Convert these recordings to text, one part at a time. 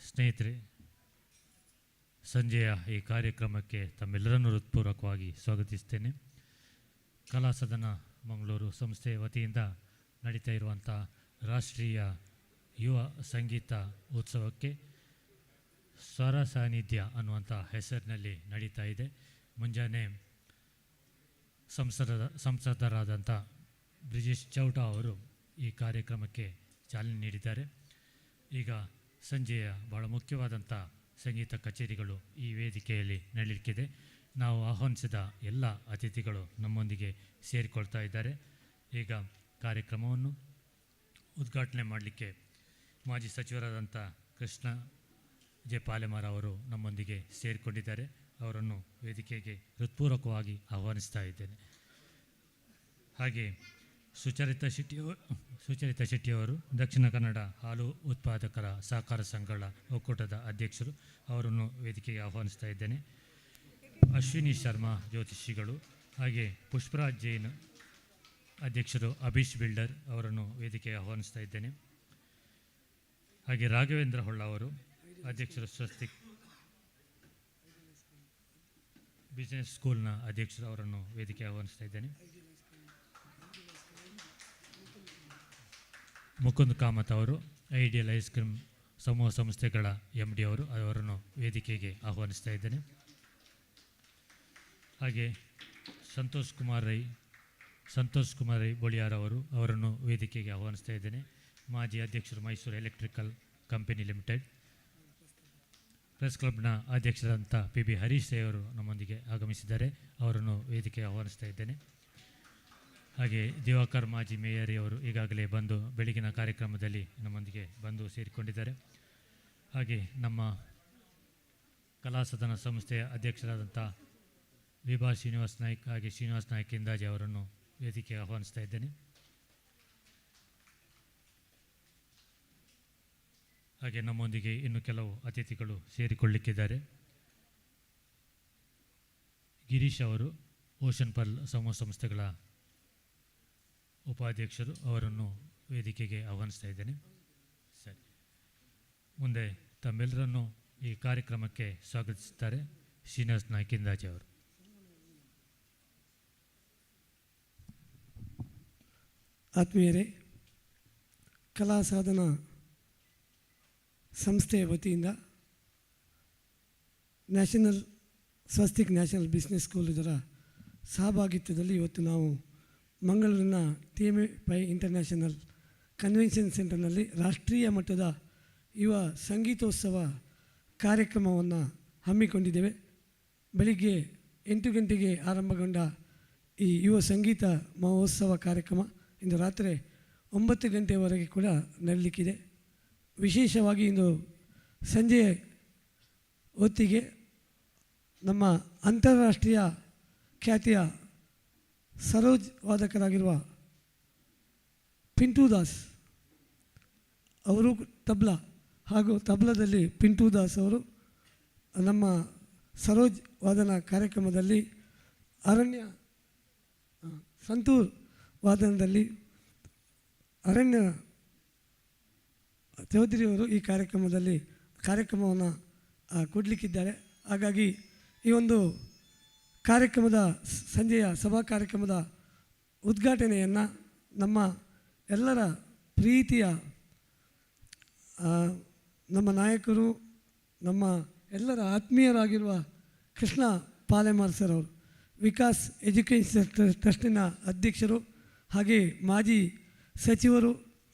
ಸ್ನೇಹಿತರೆ, ಸಂಜೆಯ ಈ ಕಾರ್ಯಕ್ರಮಕ್ಕೆ ತಮ್ಮೆಲ್ಲರನ್ನು ಹೃತ್ಪೂರ್ವಕವಾಗಿ ಸ್ವಾಗತಿಸ್ತೇನೆ. ಕಲಾ ಸದನ ಮಂಗಳೂರು ಸಂಸ್ಥೆಯ ವತಿಯಿಂದ ನಡೀತಾ ಇರುವಂಥ ರಾಷ್ಟ್ರೀಯ ಯುವ ಸಂಗೀತ ಉತ್ಸವಕ್ಕೆ ಸ್ವರ ಸಾನ್ನಿಧ್ಯ ಅನ್ನುವಂಥ ಹೆಸರಿನಲ್ಲಿ ನಡೀತಾ ಇದೆ. ಮುಂಜಾನೆ ಸಂಸದರಾದಂಥ ಬ್ರಿಜೇಶ್ ಚೌಟ ಅವರು ಈ ಕಾರ್ಯಕ್ರಮಕ್ಕೆ ಚಾಲನೆ ನೀಡಿದ್ದಾರೆ. ಈಗ ಸಂಜೆಯ ಬಹಳ ಮುಖ್ಯವಾದಂಥ ಸಂಗೀತ ಕಚೇರಿಗಳು ಈ ವೇದಿಕೆಯಲ್ಲಿ ನಡೆಯಲಿಕ್ಕಿದೆ. ನಾವು ಆಹ್ವಾನಿಸಿದ ಎಲ್ಲ ಅತಿಥಿಗಳು ನಮ್ಮೊಂದಿಗೆ ಸೇರಿಕೊಳ್ತಾ ಇದ್ದಾರೆ. ಈಗ ಕಾರ್ಯಕ್ರಮವನ್ನು ಉದ್ಘಾಟನೆ ಮಾಡಲಿಕ್ಕೆ ಮಾಜಿ ಸಚಿವರಾದಂಥ ಕೃಷ್ಣ ಜೆ ಪಾಲೆಮಾರ್ ಅವರು ನಮ್ಮೊಂದಿಗೆ ಸೇರಿಕೊಂಡಿದ್ದಾರೆ. ಅವರನ್ನು ವೇದಿಕೆಗೆ ಹೃತ್ಪೂರ್ವಕವಾಗಿ ಆಹ್ವಾನಿಸ್ತಾ ಇದ್ದೇನೆ. ಹಾಗೆ ಸುಚರಿತಾ ಶೆಟ್ಟಿಯವರು ದಕ್ಷಿಣ ಕನ್ನಡ ಹಾಲು ಉತ್ಪಾದಕರ ಸಹಕಾರ ಸಂಘಗಳ ಒಕ್ಕೂಟದ ಅಧ್ಯಕ್ಷರು, ಅವರನ್ನು ವೇದಿಕೆಗೆ ಆಹ್ವಾನಿಸ್ತಾ ಇದ್ದೇನೆ. ಅಶ್ವಿನಿ ಶರ್ಮಾ ಜ್ಯೋತಿಷಿಗಳು, ಹಾಗೆ ಪುಷ್ಪರಾಜ್ ಜೈನ್ ಅಧ್ಯಕ್ಷರು ಅಭೀಶ್ ಬಿಲ್ಡರ್, ಅವರನ್ನು ವೇದಿಕೆಗೆ ಆಹ್ವಾನಿಸ್ತಾ ಇದ್ದೇನೆ. ಹಾಗೆ ರಾಘವೇಂದ್ರ ಹೊಳ್ಳ ಅವರು ಅಧ್ಯಕ್ಷರು ಸ್ವಸ್ತಿಕ್ ಬಿಸ್ನೆಸ್ ಸ್ಕೂಲ್ನ ಅಧ್ಯಕ್ಷರು, ಅವರನ್ನು ವೇದಿಕೆಗೆ ಆಹ್ವಾನಿಸ್ತಾ ಇದ್ದೇನೆ. ಮುಕುಂದ್ ಕಾಮತ್ ಅವರು ಐಡಿಯಲ್ ಐಸ್ ಕ್ರೀಮ್ ಸಮೂಹ ಸಂಸ್ಥೆಗಳ MD ಅವರು, ಅವರನ್ನು ವೇದಿಕೆಗೆ ಆಹ್ವಾನಿಸ್ತಾ ಇದ್ದೇನೆ. ಹಾಗೆ ಸಂತೋಷ್ ಕುಮಾರ್ ರೈ ಬೊಳಿಯಾರ್ ಅವರನ್ನು ವೇದಿಕೆಗೆ ಆಹ್ವಾನಿಸ್ತಾ ಇದ್ದೇನೆ. ಮಾಜಿ ಅಧ್ಯಕ್ಷರು Mysuru electrical company limited. Press ಕ್ಲಬ್ನ ಅಧ್ಯಕ್ಷರಾದಂಥ PB ಹರೀಶ್ ರೈ ಅವರು ನಮ್ಮೊಂದಿಗೆ ಆಗಮಿಸಿದ್ದಾರೆ, ಅವರನ್ನು ವೇದಿಕೆಗೆ ಆಹ್ವಾನಿಸ್ತಾ ಇದ್ದೇನೆ. ಹಾಗೆ ದಿವಾಕರ್ ಮಾಜಿ ಮೇಯರಿ ಅವರು ಈಗಾಗಲೇ ಬಂದು ಬೆಳಗಿನ ಕಾರ್ಯಕ್ರಮದಲ್ಲಿ ನಮ್ಮೊಂದಿಗೆ ಬಂದು ಸೇರಿಕೊಂಡಿದ್ದಾರೆ. ಹಾಗೆ ನಮ್ಮ ಕಲಾ ಸದನ ಸಂಸ್ಥೆಯ ಅಧ್ಯಕ್ಷರಾದಂಥ ವಿಭಾ ಶ್ರೀನಿವಾಸ್ ನಾಯ್ಕ್, ಹಾಗೆ ಶ್ರೀನಿವಾಸ್ ನಾಯ್ಕ್ ಇಂದಾಜೆ ಅವರನ್ನು ವೇದಿಕೆಗೆ ಆಹ್ವಾನಿಸ್ತಾ ಇದ್ದೇನೆ. ಹಾಗೆ ನಮ್ಮೊಂದಿಗೆ ಇನ್ನು ಕೆಲವು ಅತಿಥಿಗಳು ಸೇರಿಕೊಳ್ಳಿಕ್ಕಿದ್ದಾರೆ. ಗಿರೀಶ್ ಅವರು ಓಷನ್ ಪರ್ಲ್ ಸಮೂಹ ಸಂಸ್ಥೆಗಳ ಉಪಾಧ್ಯಕ್ಷರು, ಅವರನ್ನು ವೇದಿಕೆಗೆ ಆಹ್ವಾನಿಸ್ತಾ ಇದ್ದೇನೆ. ಸರಿ, ಮುಂದೆ ತಮ್ಮೆಲ್ಲರನ್ನು ಈ ಕಾರ್ಯಕ್ರಮಕ್ಕೆ ಸ್ವಾಗತಿಸುತ್ತಾರೆ ಶ್ರೀನಿವಾಸ್ ನಾಯ್ಕ್ ಇಂದಾಜೆ ಅವರು. ಆತ್ಮೀಯರೇ, ಕಲಾ ಸಾಧನ ಸಂಸ್ಥೆಯ ವತಿಯಿಂದ ಸ್ವಸ್ತಿಕ್ ನ್ಯಾಷನಲ್ ಬಿಸ್ನೆಸ್ ಸ್ಕೂಲ್ ಇದರ ಸಹಭಾಗಿತ್ವದಲ್ಲಿ ಇವತ್ತು ನಾವು ಮಂಗಳೂರಿನ TMI ಇಂಟರ್ನ್ಯಾಷನಲ್ ಕನ್ವೆನ್ಷನ್ ಸೆಂಟರ್ನಲ್ಲಿ ರಾಷ್ಟ್ರೀಯ ಮಟ್ಟದ ಯುವ ಸಂಗೀತೋತ್ಸವ ಕಾರ್ಯಕ್ರಮವನ್ನು ಹಮ್ಮಿಕೊಂಡಿದ್ದೇವೆ. ಬೆಳಿಗ್ಗೆ 8 ಗಂಟೆಗೆ ಆರಂಭಗೊಂಡ ಈ ಯುವ ಸಂಗೀತ ಮಹೋತ್ಸವ ಕಾರ್ಯಕ್ರಮ ಇಂದು ರಾತ್ರಿ 9 ಗಂಟೆಯವರೆಗೆ ಕೂಡ ನಡೆಯಲಿಕ್ಕಿದೆ. ವಿಶೇಷವಾಗಿ ಇಂದು ಸಂಜೆ ಹೊತ್ತಿಗೆ ನಮ್ಮ ಅಂತಾರಾಷ್ಟ್ರೀಯ ಖ್ಯಾತಿಯ ಸರೋಜ್ ವಾದಕರಾಗಿರುವ ಪಿಂಟೂ ದಾಸ್ ಅವರು ತಬ್ಲಾ, ಹಾಗೂ ತಬ್ಲಾದಲ್ಲಿ ಪಿಂಟೂ ದಾಸ್ ಅವರು ನಮ್ಮ ಸರೋಜ್ ವಾದನ ಕಾರ್ಯಕ್ರಮದಲ್ಲಿ, ಸಂತೂರ್ ವಾದನದಲ್ಲಿ ಅರಣ್ಯ ಚೌಧರಿಯವರು ಈ ಕಾರ್ಯಕ್ರಮವನ್ನು ಕೊಡಲಿಕ್ಕಿದ್ದಾರೆ. ಹಾಗಾಗಿ ಈ ಒಂದು ಕಾರ್ಯಕ್ರಮದ ಸಂಜೆಯ ಸಭಾ ಕಾರ್ಯಕ್ರಮದ ಉದ್ಘಾಟನೆಯನ್ನು ನಮ್ಮ ಎಲ್ಲರ ಪ್ರೀತಿಯ ನಮ್ಮ ನಾಯಕರು, ನಮ್ಮ ಎಲ್ಲರ ಆತ್ಮೀಯರಾಗಿರುವ ಕೃಷ್ಣ ಪಾಲೆಮಾರ್ ಸರ್ ಅವರು, ವಿಕಾಸ್ ಎಜುಕೇಷನ್ ಟ್ರಸ್ಟಿನ ಅಧ್ಯಕ್ಷರು, ಹಾಗೆ ಮಾಜಿ ಸಚಿವರು.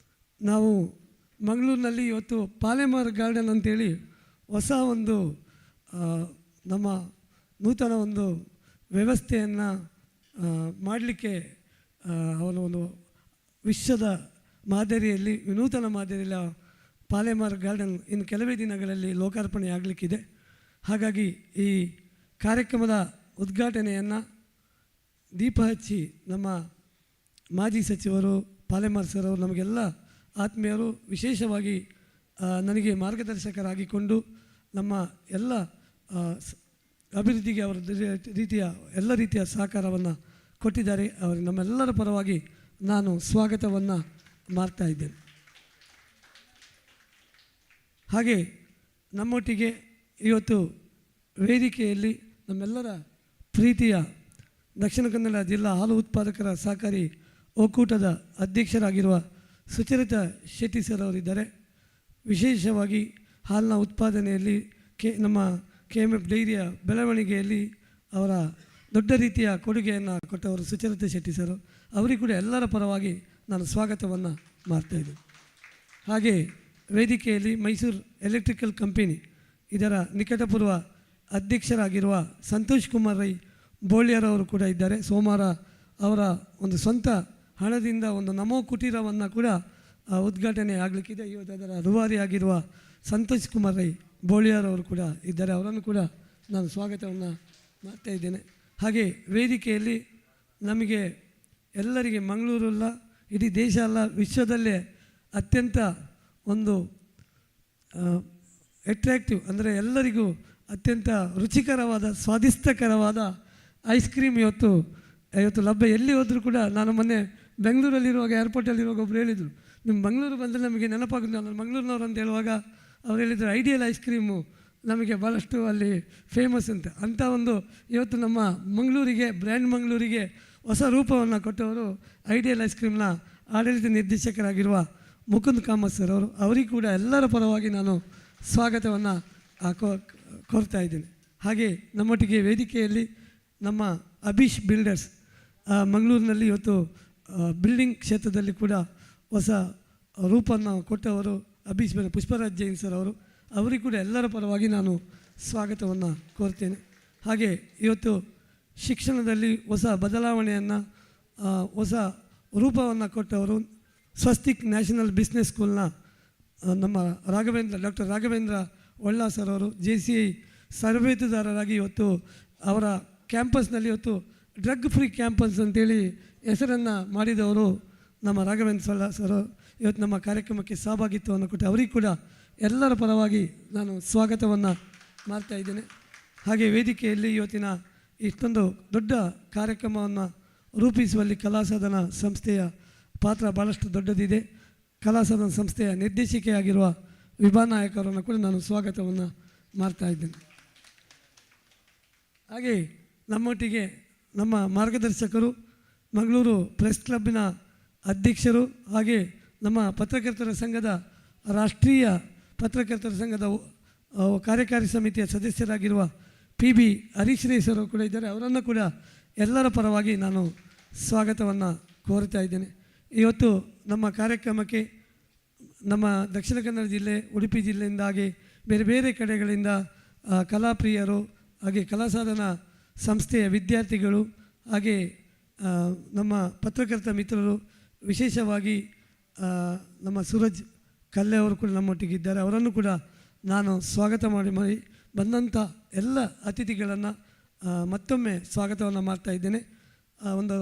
ನಾವು ಮಂಗಳೂರಿನಲ್ಲಿ ಇವತ್ತು ಪಾಲೆಮಾರ್ ಗಾರ್ಡನ್ ಅಂತೇಳಿ ಹೊಸ ಒಂದು ನಮ್ಮ ನೂತನ ಒಂದು ವ್ಯವಸ್ಥೆಯನ್ನು ಮಾಡಲಿಕ್ಕೆ ಅವರ ಒಂದು ವಿಶ್ವದ ಮಾದರಿಯಲ್ಲಿ, ವಿನೂತನ ಮಾದರಿಯಲ್ಲಿ ಪಾಲೆಮಾರ್ ಗಾರ್ಡನ್ ಇನ್ನು ಕೆಲವೇ ದಿನಗಳಲ್ಲಿ ಲೋಕಾರ್ಪಣೆ ಆಗಲಿಕ್ಕಿದೆ. ಹಾಗಾಗಿ ಈ ಕಾರ್ಯಕ್ರಮದ ಉದ್ಘಾಟನೆಯನ್ನು ದೀಪ ಹಚ್ಚಿ ನಮ್ಮ ಮಾಜಿ ಸಚಿವರು ಪಾಲೆಮಾರ್ ಸರ್ ಅವರು, ನಮಗೆಲ್ಲ ಆತ್ಮೀಯರು, ವಿಶೇಷವಾಗಿ ನನಗೆ ಮಾರ್ಗದರ್ಶಕರಾಗಿಕೊಂಡು ನಮ್ಮ ಎಲ್ಲ ಅಭಿವೃದ್ಧಿಗೆ ಅವರ ಎಲ್ಲ ರೀತಿಯ ಸಹಕಾರವನ್ನು ಕೊಟ್ಟಿದ್ದಾರೆ. ಅವರಿಗೆ ನಮ್ಮೆಲ್ಲರ ಪರವಾಗಿ ನಾನು ಸ್ವಾಗತವನ್ನು ಮಾಡ್ತಾ ಇದ್ದೇನೆ. ಹಾಗೆ ನಮ್ಮೊಟ್ಟಿಗೆ ಇವತ್ತು ವೇದಿಕೆಯಲ್ಲಿ ನಮ್ಮೆಲ್ಲರ ಪ್ರೀತಿಯ ದಕ್ಷಿಣ ಕನ್ನಡ ಜಿಲ್ಲಾ ಹಾಲು ಉತ್ಪಾದಕರ ಸಹಕಾರಿ ಒಕ್ಕೂಟದ ಅಧ್ಯಕ್ಷರಾಗಿರುವ ಸುಚರಿತಾ ಶೆಟ್ಟಿ ಸರ್ ಅವರಿದ್ದಾರೆ. ವಿಶೇಷವಾಗಿ ಹಾಲಿನ ಉತ್ಪಾದನೆಯಲ್ಲಿ ನಮ್ಮ KMF ಡೈರಿಯ ಬೆಳವಣಿಗೆಯಲ್ಲಿ ಅವರ ದೊಡ್ಡ ರೀತಿಯ ಕೊಡುಗೆಯನ್ನು ಕೊಟ್ಟವರು ಸುಚರಿತಾ ಶೆಟ್ಟಿ ಸರ್. ಅವರಿಗೂ ಕೂಡ ಎಲ್ಲರ ಪರವಾಗಿ ನಾನು ಸ್ವಾಗತವನ್ನು ಮಾಡ್ತಾಯಿದ್ದೀನಿ. ಹಾಗೆ ವೇದಿಕೆಯಲ್ಲಿ ಮೈಸೂರು ಎಲೆಕ್ಟ್ರಿಕಲ್ ಕಂಪನಿ ಇದರ ನಿಕಟಪೂರ್ವ ಅಧ್ಯಕ್ಷರಾಗಿರುವ ಸಂತೋಷ್ ಕುಮಾರ್ ರೈ ಬೋಳಿಯರವರು ಕೂಡ ಇದ್ದಾರೆ. ಸೋಮವಾರ ಅವರ ಒಂದು ಸ್ವಂತ ಹಣದಿಂದ ಒಂದು ನಮೋ ಕುಟೀರವನ್ನು ಕೂಡ ಉದ್ಘಾಟನೆ ಆಗಲಿಕ್ಕಿದೆ. ಇವತ್ತು ಅದರ ರೂವಾರಿಯಾಗಿರುವ ಸಂತೋಷ್ ಕುಮಾರ್ ರೈ ಬೋಳಿಯರವರು ಕೂಡ ಇದ್ದಾರೆ. ಅವರನ್ನು ಕೂಡ ನಾನು ಸ್ವಾಗತವನ್ನು ಮಾಡ್ತಾ ಇದ್ದೇನೆ. ಹಾಗೆ ವೇದಿಕೆಯಲ್ಲಿ ನಮಗೆ ಎಲ್ಲರಿಗೆ ಮಂಗಳೂರಲ್ಲ, ಇಡೀ ದೇಶ ಅಲ್ಲ, ವಿಶ್ವದಲ್ಲೇ ಅತ್ಯಂತ ಒಂದು ಅಟ್ರ್ಯಾಕ್ಟಿವ್ ಅಂದರೆ ಎಲ್ಲರಿಗೂ ಅತ್ಯಂತ ರುಚಿಕರವಾದ ಸ್ವಾದಿಷ್ಟಕರವಾದ ಐಸ್ ಕ್ರೀಮ್ ಇವತ್ತು ಲಭ್ಯ. ಎಲ್ಲಿ ಹೋದರೂ ಕೂಡ ನಾನು ಮೊನ್ನೆ ಬೆಂಗಳೂರಲ್ಲಿರುವಾಗ ಏರ್ಪೋರ್ಟಲ್ಲಿರುವಾಗ ಒಬ್ಬರು ಹೇಳಿದರು, ನಿಮ್ಮ ಮಂಗಳೂರು ಬಂದರೆ ನಮಗೆ ನೆನಪಾಗುತ್ತೆ, ನಾನು ಮಂಗಳೂರಿನವ್ರು ಅಂತ ಹೇಳುವಾಗ ಅವ್ರು ಹೇಳಿದರು ಐಡಿಯಲ್ ಐಸ್ ಕ್ರೀಮು ನಮಗೆ ಭಾಳಷ್ಟು ಅಲ್ಲಿ ಫೇಮಸ್ ಅಂಥ ಒಂದು ಇವತ್ತು ನಮ್ಮ ಮಂಗಳೂರಿಗೆ ಬ್ರ್ಯಾಂಡ್ ಮಂಗಳೂರಿಗೆ ಹೊಸ ರೂಪವನ್ನು ಕೊಟ್ಟವರು ಐಡಿಯಲ್ ಐಸ್ ಕ್ರೀಮ್ನ ಆಡಳಿತ ನಿರ್ದೇಶಕರಾಗಿರುವ ಮುಕುಂದ್ ಕಾಮತ್ ಸರ್ ಅವರು. ಅವರಿಗೂ ಕೂಡ ಎಲ್ಲರ ಪರವಾಗಿ ನಾನು ಸ್ವಾಗತವನ್ನು ಕೋರ್ತಾ ಇದ್ದೇನೆ. ಹಾಗೆ ನಮ್ಮೊಟ್ಟಿಗೆ ವೇದಿಕೆಯಲ್ಲಿ ನಮ್ಮ ಅಭೀಶ್ ಬಿಲ್ಡರ್ಸ್ ಮಂಗಳೂರಿನಲ್ಲಿ ಇವತ್ತು ಬಿಲ್ಡಿಂಗ್ ಕ್ಷೇತ್ರದಲ್ಲಿ ಕೂಡ ಹೊಸ ರೂಪವನ್ನು ಕೊಟ್ಟವರು ಅಭೀಶ್ ಪುಷ್ಪರಾಜ್ ಜೈನ್ ಸರ್ ಅವರು. ಅವರಿಗೂ ಕೂಡ ಎಲ್ಲರ ಪರವಾಗಿ ನಾನು ಸ್ವಾಗತವನ್ನು ಕೋರ್ತೇನೆ. ಹಾಗೆ ಇವತ್ತು ಶಿಕ್ಷಣದಲ್ಲಿ ಹೊಸ ಬದಲಾವಣೆಯನ್ನು ಹೊಸ ರೂಪವನ್ನು ಕೊಟ್ಟವರು ಸ್ವಸ್ತಿಕ್ ನ್ಯಾಷನಲ್ ಬಿಸ್ನೆಸ್ ಸ್ಕೂಲ್ನ ನಮ್ಮ ಡಾಕ್ಟರ್ ರಾಘವೇಂದ್ರ ಒಳ್ಳ ಸರ್ ಅವರು JCI ತರಬೇತುದಾರರಾಗಿ ಇವತ್ತು ಅವರ ಕ್ಯಾಂಪಸ್ನಲ್ಲಿ ಇವತ್ತು ಡ್ರಗ್ ಫ್ರೀ ಕ್ಯಾಂಪಸ್ ಅಂತೇಳಿ ಹೆಸರನ್ನು ಮಾಡಿದವರು ನಮ್ಮ ರಾಘವೇಂದ್ರ ಒಳ್ಳ ಸರ್ ಇವತ್ತು ನಮ್ಮ ಕಾರ್ಯಕ್ರಮಕ್ಕೆ ಸಹಭಾಗಿತ್ವವನ್ನು ಕೊಟ್ಟು ಅವರಿಗೂ ಕೂಡ ಎಲ್ಲರ ಪರವಾಗಿ ನಾನು ಸ್ವಾಗತವನ್ನು ಮಾಡ್ತಾ ಇದ್ದೇನೆ. ಹಾಗೆ ವೇದಿಕೆಯಲ್ಲಿ ಇವತ್ತಿನ ಇಷ್ಟೊಂದು ದೊಡ್ಡ ಕಾರ್ಯಕ್ರಮವನ್ನು ರೂಪಿಸುವಲ್ಲಿ ಕಲಾಸದನ ಸಂಸ್ಥೆಯ ಪಾತ್ರ ಭಾಳಷ್ಟು ದೊಡ್ಡದಿದೆ. ಕಲಾಸದನ ಸಂಸ್ಥೆಯ ನಿರ್ದೇಶಕಿಯಾಗಿರುವ ವಿಭಾ ನಾಯಕರನ್ನು ಕೂಡ ನಾನು ಸ್ವಾಗತವನ್ನು ಮಾಡ್ತಾ ಇದ್ದೇನೆ. ಹಾಗೆ ನಮ್ಮೊಟ್ಟಿಗೆ ನಮ್ಮ ಮಾರ್ಗದರ್ಶಕರು, ಮಂಗಳೂರು ಪ್ರೆಸ್ ಕ್ಲಬ್ಬಿನ ಅಧ್ಯಕ್ಷರು, ಹಾಗೆ ನಮ್ಮ ಪತ್ರಕರ್ತರ ಸಂಘದ ರಾಷ್ಟ್ರೀಯ ಪತ್ರಕರ್ತರ ಸಂಘದ ಕಾರ್ಯಕಾರಿ ಸಮಿತಿಯ ಸದಸ್ಯರಾಗಿರುವ PB ಹರೀಶ್ ರೈ ಸರ್ ಕೂಡ ಇದ್ದಾರೆ. ಅವರನ್ನು ಕೂಡ ಎಲ್ಲರ ಪರವಾಗಿ ನಾನು ಸ್ವಾಗತವನ್ನು ಕೋರ್ತಾ ಇದ್ದೇನೆ. ಇವತ್ತು ನಮ್ಮ ಕಾರ್ಯಕ್ರಮಕ್ಕೆ ನಮ್ಮ ದಕ್ಷಿಣ ಕನ್ನಡ ಜಿಲ್ಲೆ, ಉಡುಪಿ ಜಿಲ್ಲೆಯಿಂದ ಹಾಗೆ ಬೇರೆ ಬೇರೆ ಕಡೆಗಳಿಂದ ಕಲಾಪ್ರಿಯರು, ಹಾಗೆ ಕಲಾಸಾಧನ ಸಂಸ್ಥೆಯ ವಿದ್ಯಾರ್ಥಿಗಳು, ಹಾಗೆ ನಮ್ಮ ಪತ್ರಕರ್ತ ಮಿತ್ರರು, ವಿಶೇಷವಾಗಿ ನಮ್ಮ ಸೂರಜ್ ಕಲ್ಲೆ ಅವರು ಕೂಡ ನಮ್ಮೊಟ್ಟಿಗಿದ್ದಾರೆ. ಅವರನ್ನು ಕೂಡ ನಾನು ಸ್ವಾಗತ ಮಾಡಿ ಬಂದಂಥ ಎಲ್ಲ ಅತಿಥಿಗಳನ್ನು ಮತ್ತೊಮ್ಮೆ ಸ್ವಾಗತವನ್ನು ಮಾಡ್ತಾ ಇದ್ದೇನೆ. ಒಂದು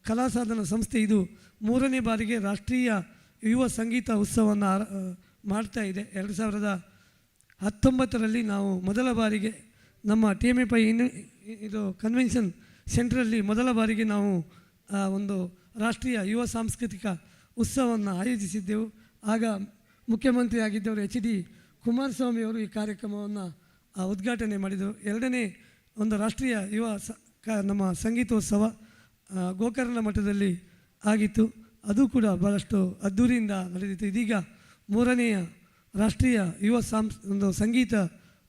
ಕಲಾಸಾಧನ ಸಂಸ್ಥೆ ಇದು 3ನೇ ಬಾರಿಗೆ ರಾಷ್ಟ್ರೀಯ ಯುವ ಸಂಗೀತ ಉತ್ಸವವನ್ನು ಮಾಡ್ತಾ ಇದೆ. 2019ರಲ್ಲಿ ನಾವು ಮೊದಲ ಬಾರಿಗೆ ನಮ್ಮ TMFI ಇದು ಕನ್ವೆನ್ಷನ್ ಸೆಂಟ್ರಲ್ಲಿ ಮೊದಲ ಬಾರಿಗೆ ನಾವು ಒಂದು ರಾಷ್ಟ್ರೀಯ ಯುವ ಸಾಂಸ್ಕೃತಿಕ ಉತ್ಸವವನ್ನು ಆಯೋಜಿಸಿದ್ದೆವು. ಆಗ ಮುಖ್ಯಮಂತ್ರಿ ಆಗಿದ್ದವರು HD ಕುಮಾರಸ್ವಾಮಿ ಅವರು ಈ ಕಾರ್ಯಕ್ರಮವನ್ನು ಉದ್ಘಾಟನೆ ಮಾಡಿದರು. 2ನೇ ಒಂದು ರಾಷ್ಟ್ರೀಯ ಯುವ ನಮ್ಮ ಸಂಗೀತೋತ್ಸವ ಗೋಕರ್ಣ ಮಠದಲ್ಲಿ ಆಗಿತ್ತು. ಅದು ಕೂಡ ಭಾಳಷ್ಟು ಅದ್ಧೂರಿಯಿಂದ ನಡೆದಿತ್ತು. ಇದೀಗ 3ನೆಯ ರಾಷ್ಟ್ರೀಯ ಯುವ ಒಂದು ಸಂಗೀತ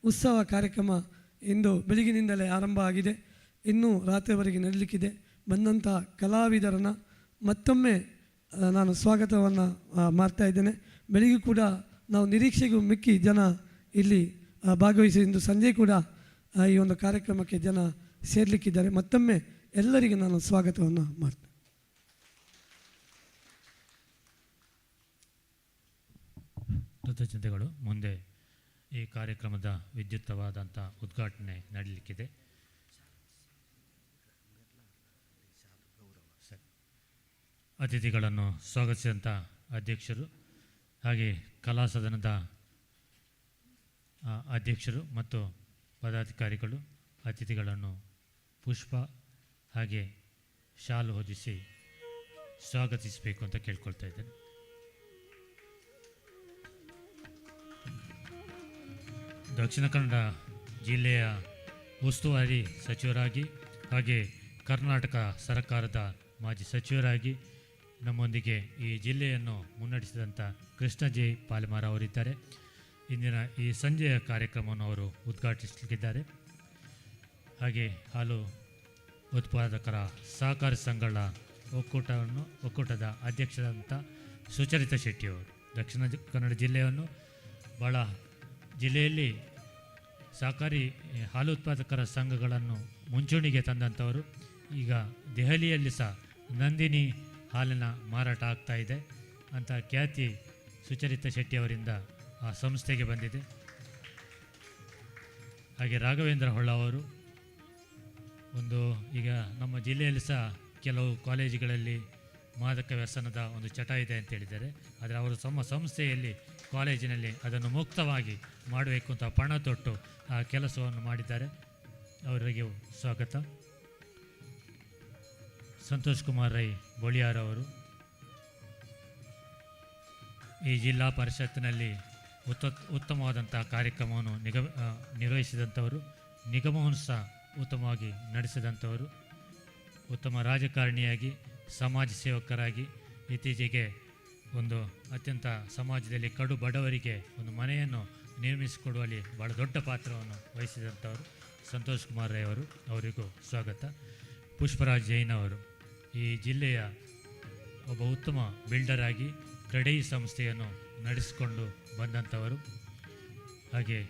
ಉತ್ಸವ ಕಾರ್ಯಕ್ರಮ ಇಂದು ಬೆಳಗಿನಿಂದಲೇ ಆರಂಭ ಆಗಿದೆ. ಇನ್ನೂ ರಾತ್ರಿವರೆಗೆ ನಡೀಲಿಕ್ಕಿದೆ. ಬಂದಂಥ ಕಲಾವಿದರನ್ನು ಮತ್ತೊಮ್ಮೆ ನಾನು ಸ್ವಾಗತವನ್ನು ಮಾಡ್ತಾ ಇದ್ದೇನೆ. ಬೆಳಿಗ್ಗೆ ಕೂಡ ನಾವು ನಿರೀಕ್ಷೆಗೂ ಮಿಕ್ಕಿ ಜನ ಇಲ್ಲಿ ಭಾಗವಹಿಸಿ ಇಂದು ಸಂಜೆ ಕೂಡ ಈ ಒಂದು ಕಾರ್ಯಕ್ರಮಕ್ಕೆ ಜನ ಸೇರಲಿಕ್ಕಿದ್ದಾರೆ. ಮತ್ತೊಮ್ಮೆ ಎಲ್ಲರಿಗೆ ನಾನು ಸ್ವಾಗತವನ್ನು ಮಾಡ್ತೇನೆ. ಕೃತಜ್ಞತೆಗಳು. ಮುಂದೆ ಈ ಕಾರ್ಯಕ್ರಮದ ವಿದ್ಯುಕ್ತವಾದಂಥ ಉದ್ಘಾಟನೆ ನಡೆಯಲಿಕ್ಕಿದೆ. ಅತಿಥಿಗಳನ್ನು ಸ್ವಾಗತಿಸಿದಂಥ ಅಧ್ಯಕ್ಷರು ಹಾಗೆ ಕಲಾಸದನದ ಅಧ್ಯಕ್ಷರು ಮತ್ತು ಪದಾಧಿಕಾರಿಗಳು ಅತಿಥಿಗಳನ್ನು ಪುಷ್ಪ ಹಾಗೆ ಶಾಲು ಹೊದಿಸಿ ಸ್ವಾಗತಿಸಬೇಕು ಅಂತ ಕೇಳ್ಕೊಳ್ತಾ ಇದ್ದೇನೆ. ದಕ್ಷಿಣ ಕನ್ನಡ ಜಿಲ್ಲೆಯ ಉಸ್ತುವಾರಿ ಸಚಿವರಾಗಿ ಹಾಗೆ ಕರ್ನಾಟಕ ಸರ್ಕಾರದ ಮಾಜಿ ಸಚಿವರಾಗಿ ನಮ್ಮೊಂದಿಗೆ ಈ ಜಿಲ್ಲೆಯನ್ನು ಮುನ್ನಡೆಸಿದಂಥ ಕೃಷ್ಣ ಜೆ ಪಾಲೆಮಾರ್ ಅವರಿದ್ದಾರೆ. ಇಂದಿನ ಈ ಸಂಜೆಯ ಕಾರ್ಯಕ್ರಮವನ್ನು ಅವರು ಉದ್ಘಾಟಿಸಲಿದ್ದಾರೆ. ಹಾಗೆ ಹಾಲು ಉತ್ಪಾದಕರ ಸಹಕಾರಿ ಸಂಘಗಳ ಒಕ್ಕೂಟದ ಅಧ್ಯಕ್ಷರಾದಂಥ ಸುಚರಿತಾ ಶೆಟ್ಟಿಯವರು ದಕ್ಷಿಣ ಕನ್ನಡ ಜಿಲ್ಲೆಯನ್ನು ಭಾಳ ಜಿಲ್ಲೆಯಲ್ಲಿ ಸಹಕಾರಿ ಹಾಲು ಉತ್ಪಾದಕರ ಸಂಘಗಳನ್ನು ಮುಂಚೂಣಿಗೆ ತಂದಂಥವರು. ಈಗ ದೆಹಲಿಯಲ್ಲಿ ಸಹ ನಂದಿನಿ ಹಾಲಿನ ಮಾರಾಟ ಆಗ್ತಾ ಇದೆ ಅಂತ ಖ್ಯಾತಿ ಸುಚರಿತಾ ಶೆಟ್ಟಿ ಅವರಿಂದ ಆ ಸಂಸ್ಥೆಗೆ ಬಂದಿದೆ. ಹಾಗೆ ರಾಘವೇಂದ್ರ ಹೊಳ್ಳ ಅವರು ಈಗ ನಮ್ಮ ಜಿಲ್ಲೆಯಲ್ಲಿ ಸಹ ಕೆಲವು ಕಾಲೇಜುಗಳಲ್ಲಿ ಮಾದಕ ವ್ಯಸನದ ಒಂದು ಚಟ ಇದೆ ಅಂತ ಹೇಳಿದ್ದಾರೆ. ಆದರೆ ಅವರು ತಮ್ಮ ಸಂಸ್ಥೆಯಲ್ಲಿ ಕಾಲೇಜಿನಲ್ಲಿ ಅದನ್ನು ಮುಕ್ತವಾಗಿ ಮಾಡಬೇಕು ಅಂತ ಪಣ ತೊಟ್ಟು ಆ ಕೆಲಸವನ್ನು ಮಾಡಿದ್ದಾರೆ. ಅವರಿಗೆ ಸ್ವಾಗತ. ಸಂತೋಷ್ ಕುಮಾರ್ ರೈ ಬೋಳಿಯಾರ್ ಅವರು ಈ ಜಿಲ್ಲಾ ಪರಿಷತ್ತಿನಲ್ಲಿ ಉತ್ತಮವಾದಂಥ ಕಾರ್ಯಕ್ರಮವನ್ನು ನಿರ್ವಹಿಸಿದಂಥವರು, ನಿಗಮವನ್ನು ಸಹ ಉತ್ತಮವಾಗಿ ನಡೆಸಿದಂಥವರು, ಉತ್ತಮ ರಾಜಕಾರಣಿಯಾಗಿ ಸಮಾಜ ಸೇವಕರಾಗಿ ಇತ್ತೀಚೆಗೆ ಒಂದು ಅತ್ಯಂತ ಸಮಾಜದಲ್ಲಿ ಕಡು ಬಡವರಿಗೆ ಒಂದು ಮನೆಯನ್ನು ನಿರ್ಮಿಸಿಕೊಡುವಲ್ಲಿ ಭಾಳ ದೊಡ್ಡ ಪಾತ್ರವನ್ನು ವಹಿಸಿದಂಥವರು ಸಂತೋಷ್ ಕುಮಾರ್ ರೈ ಅವರು, ಅವರಿಗೂ ಸ್ವಾಗತ. ಪುಷ್ಪರಾಜ್ ಜೈನ್ ಅವರು ಈ ಜಿಲ್ಲೆಯ ಒಬ್ಬ ಉತ್ತಮ ಬಿಲ್ಡರ್ ಆಗಿ ಕ್ರೆಡೈ ಸಂಸ್ಥೆಯನ್ನು ನಡೆಸಿಕೊಂಡು ಬಂದಂಥವರು. ಹಾಗೆ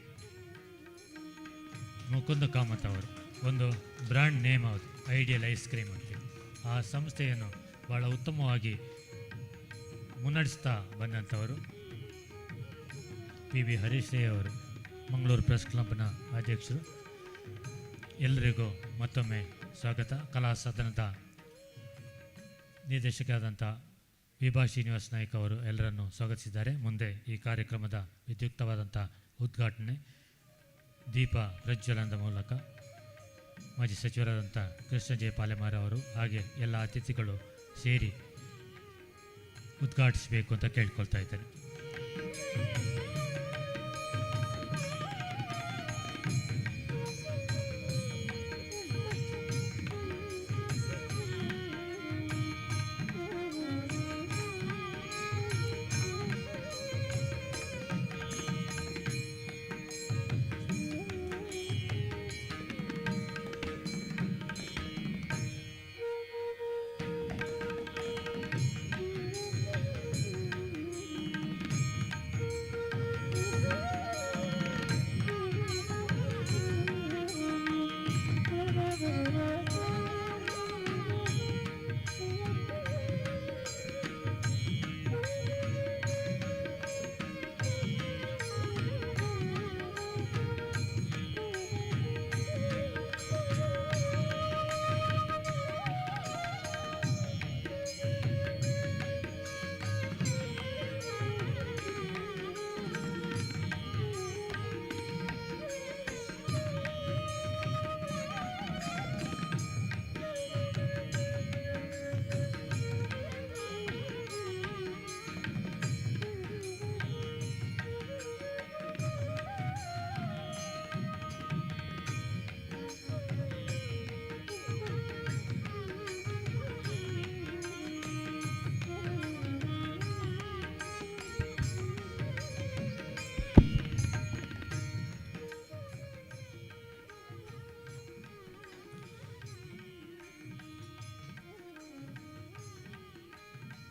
ಮುಕುಂದ ಕಾಮತ್ ಅವರು ಒಂದು ಬ್ರ್ಯಾಂಡ್ ನೇಮ್ ಅವರು ಐಡಿಯಲ್ ಐಸ್ ಕ್ರೀಮ್ ಅಂತ, ಆ ಸಂಸ್ಥೆಯನ್ನು ಭಾಳ ಉತ್ತಮವಾಗಿ ಮುನ್ನಡೆಸ್ತಾ ಬಂದಂಥವರು. ಪಿ ವಿ ಹರೀಶ್ ರೈ ಅವರು ಮಂಗಳೂರು ಪ್ರೆಸ್ ಕ್ಲಬ್ನ ಅಧ್ಯಕ್ಷರು. ಎಲ್ಲರಿಗೂ ಮತ್ತೊಮ್ಮೆ ಸ್ವಾಗತ. ಕಲಾ ಸದನದ ನಿರ್ದೇಶಕರಾದಂಥ ವಿಭಾ ಶ್ರೀನಿವಾಸ್ ನಾಯ್ಕ ಅವರು ಎಲ್ಲರನ್ನು ಸ್ವಾಗತಿಸಿದ್ದಾರೆ. ಮುಂದೆ ಈ ಕಾರ್ಯಕ್ರಮದ ವಿದ್ಯುಕ್ತವಾದಂಥ ಉದ್ಘಾಟನೆ ದೀಪ ಪ್ರಜ್ವಲನದ ಮೂಲಕ ಮಾಜಿ ಸಚಿವರಾದಂಥ ಕೃಷ್ಣ ಜೆ ಪಾಲೆಮಾರ್ ಅವರು ಹಾಗೆ ಎಲ್ಲ ಅತಿಥಿಗಳು ಸೇರಿ ಉದ್ಘಾಟಿಸಬೇಕು ಅಂತ ಕೇಳ್ಕೊಳ್ತಾ ಇದ್ದೇನೆ.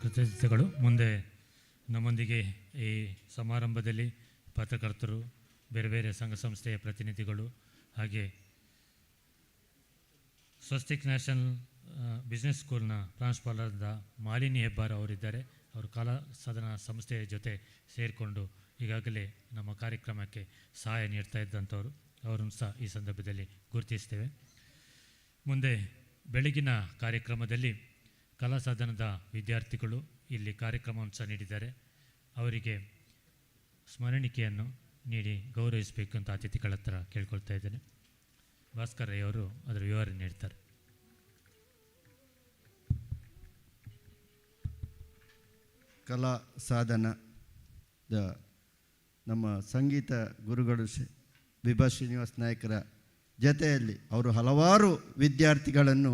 ಕೃತಜ್ಞತೆಗಳು. ಮುಂದೆ ನಮ್ಮೊಂದಿಗೆ ಈ ಸಮಾರಂಭದಲ್ಲಿ ಪತ್ರಕರ್ತರು, ಬೇರೆ ಬೇರೆ ಸಂಘ ಸಂಸ್ಥೆಯ ಪ್ರತಿನಿಧಿಗಳು, ಹಾಗೆ ಸ್ವಸ್ತಿಕ್ ನ್ಯಾಷನಲ್ ಬಿಸ್ನೆಸ್ ಸ್ಕೂಲ್ನ ಪ್ರಾಂಶುಪಾಲರಾದ ಮಾಲಿನಿ ಹೆಬ್ಬಾರ್ ಅವರಿದ್ದಾರೆ. ಅವರು ಕಲಾ ಸದನ ಸಂಸ್ಥೆಯ ಜೊತೆ ಸೇರಿಕೊಂಡು ಈಗಾಗಲೇ ನಮ್ಮ ಕಾರ್ಯಕ್ರಮಕ್ಕೆ ಸಹಾಯ ನೀಡ್ತಾ ಇದ್ದಂಥವರು, ಅವರನ್ನು ಸಹ ಈ ಸಂದರ್ಭದಲ್ಲಿ ಗುರುತಿಸ್ತೇವೆ. ಮುಂದೆ ಬೆಳಗಿನ ಕಾರ್ಯಕ್ರಮದಲ್ಲಿ ಕಲಾ ಸದನದ ವಿದ್ಯಾರ್ಥಿಗಳು ಇಲ್ಲಿ ಕಾರ್ಯಕ್ರಮವನ್ನು ಸಹ ನೀಡಿದ್ದಾರೆ. ಅವರಿಗೆ ಸ್ಮರಣಿಕೆಯನ್ನು ನೀಡಿ ಗೌರವಿಸಬೇಕು ಅಂತ ಅತಿಥಿಗಳ ಹತ್ರ ಕೇಳ್ಕೊಳ್ತಾ ಇದ್ದೇನೆ. ಭಾಸ್ಕರ್ ರೈ ಅವರು ಅದರ ವಿವರಣೆ ನೀಡ್ತಾರೆ. ಕಲಾ ಸಾಧನದ ನಮ್ಮ ಸಂಗೀತ ಗುರುಗಳು ವಿಭಾ ಶ್ರೀನಿವಾಸ್ ನಾಯಕರ ಜೊತೆಯಲ್ಲಿ ಅವರು ಹಲವಾರು ವಿದ್ಯಾರ್ಥಿಗಳನ್ನು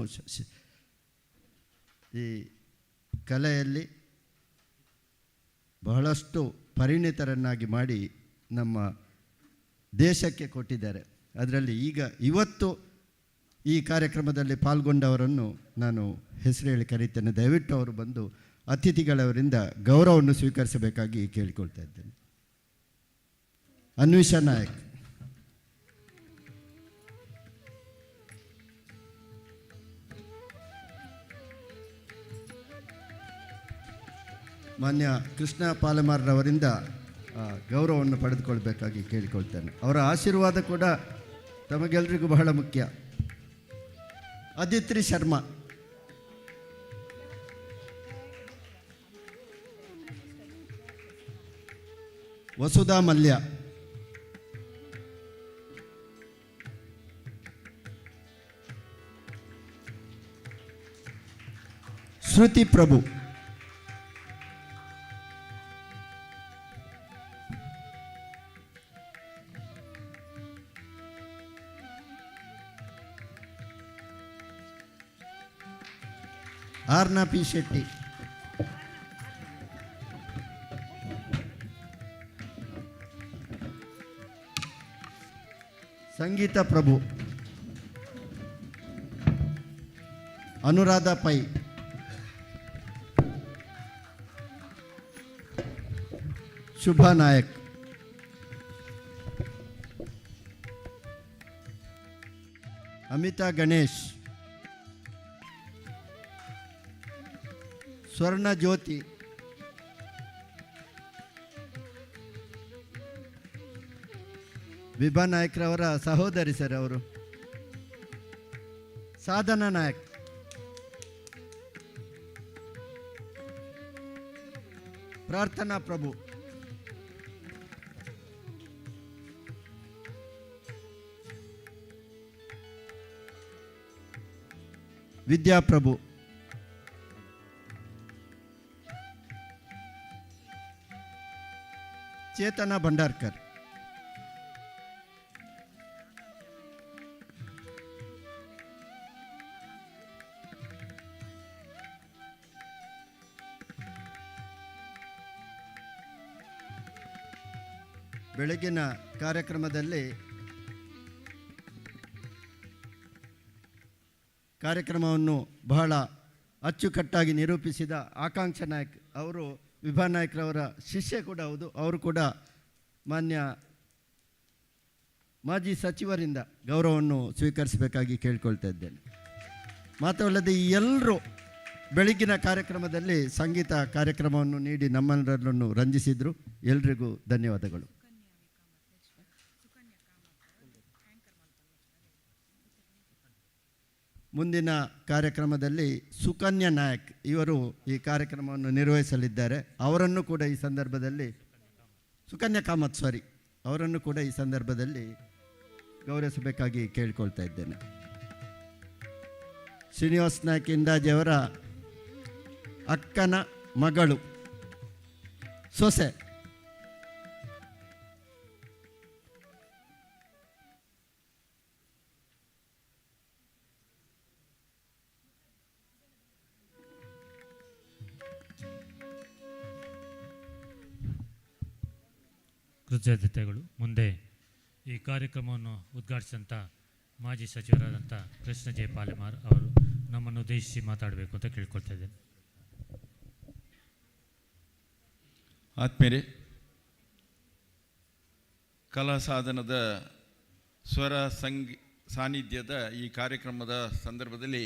ಈ ಕಲೆಯಲ್ಲಿ ಬಹಳಷ್ಟು ಪರಿಣಿತರನ್ನಾಗಿ ಮಾಡಿ ನಮ್ಮ ದೇಶಕ್ಕೆ ಕೊಟ್ಟಿದ್ದಾರೆ. ಅದರಲ್ಲಿ ಇವತ್ತು ಈ ಕಾರ್ಯಕ್ರಮದಲ್ಲಿ ಪಾಲ್ಗೊಂಡವರನ್ನು ನಾನು ಹೆಸರು ಹೇಳಿ ಕರೀತೇನೆ. ದಯವಿಟ್ಟು ಅವರು ಬಂದು ಅತಿಥಿಗಳವರಿಂದ ಗೌರವವನ್ನು ಸ್ವೀಕರಿಸಬೇಕಾಗಿ ಕೇಳಿಕೊಳ್ತಾ ಇದ್ದೇನೆ. ಅನ್ವಿಷಾ ನಾಯಕ್, ಮಾನ್ಯ ಕೃಷ್ಣ ಪಾಲೆಮಾರ್ರವರಿಂದ ಗೌರವವನ್ನು ಪಡೆದುಕೊಳ್ಬೇಕಾಗಿ ಕೇಳಿಕೊಳ್ತೇನೆ. ಅವರ ಆಶೀರ್ವಾದ ಕೂಡ ತಮಗೆಲ್ಲರಿಗೂ ಬಹಳ ಮುಖ್ಯ. ಅದಿತ್ರಿ ಶರ್ಮಾ, ವಸುಧಾ ಮಲ್ಯ, ಶ್ರುತಿ ಪ್ರಭು, ಆರ್ನಾ ಪಿ ಶೆಟ್ಟಿ, ಸಂಗೀತ ಪ್ರಭು, ಅನುರಾಧ ಪೈ, ಶುಭಾ ನಾಯಕ್, ಅಮಿತಾ ಗಣೇಶ್, ಸ್ವರ್ಣ ಜ್ಯೋತಿ, ವಿಭಾ ನಾಯಕ್ರವರ ಸಹೋದರಿ ಸರ್ ಅವರು, ಸಾಧನಾ ನಾಯಕ್, ಪ್ರಾರ್ಥನಾ ಪ್ರಭು, ವಿದ್ಯಾಪ್ರಭು, ಚೇತನ ಭಂಡಾರ್ಕರ್, ಬೆಳಗಿನ ಕಾರ್ಯಕ್ರಮದಲ್ಲಿ ಕಾರ್ಯಕ್ರಮವನ್ನು ಬಹಳ ಅಚ್ಚುಕಟ್ಟಾಗಿ ನಿರೂಪಿಸಿದ ಆಕಾಂಕ್ಷ ನಾಯಕ್ ಅವರು ವಿಭಾ ನಾಯಕ್ರವರ ಶಿಷ್ಯ ಕೂಡ ಹೌದು. ಅವರು ಕೂಡ ಮಾನ್ಯ ಮಾಜಿ ಸಚಿವರಿಂದ ಗೌರವವನ್ನು ಸ್ವೀಕರಿಸಬೇಕಾಗಿ ಕೇಳ್ಕೊಳ್ತಾ ಇದ್ದೇನೆ. ಮಾತ್ರವಲ್ಲದೆ ಈ ಎಲ್ಲರೂ ಬೆಳಗಿನ ಕಾರ್ಯಕ್ರಮದಲ್ಲಿ ಸಂಗೀತ ಕಾರ್ಯಕ್ರಮವನ್ನು ನೀಡಿ ನಮ್ಮೆಲ್ಲರನ್ನು ರಂಜಿಸಿದರು. ಎಲ್ರಿಗೂ ಧನ್ಯವಾದಗಳು. ಮುಂದಿನ ಕಾರ್ಯಕ್ರಮದಲ್ಲಿ ಸುಕನ್ಯಾ ನಾಯಕ್ ಇವರು ಈ ಕಾರ್ಯಕ್ರಮವನ್ನು ನಿರ್ವಹಿಸಲಿದ್ದಾರೆ. ಅವರನ್ನು ಕೂಡ ಈ ಸಂದರ್ಭದಲ್ಲಿ ಸುಕನ್ಯಾ ಕಾಮತ್ ಅವರನ್ನು ಕೂಡ ಈ ಸಂದರ್ಭದಲ್ಲಿ ಗೌರವಿಸಬೇಕಾಗಿ ಕೇಳಿಕೊಳ್ತಾ ಇದ್ದೇನೆ. ಶ್ರೀನಿವಾಸ್ ನಾಯಕ್ ಇಂದಾಜಿಯವರ ಅಕ್ಕನ ಮಗಳು, ಸೊಸೆ. ಕೃತಜ್ಞತೆಗಳು. ಮುಂದೆ ಈ ಕಾರ್ಯಕ್ರಮವನ್ನು ಉದ್ಘಾಟಿಸಿದಂಥ ಮಾಜಿ ಸಚಿವರಾದಂಥ ಕೃಷ್ಣ ಜೆ ಪಾಲೆಮಾರ್ ಅವರು ನಮ್ಮನ್ನು ಉದ್ದೇಶಿಸಿ ಮಾತಾಡಬೇಕು ಅಂತ ಕೇಳ್ಕೊಳ್ತಾ ಇದ್ದೇನೆ. ಆತ್ಮೀಯರೇ, ಕಲಾ ಸಾಧನದ ಸ್ವರ ಸಾನ್ನಿಧ್ಯದ ಈ ಕಾರ್ಯಕ್ರಮದ ಸಂದರ್ಭದಲ್ಲಿ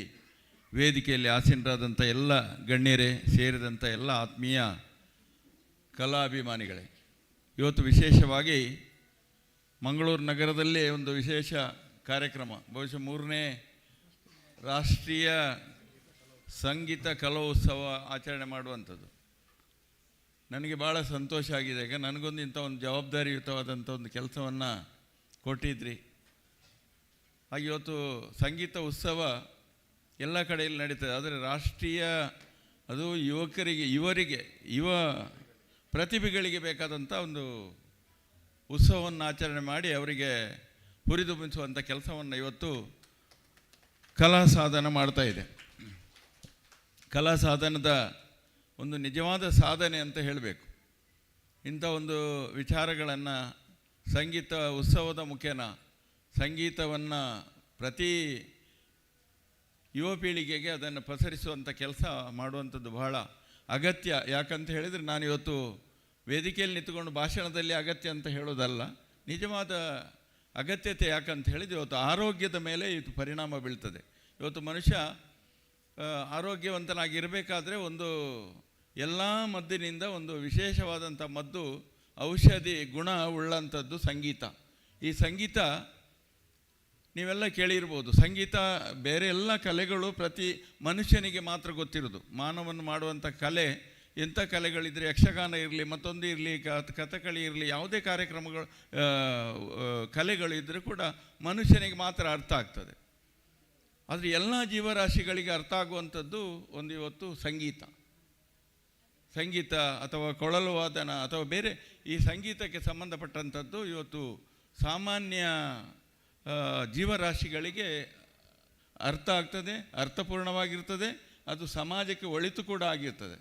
ವೇದಿಕೆಯಲ್ಲಿ ಆಸೀನರಾದಂಥ ಎಲ್ಲ ಗಣ್ಯರೇ ಸೇರಿದಂಥ ಎಲ್ಲ ಆತ್ಮೀಯ ಕಲಾಭಿಮಾನಿಗಳೇ, ಇವತ್ತು ವಿಶೇಷವಾಗಿ ಮಂಗಳೂರು ನಗರದಲ್ಲೇ ಒಂದು ವಿಶೇಷ ಕಾರ್ಯಕ್ರಮ, ಬಹುಶಃ 3ನೇ ರಾಷ್ಟ್ರೀಯ ಸಂಗೀತ ಕಲೋತ್ಸವ ಆಚರಣೆ ಮಾಡುವಂಥದ್ದು. ನನಗೆ ಭಾಳ ಸಂತೋಷ ಆಗಿದೆ. ಈಗ ನನಗೊಂದು ಇಂಥ ಒಂದು ಜವಾಬ್ದಾರಿಯುತವಾದಂಥ ಒಂದು ಕೆಲಸವನ್ನು ಕೊಟ್ಟಿದ್ರಿ. ಹಾಗೆ ಇವತ್ತು ಸಂಗೀತ ಉತ್ಸವ ಎಲ್ಲ ಕಡೆಯಲ್ಲಿ ನಡೀತದೆ. ಆದರೆ ರಾಷ್ಟ್ರೀಯ, ಅದು ಯುವರಿಗೆ ಯುವ ಪ್ರತಿಭೆಗಳಿಗೆ ಬೇಕಾದಂಥ ಒಂದು ಉತ್ಸವವನ್ನು ಆಚರಣೆ ಮಾಡಿ ಅವರಿಗೆ ಹುರಿದುಂಬಿಸುವಂಥ ಕೆಲಸವನ್ನು ಇವತ್ತು ಕಲಾ ಸಾಧನ ಮಾಡ್ತಾ ಇದೆ. ಕಲಾ ಸಾಧನದ ಒಂದು ನಿಜವಾದ ಸಾಧನೆ ಅಂತ ಹೇಳಬೇಕು. ಇಂಥ ಒಂದು ವಿಚಾರಗಳನ್ನು ಸಂಗೀತ ಉತ್ಸವದ ಮುಖೇನ ಸಂಗೀತವನ್ನು ಪ್ರತಿ ಯುವ ಪೀಳಿಗೆಗೆ ಅದನ್ನು ಪಸರಿಸುವಂಥ ಕೆಲಸ ಮಾಡುವಂಥದ್ದು ಬಹಳ ಅಗತ್ಯ. ಯಾಕಂತ ಹೇಳಿದರೆ ನಾನು ಇವತ್ತು ವೇದಿಕೆಯಲ್ಲಿ ನಿಂತುಕೊಂಡು ಭಾಷಣದಲ್ಲಿ ಅಗತ್ಯ ಅಂತ ಹೇಳೋದಲ್ಲ, ನಿಜವಾದ ಅಗತ್ಯತೆ ಯಾಕಂತ ಹೇಳಿದರೆ ಇವತ್ತು ಆರೋಗ್ಯದ ಮೇಲೆ ಇದು ಪರಿಣಾಮ ಬೀಳ್ತದೆ. ಇವತ್ತು ಮನುಷ್ಯ ಆರೋಗ್ಯವಂತನಾಗಿರಬೇಕಾದ್ರೆ ಒಂದು ಎಲ್ಲ ಮದ್ದಿನಿಂದ ಒಂದು ವಿಶೇಷವಾದಂಥ ಮದ್ದು, ಔಷಧಿ ಗುಣ ಉಳ್ಳಂಥದ್ದು ಸಂಗೀತ. ಈ ಸಂಗೀತ ನೀವೆಲ್ಲ ಕೇಳಿರ್ಬೋದು. ಸಂಗೀತ ಬೇರೆ ಎಲ್ಲ ಕಲೆಗಳು ಪ್ರತಿ ಮನುಷ್ಯನಿಗೆ ಮಾತ್ರ ಗೊತ್ತಿರೋದು. ಮಾನವನು ಮಾಡುವಂಥ ಕಲೆ ಎಂಥ ಕಲೆಗಳಿದ್ದರೆ, ಯಕ್ಷಗಾನ ಇರಲಿ, ಮತ್ತೊಂದು ಇರಲಿ, ಕಥಕಳಿ ಇರಲಿ, ಯಾವುದೇ ಕಾರ್ಯಕ್ರಮಗಳು ಕಲೆಗಳು ಇದ್ದರೂ ಕೂಡ ಮನುಷ್ಯನಿಗೆ ಮಾತ್ರ ಅರ್ಥ ಆಗ್ತದೆ. ಆದರೆ ಎಲ್ಲ ಜೀವರಾಶಿಗಳಿಗೆ ಅರ್ಥ ಆಗುವಂಥದ್ದು ಒಂದು ಇವತ್ತು ಸಂಗೀತ ಅಥವಾ ಕೊಳಲು ವಾದನ ಅಥವಾ ಬೇರೆ ಈ ಸಂಗೀತಕ್ಕೆ ಸಂಬಂಧಪಟ್ಟಂಥದ್ದು ಇವತ್ತು ಸಾಮಾನ್ಯ ಜೀವರಾಶಿಗಳಿಗೆ ಅರ್ಥ ಆಗ್ತದೆ, ಅರ್ಥಪೂರ್ಣವಾಗಿರ್ತದೆ, ಅದು ಸಮಾಜಕ್ಕೆ ಒಳಿತು ಕೂಡ ಆಗಿರ್ತದೆ.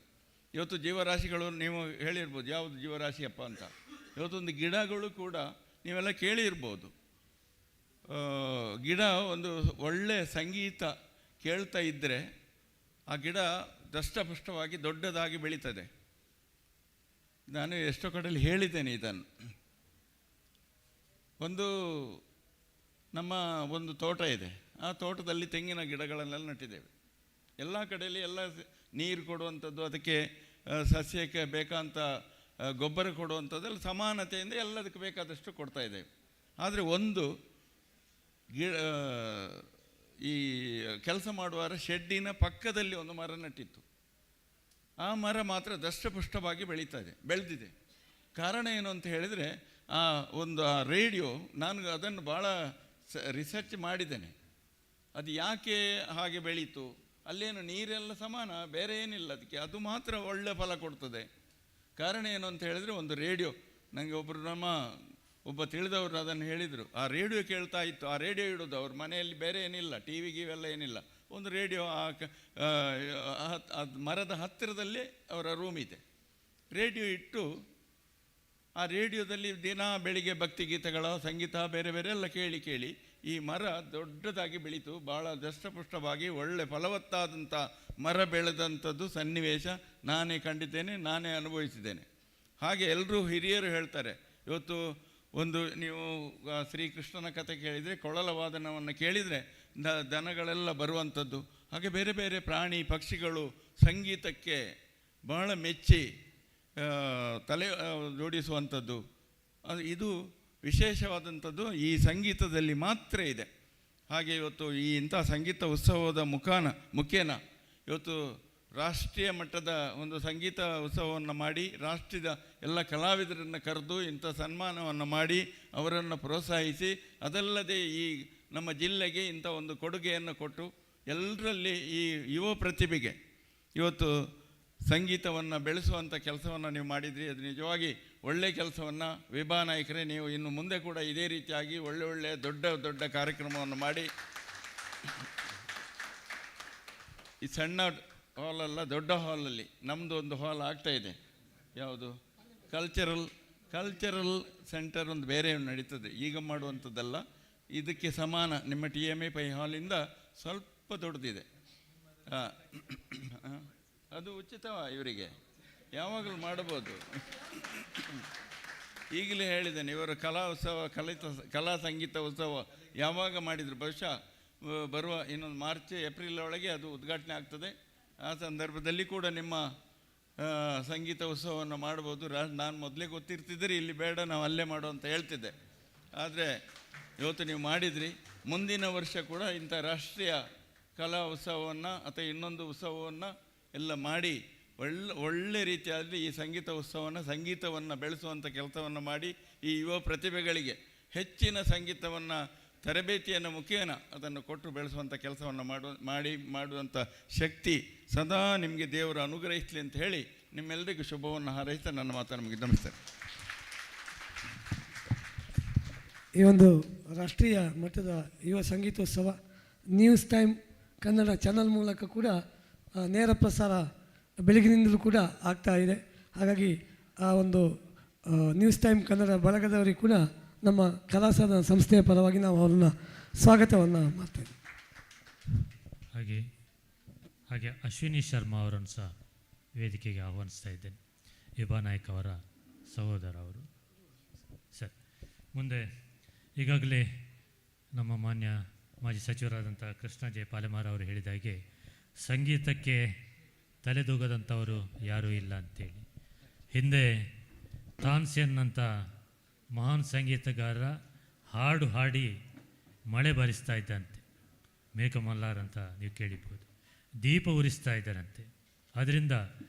ಇವತ್ತು ಜೀವರಾಶಿಗಳು ನೀವು ಹೇಳಿರ್ಬೋದು, ಯಾವುದು ಜೀವರಾಶಿಯಪ್ಪ ಅಂತ. ಇವತ್ತೊಂದು ಗಿಡಗಳು ಕೂಡ ನೀವೆಲ್ಲ ಕೇಳಿರ್ಬೋದು. ಗಿಡ ಒಂದು ಒಳ್ಳೆಯ ಸಂಗೀತ ಕೇಳ್ತಾ ಇದ್ದರೆ ಆ ಗಿಡ ದಷ್ಟಪುಷ್ಟವಾಗಿ ದೊಡ್ಡದಾಗಿ ಬೆಳೀತದೆ. ನಾನು ಎಷ್ಟೋ ಕಡೆಯಲ್ಲಿ ಹೇಳಿದ್ದೇನೆ ಇದನ್ನು. ನಮ್ಮ ಒಂದು ತೋಟ ಇದೆ, ಆ ತೋಟದಲ್ಲಿ ತೆಂಗಿನ ಗಿಡಗಳನ್ನೆಲ್ಲ ನಟ್ಟಿದ್ದೇವೆ. ಎಲ್ಲ ಕಡೆಯಲ್ಲಿ ಎಲ್ಲ ನೀರು ಕೊಡುವಂಥದ್ದು, ಅದಕ್ಕೆ ಸಸ್ಯಕ್ಕೆ ಬೇಕಾದಂಥ ಗೊಬ್ಬರ ಕೊಡುವಂಥದ್ದೆಲ್ಲ ಸಮಾನತೆಯಿಂದ ಎಲ್ಲದಕ್ಕೆ ಬೇಕಾದಷ್ಟು ಕೊಡ್ತಾ ಇದ್ದೇವೆ. ಆದರೆ ಒಂದು ಈ ಕೆಲಸ ಮಾಡುವವರ ಶೆಡ್ಡಿನ ಪಕ್ಕದಲ್ಲಿ ಒಂದು ಮರ ನಟ್ಟಿತ್ತು. ಆ ಮರ ಮಾತ್ರ ದಷ್ಟಪುಷ್ಟವಾಗಿ ಬೆಳೆದಿದೆ. ಕಾರಣ ಏನು ಅಂತ ಹೇಳಿದರೆ, ಆ ರೇಡಿಯೋ, ನಾನು ಅದನ್ನು ಭಾಳ ರಿಸರ್ಚ್ ಮಾಡಿದ್ದೇನೆ. ಅದು ಯಾಕೆ ಹಾಗೆ ಬೆಳೀತು, ಅಲ್ಲೇನು ನೀರೆಲ್ಲ ಸಮಾನ, ಬೇರೆ ಏನಿಲ್ಲ ಅದಕ್ಕೆ, ಅದು ಮಾತ್ರ ಒಳ್ಳೆ ಫಲ ಕೊಡ್ತದೆ. ಕಾರಣ ಏನು ಅಂತ ಹೇಳಿದರೆ, ಒಂದು ರೇಡಿಯೋ, ನನಗೆ ಒಬ್ಬ ತಿಳಿದವರು ಅದನ್ನು ಹೇಳಿದರು. ಆ ರೇಡಿಯೋ ಕೇಳ್ತಾ ಇತ್ತು. ಆ ರೇಡಿಯೋ ಇಡೋದು ಅವ್ರ ಮನೆಯಲ್ಲಿ ಬೇರೆ ಏನಿಲ್ಲ, ಟಿ ವಿ ಗಿವೆಲ್ಲ ಏನಿಲ್ಲ, ಒಂದು ರೇಡಿಯೋ ಮರದ ಹತ್ತಿರದಲ್ಲೇ ಅವರ ರೂಮ್ ಇದೆ. ರೇಡಿಯೋ ಇಟ್ಟು ಆ ರೇಡಿಯೋದಲ್ಲಿ ದಿನ ಬೆಳಿಗ್ಗೆ ಭಕ್ತಿಗೀತೆಗಳ ಸಂಗೀತ ಬೇರೆ ಬೇರೆ ಎಲ್ಲ ಕೇಳಿ ಈ ಮರ ದೊಡ್ಡದಾಗಿ ಬೆಳೀತು. ಭಾಳ ದಷ್ಟಪುಷ್ಟವಾಗಿ ಒಳ್ಳೆ ಫಲವತ್ತಾದಂಥ ಮರ ಬೆಳೆದಂಥದ್ದು ಸನ್ನಿವೇಶ ನಾನೇ ಕಂಡಿದ್ದೇನೆ, ನಾನೇ ಅನುಭವಿಸಿದ್ದೇನೆ. ಹಾಗೆ ಎಲ್ಲರೂ ಹಿರಿಯರು ಹೇಳ್ತಾರೆ. ಇವತ್ತು ನೀವು ಶ್ರೀಕೃಷ್ಣನ ಕಥೆ ಕೇಳಿದರೆ, ಕೊಳಲ ವಾದನವನ್ನು ಕೇಳಿದರೆ ದನಗಳೆಲ್ಲ ಬರುವಂಥದ್ದು. ಹಾಗೆ ಬೇರೆ ಬೇರೆ ಪ್ರಾಣಿ ಪಕ್ಷಿಗಳು ಸಂಗೀತಕ್ಕೆ ಬಹಳ ಮೆಚ್ಚಿ ತಲೆ ಜೋಡಿಸುವಂಥದ್ದು, ಇದು ವಿಶೇಷವಾದಂಥದ್ದು ಈ ಸಂಗೀತದಲ್ಲಿ ಮಾತ್ರ ಇದೆ. ಹಾಗೆ ಇವತ್ತು ಇಂಥ ಸಂಗೀತ ಉತ್ಸವದ ಮುಖೇನ ಇವತ್ತು ರಾಷ್ಟ್ರೀಯ ಮಟ್ಟದ ಒಂದು ಸಂಗೀತ ಉತ್ಸವವನ್ನು ಮಾಡಿ, ರಾಷ್ಟ್ರದ ಎಲ್ಲ ಕಲಾವಿದರನ್ನು ಕರೆದು ಇಂಥ ಸನ್ಮಾನವನ್ನು ಮಾಡಿ ಅವರನ್ನು ಪ್ರೋತ್ಸಾಹಿಸಿ, ಅದಲ್ಲದೆ ಈ ನಮ್ಮ ಜಿಲ್ಲೆಗೆ ಇಂಥ ಒಂದು ಕೊಡುಗೆಯನ್ನು ಕೊಟ್ಟು ಎಲ್ಲರಲ್ಲಿ ಈ ಯುವ ಪ್ರತಿಭೆಗೆ ಇವತ್ತು ಸಂಗೀತವನ್ನು ಬೆಳೆಸುವಂಥ ಕೆಲಸವನ್ನು ನೀವು ಮಾಡಿದ್ರಿ. ಅದು ನಿಜವಾಗಿ ಒಳ್ಳೆಯ ಕೆಲಸವನ್ನು ವಿಭಾ ನಾಯಕರೇ, ನೀವು ಇನ್ನು ಮುಂದೆ ಕೂಡ ಇದೇ ರೀತಿಯಾಗಿ ಒಳ್ಳೆಯ ದೊಡ್ಡ ಕಾರ್ಯಕ್ರಮವನ್ನು ಮಾಡಿ, ಈ ಸಣ್ಣ ಹಾಲಲ್ಲ, ದೊಡ್ಡ ಹಾಲಲ್ಲಿ ನಮ್ಮದು ಒಂದು ಹಾಲ್ ಆಗ್ತಾಯಿದೆ. ಯಾವುದು ಕಲ್ಚರಲ್ ಸೆಂಟರ್ ಒಂದು ಬೇರೆ ನಡೀತದೆ, ಈಗ ಮಾಡುವಂಥದ್ದಲ್ಲ. ಇದಕ್ಕೆ ಸಮಾನ ನಿಮ್ಮ TMA ಹಾಲಿಂದ ಸ್ವಲ್ಪ ದೊಡ್ಡದಿದೆ. ಅದು ಉಚಿತವ, ಇವರಿಗೆ ಯಾವಾಗಲೂ ಮಾಡಬಹುದು. ಈಗಲೇ ಹೇಳಿದ್ದೇನೆ, ಇವರ ಕಲಾ ಸಂಗೀತ ಉತ್ಸವ ಯಾವಾಗ ಮಾಡಿದರು, ಬಹುಶಃ ಬರುವ ಇನ್ನೊಂದು ಮಾರ್ಚ್ ಏಪ್ರಿಲ್ ಒಳಗೆ ಅದು ಉದ್ಘಾಟನೆ ಆಗ್ತದೆ. ಆ ಸಂದರ್ಭದಲ್ಲಿ ಕೂಡ ನಿಮ್ಮ ಸಂಗೀತ ಉತ್ಸವವನ್ನು ಮಾಡ್ಬೋದು. ನಾನು ಮೊದಲೇ ಗೊತ್ತಿರ್ತಿದ್ದರೆ ಇಲ್ಲಿ ಬೇಡ, ನಾವು ಅಲ್ಲೇ ಮಾಡೋ ಅಂತ ಹೇಳ್ತಿದ್ದೆ. ಆದರೆ ಇವತ್ತು ನೀವು ಮಾಡಿದ್ರಿ. ಮುಂದಿನ ವರ್ಷ ಕೂಡ ಇಂಥ ರಾಷ್ಟ್ರೀಯ ಕಲಾ ಉತ್ಸವವನ್ನು ಅಥವಾ ಇನ್ನೊಂದು ಉತ್ಸವವನ್ನು ಎಲ್ಲ ಮಾಡಿ ಒಳ್ಳೆ ರೀತಿಯಲ್ಲಿ ಈ ಸಂಗೀತವನ್ನು ಬೆಳೆಸುವಂಥ ಕೆಲಸವನ್ನು ಮಾಡಿ, ಈ ಯುವ ಪ್ರತಿಭೆಗಳಿಗೆ ಹೆಚ್ಚಿನ ಸಂಗೀತವನ್ನು ತರಬೇತಿಯನ್ನು ಮುಖೇನ ಅದನ್ನು ಕೊಟ್ಟು ಬೆಳೆಸುವಂಥ ಕೆಲಸವನ್ನು ಮಾಡುವಂಥ ಶಕ್ತಿ ಸದಾ ನಿಮಗೆ ದೇವರು ಅನುಗ್ರಹಿಸಲಿ ಅಂತ ಹೇಳಿ ನಿಮ್ಮೆಲ್ಲರಿಗೂ ಶುಭವನ್ನು ಹಾರೈಸ್ತಾ ನನ್ನ ಮಾತನ್ನು ಮುಗಿದು ನಮಸ್ತೆ. ಈ ಒಂದು ರಾಷ್ಟ್ರೀಯ ಮಟ್ಟದ ಯುವ ಸಂಗೀತೋತ್ಸವ ನ್ಯೂಸ್ ಟೈಮ್ ಕನ್ನಡ ಚಾನಲ್ ಮೂಲಕ ಕೂಡ ನೇರ ಪ್ರಸಾರ ಬೆಳಗಿನಿಂದಲೂ ಕೂಡ ಆಗ್ತಾ ಇದೆ. ಹಾಗಾಗಿ ಆ ಒಂದು ನ್ಯೂಸ್ ಟೈಮ್ ಕನ್ನಡ ಬಳಗದವರಿಗೆ ಕೂಡ ನಮ್ಮ ಕಲಾಸದನ ಸಂಸ್ಥೆಯ ಪರವಾಗಿ ನಾವು ಅವ್ರನ್ನ ಸ್ವಾಗತವನ್ನು ಮಾಡ್ತೇವೆ. ಹಾಗೆ ಅಶ್ವಿನಿ ಶರ್ಮಾ ಅವರನ್ನು ಸಹ ವೇದಿಕೆಗೆ ಆಹ್ವಾನಿಸ್ತಾ ಇದ್ದೇನೆ. ಯುಬಾ ನಾಯ್ಕ್ ಅವರ ಸಹೋದರ ಅವರು. ಸರ್, ಮುಂದೆ ಈಗಾಗಲೇ ನಮ್ಮ ಮಾನ್ಯ ಮಾಜಿ ಸಚಿವರಾದಂಥ ಕೃಷ್ಣ ಜೆ ಪಾಲೆಮಾರ್ ಅವರು ಹೇಳಿದ ಹಾಗೆ ಸಂಗೀತಕ್ಕೆ ತಲೆದೂಗದಂಥವರು ಯಾರೂ ಇಲ್ಲ ಅಂತೇಳಿ. ಹಿಂದೆ ತಾನ್ಸೇನ್ ಅಂತ ಮಹಾನ್ ಸಂಗೀತಗಾರ ಹಾಡು ಹಾಡಿ ಮಳೆ ಬರಿಸ್ತಾ ಇದ್ದಂತೆ. ಮೇಘಮಲ್ಲಾರ್ ಅಂತ ನೀವು ಕೇಳಿರ್ಬೋದು. ದೀಪ ಉರಿಸ್ತಾ ಇದ್ದಾರಂತೆ. ಅದರಿಂದ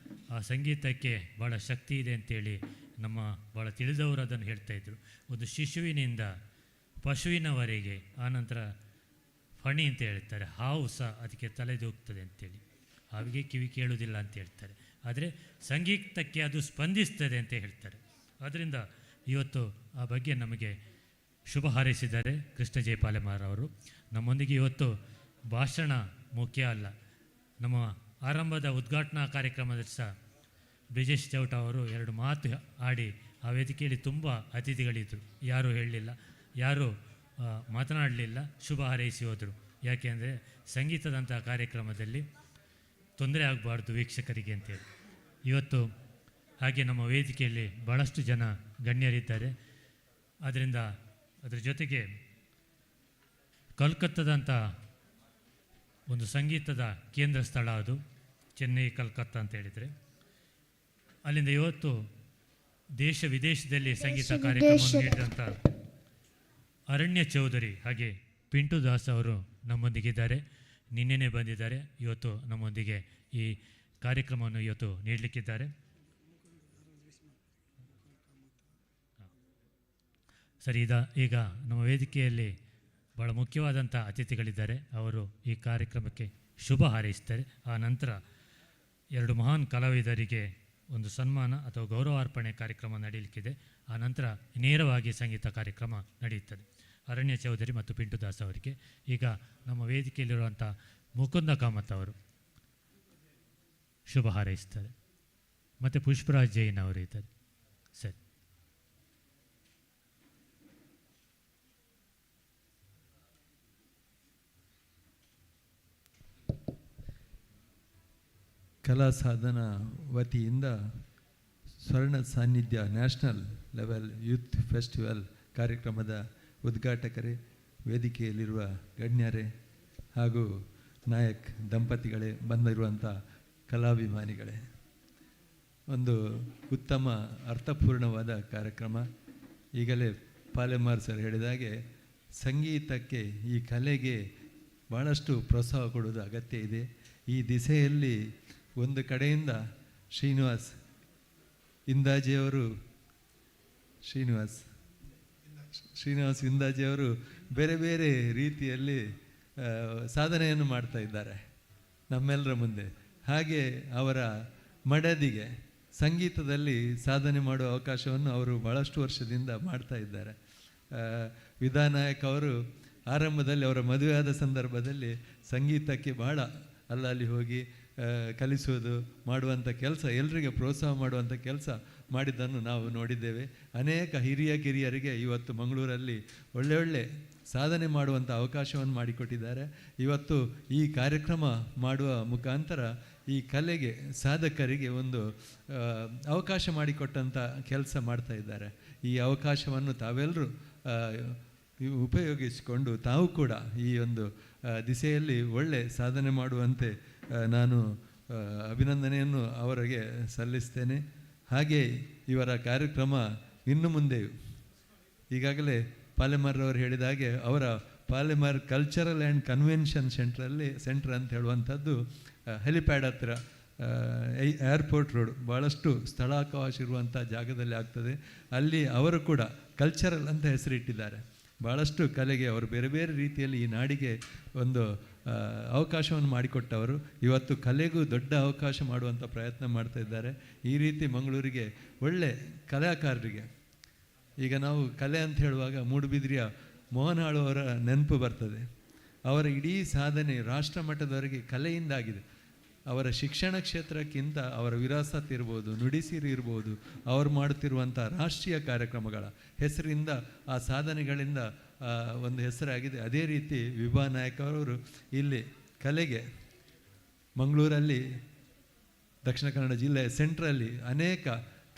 ಆ ಸಂಗೀತಕ್ಕೆ ಭಾಳ ಶಕ್ತಿ ಇದೆ ಅಂತೇಳಿ ನಮ್ಮ ಭಾಳ ತಿಳಿದವರು ಅದನ್ನು ಹೇಳ್ತಾಯಿದ್ರು. ಒಂದು ಶಿಶುವಿನಿಂದ ಪಶುವಿನವರೆಗೆ, ಆನಂತರ ಫಣಿ ಅಂತ ಹೇಳ್ತಾರೆ, ಹಾವು ಸಹ ಅದಕ್ಕೆ ತಲೆದೂಗ್ತದೆ ಅಂತೇಳಿ. ಹಾವಿಗೆ ಕಿವಿ ಕೇಳುವುದಿಲ್ಲ ಅಂತ ಹೇಳ್ತಾರೆ, ಆದರೆ ಸಂಗೀತಕ್ಕೆ ಅದು ಸ್ಪಂದಿಸ್ತದೆ ಅಂತ ಹೇಳ್ತಾರೆ. ಆದ್ದರಿಂದ ಇವತ್ತು ಆ ಬಗ್ಗೆ ನಮಗೆ ಶುಭ ಹಾರೈಸಿದ್ದಾರೆ ಕೃಷ್ಣ ಜೆ ಪಾಲೆಮಾರ್ ಅವರು. ನಮ್ಮೊಂದಿಗೆ ಇವತ್ತು ಭಾಷಣ ಮುಖ್ಯ ಅಲ್ಲ, ನಮ್ಮ ಆರಂಭದ ಉದ್ಘಾಟನಾ ಕಾರ್ಯಕ್ರಮದಲ್ಲಿ ಸಹ ಬ್ರಿಜೇಶ್ ಚೌಟ ಅವರು 2 ಮಾತು ಆಡಿ ಆ ವೇದಿಕೆಯಲ್ಲಿ ತುಂಬ ಅತಿಥಿಗಳಿದ್ದರು. ಯಾರೂ ಹೇಳಲಿಲ್ಲ, ಯಾರೂ ಮಾತನಾಡಲಿಲ್ಲ, ಶುಭ ಹಾರೈಸಿ ಹೋದರು. ಯಾಕೆಂದರೆ ಸಂಗೀತದಂಥ ಕಾರ್ಯಕ್ರಮದಲ್ಲಿ ತೊಂದರೆ ಆಗಬಾರ್ದು ವೀಕ್ಷಕರಿಗೆ ಅಂತೇಳಿ. ಇವತ್ತು ಹಾಗೆ ನಮ್ಮ ವೇದಿಕೆಯಲ್ಲಿ ಭಾಳಷ್ಟು ಜನ ಗಣ್ಯರಿದ್ದಾರೆ. ಆದ್ದರಿಂದ ಅದರ ಜೊತೆಗೆ ಕೋಲ್ಕತ್ತಾದಂಥ ಒಂದು ಸಂಗೀತದ ಕೇಂದ್ರ ಸ್ಥಳ, ಅದು ಚೆನ್ನೈ ಕಲ್ಕತ್ತಾ ಅಂತ ಹೇಳಿದರೆ, ಅಲ್ಲಿಂದ ಇವತ್ತು ದೇಶ ವಿದೇಶದಲ್ಲಿ ಸಂಗೀತ ಕಾರ್ಯಕ್ರಮವನ್ನು ನೀಡಿದಂಥ ಅರಣ್ಯ ಚೌಧರಿ ಹಾಗೆ ಪಿಂಟು ದಾಸ್ ಅವರು ನಮ್ಮೊಂದಿಗಿದ್ದಾರೆ. ನಿನ್ನೆನೇ ಬಂದಿದ್ದಾರೆ, ಇವತ್ತು ನಮ್ಮೊಂದಿಗೆ ಈ ಕಾರ್ಯಕ್ರಮವನ್ನು ಇವತ್ತು ನೀಡಲಿಕ್ಕಿದ್ದಾರೆ. ಸರಿ, ಈಗ ನಮ್ಮ ವೇದಿಕೆಯಲ್ಲಿ ಭಾಳ ಮುಖ್ಯವಾದಂಥ ಅತಿಥಿಗಳಿದ್ದಾರೆ. ಅವರು ಈ ಕಾರ್ಯಕ್ರಮಕ್ಕೆ ಶುಭ ಹಾರೈಸ್ತಾರೆ. ಆ ನಂತರ 2 ಮಹಾನ್ ಕಲಾವಿದರಿಗೆ ಒಂದು ಸನ್ಮಾನ ಅಥವಾ ಗೌರವಾರ್ಪಣೆ ಕಾರ್ಯಕ್ರಮ ನಡೆಯಲಿಕ್ಕಿದೆ. ಆ ನಂತರ ನೇರವಾಗಿ ಸಂಗೀತ ಕಾರ್ಯಕ್ರಮ ನಡೆಯುತ್ತದೆ. ಅರಣ್ಯ ಚೌಧರಿ ಮತ್ತು ಪಿಂಟು ದಾಸ್ ಅವರಿಗೆ ಈಗ ನಮ್ಮ ವೇದಿಕೆಯಲ್ಲಿರುವಂಥ ಮುಕುಂದ ಕಾಮತ್ ಅವರು ಶುಭ ಹಾರೈಸ್ತಾರೆ. ಮತ್ತು ಪುಷ್ಪರಾಜ್ ಜೈನ್ ಅವರು ಇದ್ದಾರೆ. ಸರಿ, ಕಲಾ ಸಾಧನ ವತಿಯಿಂದ ಸ್ವರ್ಣ ಸಾನ್ನಿಧ್ಯ ನ್ಯಾಷನಲ್ ಲೆವೆಲ್ ಯೂತ್ ಫೆಸ್ಟಿವಲ್ ಕಾರ್ಯಕ್ರಮದ ಉದ್ಘಾಟಕರೇ, ವೇದಿಕೆಯಲ್ಲಿರುವ ಗಣ್ಯರೇ ಹಾಗೂ ನಾಯಕ್ ದಂಪತಿಗಳೇ, ಬಂದಿರುವಂಥ ಕಲಾಭಿಮಾನಿಗಳೇ, ಒಂದು ಉತ್ತಮ ಅರ್ಥಪೂರ್ಣವಾದ ಕಾರ್ಯಕ್ರಮ. ಈಗಲೇ ಪಾಲೆಮಾರ್ ಸರ್ ಹೇಳಿದಾಗೆ ಸಂಗೀತಕ್ಕೆ, ಈ ಕಲೆಗೆ ಭಾಳಷ್ಟು ಪ್ರೋತ್ಸಾಹ ಕೊಡೋದು ಅಗತ್ಯ ಇದೆ. ಈ ದಿಸೆಯಲ್ಲಿ ಒಂದು ಕಡೆಯಿಂದ ಶ್ರೀನಿವಾಸ್ ಇಂದಾಜಿಯವರು ಬೇರೆ ಬೇರೆ ರೀತಿಯಲ್ಲಿ ಸಾಧನೆಯನ್ನು ಮಾಡ್ತಾ ಇದ್ದಾರೆ ನಮ್ಮೆಲ್ಲರ ಮುಂದೆ. ಹಾಗೆ ಅವರ ಮಡದಿಗೆ ಸಂಗೀತದಲ್ಲಿ ಸಾಧನೆ ಮಾಡುವ ಅವಕಾಶವನ್ನು ಅವರು ಭಾಳಷ್ಟು ವರ್ಷದಿಂದ ಮಾಡ್ತಾ ಇದ್ದಾರೆ. ವಿಧಾನಾಯಕ್ ಅವರು ಆರಂಭದಲ್ಲಿ ಅವರ ಮದುವೆಯಾದ ಸಂದರ್ಭದಲ್ಲಿ ಸಂಗೀತಕ್ಕೆ ಭಾಳ ಅಲ್ಲಲ್ಲಿ ಹೋಗಿ ಕಲಿಸೋದು ಮಾಡುವಂಥ ಕೆಲಸ, ಎಲ್ಲರಿಗೆ ಪ್ರೋತ್ಸಾಹ ಮಾಡುವಂಥ ಕೆಲಸ ಮಾಡಿದ್ದನ್ನು ನಾವು ನೋಡಿದ್ದೇವೆ. ಅನೇಕ ಹಿರಿಯ ಕಿರಿಯರಿಗೆ ಇವತ್ತು ಮಂಗಳೂರಲ್ಲಿ ಒಳ್ಳೆ ಸಾಧನೆ ಮಾಡುವಂಥ ಅವಕಾಶವನ್ನು ಮಾಡಿಕೊಟ್ಟಿದ್ದಾರೆ. ಇವತ್ತು ಈ ಕಾರ್ಯಕ್ರಮ ಮಾಡುವ ಮುಖಾಂತರ ಈ ಕಲೆಗೆ, ಸಾಧಕರಿಗೆ ಒಂದು ಅವಕಾಶ ಮಾಡಿಕೊಟ್ಟಂಥ ಕೆಲಸ ಮಾಡ್ತಾ ಇದ್ದಾರೆ. ಈ ಅವಕಾಶವನ್ನು ತಾವೆಲ್ಲರೂ ಉಪಯೋಗಿಸಿಕೊಂಡು ತಾವು ಕೂಡ ಈ ಒಂದು ದಿಸೆಯಲ್ಲಿ ಒಳ್ಳೆ ಸಾಧನೆ ಮಾಡುವಂತೆ ನಾನು ಅಭಿನಂದನೆಯನ್ನು ಅವರಿಗೆ ಸಲ್ಲಿಸ್ತೇನೆ. ಹಾಗೆ ಇವರ ಕಾರ್ಯಕ್ರಮ ಇನ್ನು ಮುಂದೆಯೂ, ಈಗಾಗಲೇ ಪಾಲೆಮಾರ್ ಅವರು ಹೇಳಿದ ಹಾಗೆ ಅವರ Palemar cultural and convention centre ಅಂತ ಹೇಳುವಂಥದ್ದು ಹೆಲಿಪ್ಯಾಡ್ ಹತ್ರ, ಏರ್ಪೋರ್ಟ್ ರೋಡ್, ಭಾಳಷ್ಟು ಸ್ಥಳಾವಕಾಶ ಇರುವಂಥ ಜಾಗದಲ್ಲಿ ಆಗ್ತದೆ. ಅಲ್ಲಿ ಅವರು ಕೂಡ ಕಲ್ಚರಲ್ ಅಂತ ಹೆಸರಿಟ್ಟಿದ್ದಾರೆ. ಭಾಳಷ್ಟು ಕಲೆಗೆ ಅವರು ಬೇರೆ ಬೇರೆ ರೀತಿಯಲ್ಲಿ ಈ ನಾಡಿಗೆ ಒಂದು ಅವಕಾಶವನ್ನು ಮಾಡಿಕೊಟ್ಟವರು. ಇವತ್ತು ಕಲೆಗೂ ದೊಡ್ಡ ಅವಕಾಶ ಮಾಡುವಂಥ ಪ್ರಯತ್ನ ಮಾಡ್ತಾ ಇದ್ದಾರೆ. ಈ ರೀತಿ ಮಂಗಳೂರಿಗೆ ಒಳ್ಳೆ ಕಲಾಕಾರರಿಗೆ ಈಗ ನಾವು ಕಲೆ ಅಂತ ಹೇಳುವಾಗ ಮೂಡುಬಿದ್ರಿಯ ಮೋಹನ್ ಆಳು ಅವರ ನೆನಪು ಬರ್ತದೆ. ಅವರ ಇಡೀ ಸಾಧನೆ ರಾಷ್ಟ್ರ ಮಟ್ಟದವರೆಗೆ ಕಲೆಯಿಂದಾಗಿದೆ. ಅವರ ಶಿಕ್ಷಣ ಕ್ಷೇತ್ರಕ್ಕಿಂತ ಅವರ ವಿರಾಸತ್ ಇರ್ಬೋದು, ನುಡಿಸಿರಿ ಇರ್ಬೋದು, ಅವರು ಮಾಡುತ್ತಿರುವಂಥ ರಾಷ್ಟ್ರೀಯ ಕಾರ್ಯಕ್ರಮಗಳ ಹೆಸರಿಂದ, ಆ ಸಾಧನೆಗಳಿಂದ ಒಂದು ಹೆಸರಾಗಿದೆ. ಅದೇ ರೀತಿ ವಿಭಾ ನಾಯಕ್ ಅವರು ಇಲ್ಲಿ ಕಲೆಗೆ ಮಂಗಳೂರಲ್ಲಿ, ದಕ್ಷಿಣ ಕನ್ನಡ ಜಿಲ್ಲೆಯ ಸೆಂಟ್ರಲ್ಲಿ ಅನೇಕ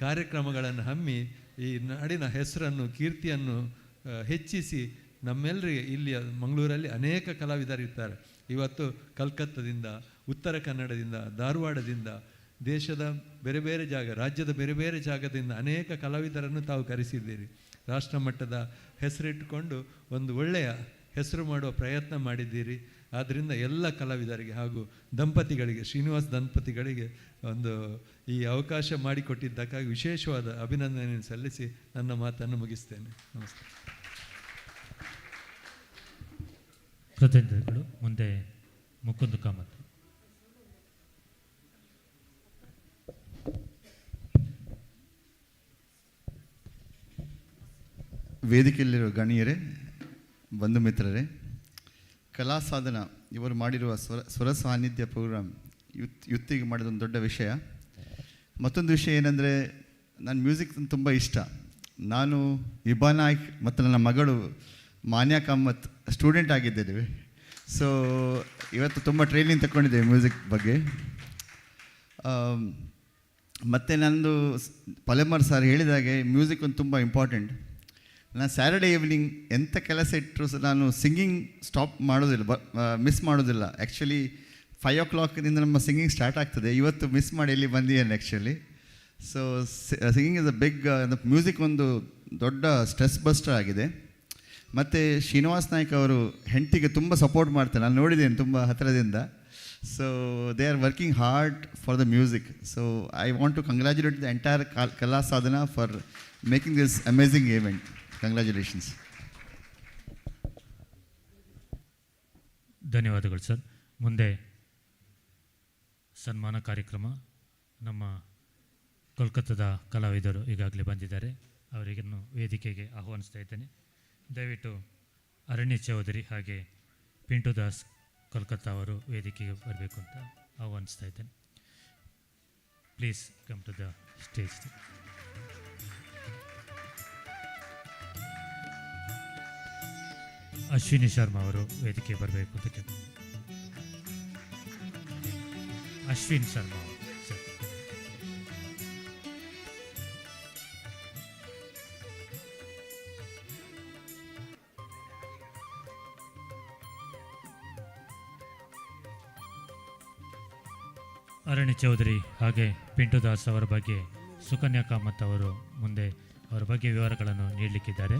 ಕಾರ್ಯಕ್ರಮಗಳನ್ನು ಹಮ್ಮಿ ಈ ನಾಡಿನ ಹೆಸರನ್ನು, ಕೀರ್ತಿಯನ್ನು ಹೆಚ್ಚಿಸಿ ನಮ್ಮೆಲ್ಲರಿಗೆ ಇಲ್ಲಿಯ ಮಂಗಳೂರಲ್ಲಿ ಅನೇಕ ಕಲಾವಿದರಿರ್ತಾರೆ. ಇವತ್ತು ಕಲ್ಕತ್ತಾದಿಂದ, ಉತ್ತರ ಕನ್ನಡದಿಂದ, ಧಾರವಾಡದಿಂದ, ದೇಶದ ಬೇರೆ ಬೇರೆ ಜಾಗ, ರಾಜ್ಯದ ಬೇರೆ ಬೇರೆ ಜಾಗದಿಂದ ಅನೇಕ ಕಲಾವಿದರನ್ನು ತಾವು ಕರೆಸಿದ್ದೀರಿ. ರಾಷ್ಟ್ರ ಮಟ್ಟದ ಹೆಸರಿಟ್ಟುಕೊಂಡು ಒಂದು ಒಳ್ಳೆಯ ಹೆಸರು ಮಾಡುವ ಪ್ರಯತ್ನ ಮಾಡಿದ್ದೀರಿ. ಆದ್ದರಿಂದ ಎಲ್ಲ ಕಲಾವಿದರಿಗೆ ಹಾಗೂ ದಂಪತಿಗಳಿಗೆ, ಶ್ರೀನಿವಾಸ್ ದಂಪತಿಗಳಿಗೆ ಒಂದು ಈ ಅವಕಾಶ ಮಾಡಿಕೊಟ್ಟಿದ್ದಕ್ಕಾಗಿ ವಿಶೇಷವಾದ ಅಭಿನಂದನೆಯನ್ನು ಸಲ್ಲಿಸಿ ನನ್ನ ಮಾತನ್ನು ಮುಗಿಸ್ತೇನೆ. ನಮಸ್ಕಾರ. ಕೃತಜ್ಞತೆಗಳು. ಮುಂದೆ ಮುಕುಂದ್ ಕಾಮತ್. ವೇದಿಕೆಯಲ್ಲಿರುವ ಗಣ್ಯರೇ, ಬಂಧು ಮಿತ್ರರೇ, ಕಲಾ ಸಾಧನ ಇವರು ಮಾಡಿರುವ ಸ್ವರ ಸಾನ್ನಿಧ್ಯ ಪ್ರೋಗ್ರಾಮ್ ಯುತ್ತಿಗೆ ಮಾಡಿದ ಒಂದು ದೊಡ್ಡ ವಿಷಯ. ಮತ್ತೊಂದು ವಿಷಯ ಏನಂದರೆ, ನನ್ನ ಮ್ಯೂಸಿಕ್ ತುಂಬ ಇಷ್ಟ. ನಾನು ವಿಭಾ ನಾಯ್ಕ್ ಮತ್ತು ನನ್ನ ಮಗಳು ಮಾನ್ಯಾ ಕಾಮತ್ ಸ್ಟೂಡೆಂಟ್ ಆಗಿದ್ದೇವೆ. ಸೊ ಇವತ್ತು ತುಂಬ ಟ್ರೈನಿಂಗ್ ತಗೊಂಡಿದ್ದೇವೆ ಮ್ಯೂಸಿಕ್ ಬಗ್ಗೆ. ಮತ್ತು ನಂದು ಪಲೆಮರ್ ಸರ್ ಹೇಳಿದಾಗೆ ಮ್ಯೂಸಿಕ್ ಒಂದು ತುಂಬ ಇಂಪಾರ್ಟೆಂಟ್. ನಾನು ಸ್ಯಾಟರ್ಡೇ ಈವ್ನಿಂಗ್ ಎಂಥ ಕೆಲಸ ಇಟ್ಟರು ನಾನು ಸಿಂಗಿಂಗ್ ಸ್ಟಾಪ್ ಮಾಡೋದಿಲ್ಲ, ಮಿಸ್ ಮಾಡೋದಿಲ್ಲ. ಆ್ಯಕ್ಚುಲಿ 5 o'clock ನಮ್ಮ ಸಿಂಗಿಂಗ್ ಸ್ಟಾರ್ಟ್ ಆಗ್ತದೆ. ಇವತ್ತು ಮಿಸ್ ಮಾಡಿ ಇಲ್ಲಿ ಬಂದಿದ್ದೇನೆ actually. So singing is a big, music ಒಂದು ದೊಡ್ಡ ಸ್ಟ್ರೆಸ್ ಬಸ್ಟರ್ ಆಗಿದೆ. ಮತ್ತು ಶ್ರೀನಿವಾಸ್ ನಾಯ್ಕ್ ಅವರು ಹೆಂಡತಿಗೆ ತುಂಬ ಸಪೋರ್ಟ್ ಮಾಡ್ತಾರೆ, ನಾನು ನೋಡಿದ್ದೇನೆ ತುಂಬ ಹತ್ತಿರದಿಂದ. So they are working hard for the music. So I want to congratulate the entire Kala Sadhana for making this amazing event. Congratulations. ಧನ್ಯವಾದಗಳು ಸರ್. ಮುಂದೆ ಸನ್ಮಾನ ಕಾರ್ಯಕ್ರಮ. ನಮ್ಮ ಕೋಲ್ಕತ್ತಾದ ಕಲಾವಿದರು ಈಗಾಗಲೇ ಬಂದಿದ್ದಾರೆ, ಅವರಿಗನ್ನು ವೇದಿಕೆಗೆ ಆಹ್ವಾನಿಸ್ತಾ ಇದ್ದೇನೆ. ದಯವಿಟ್ಟು ಅರಣ್ಯ ಚೌಧರಿ ಹಾಗೆ ಪಿಂಟು ದಾಸ್ ಕೋಲ್ಕತ್ತಾ ಅವರು ವೇದಿಕೆಗೆ ಬರಬೇಕು ಅಂತ ಆಹ್ವಾನಿಸ್ತಾ ಇದ್ದೇನೆ. Please come to the stage. Ashwini Sharma ಅವರು ವೇದಿಕೆ ಬರಬೇಕು ಅಂತ ಕೇಳ್ತೀನಿ. ಅಶ್ವಿನ್ ಶರ್ಮಾ ಸರ್. ಅರಣ್ಯ ಚೌಧರಿ ಹಾಗೆ ಪಿಂಟು ದಾಸ್ ಅವರ ಬಗ್ಗೆ ಸುಕನ್ಯಾ ಕಾಮತ್ ಅವರು ಮುಂದೆ ಅವರ ಬಗ್ಗೆ ವಿವರಗಳನ್ನು ನೀಡಲಿಕ್ಕಿದ್ದಾರೆ.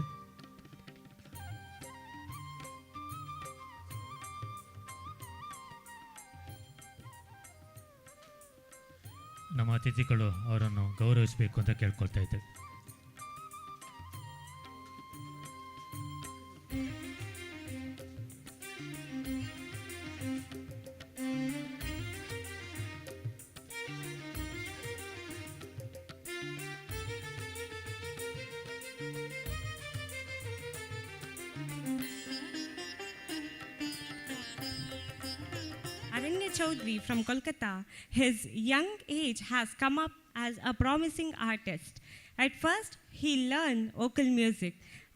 ನಮ್ಮ ಅತಿಥಿಗಳು ಅವರನ್ನು ಗೌರವಿಸಬೇಕು ಅಂತ ಕೇಳ್ಕೊಳ್ತಾ ಇದ್ದೇವೆ. Aranya Chaudhary from Kolkata, his young age has come up as a promising artist. At first, he learned vocal music.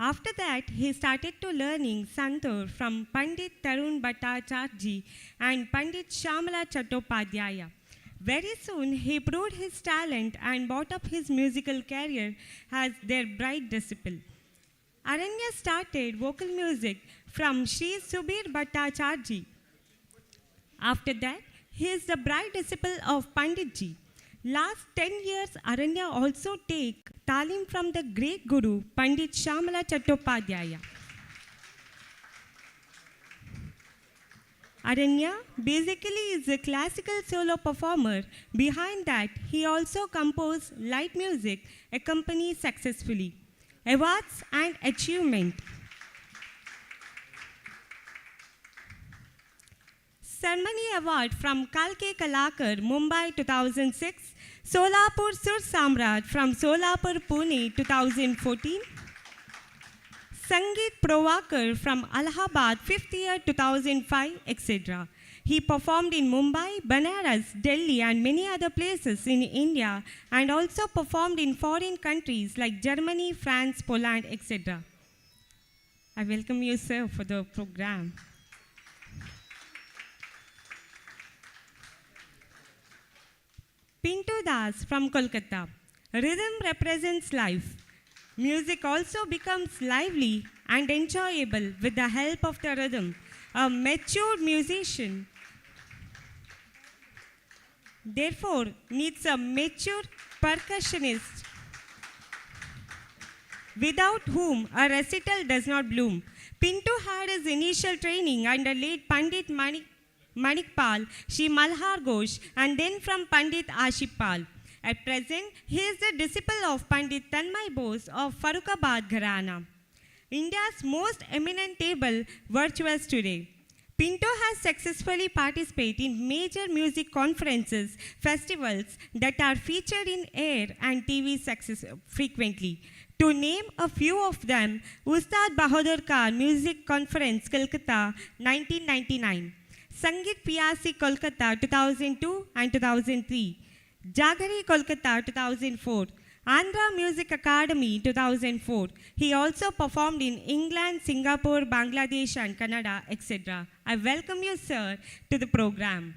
After that, he started to learning santur from Pandit Tarun Bhattacharya and Pandit Shamala Chattopadhyaya. Very soon, he proved his talent and brought up his musical career as their bright disciple. Aranya started vocal music from Sri Subir Bhattacharya. After that, he is the bright disciple of Pandit Ji. Last 10 years, Aranya also take talim from the great guru, Pandit Shamala Chattopadhyaya. Aranya basically is a classical solo performer. Behind that, he also composed light music, accompanied successfully. Awards and achievement. Ceremony Award from Kalke Kalakar, Mumbai 2006, Solapur Sur Samrat from Solapur, Pune 2014, Sangeet Provakar from Allahabad, 5th year 2005, etc. He performed in Mumbai, Banaras, Delhi and many other places in India, and also performed in foreign countries like Germany, France, Poland, etc. I welcome you, sir, for the program. Pintu Das from Kolkata. Rhythm represents life. Music also becomes lively and enjoyable with the help of the rhythm. A mature musician, therefore, needs a mature percussionist, without whom a recital does not bloom. Pintu had his initial training under late Pandit Manikpal, Shri Malhar Ghosh, and then from Pandit Aship Pal. At present, he is the disciple of Pandit Tanmay Bose of Farrukhabad Gharana, India's most eminent table virtuoso today. Pinto has successfully participated in major music conferences, festivals that are featured in air and TV frequently. To name a few of them, Ustad Bahadur Khan Music Conference, Kolkata, 1999. Sangeet Piyasi, Kolkata, 2002 and 2003. Jagari, Kolkata, 2004. Andhra Music Academy, 2004. He also performed in England, Singapore, Bangladesh and Canada, etc. I welcome you, sir, to the program.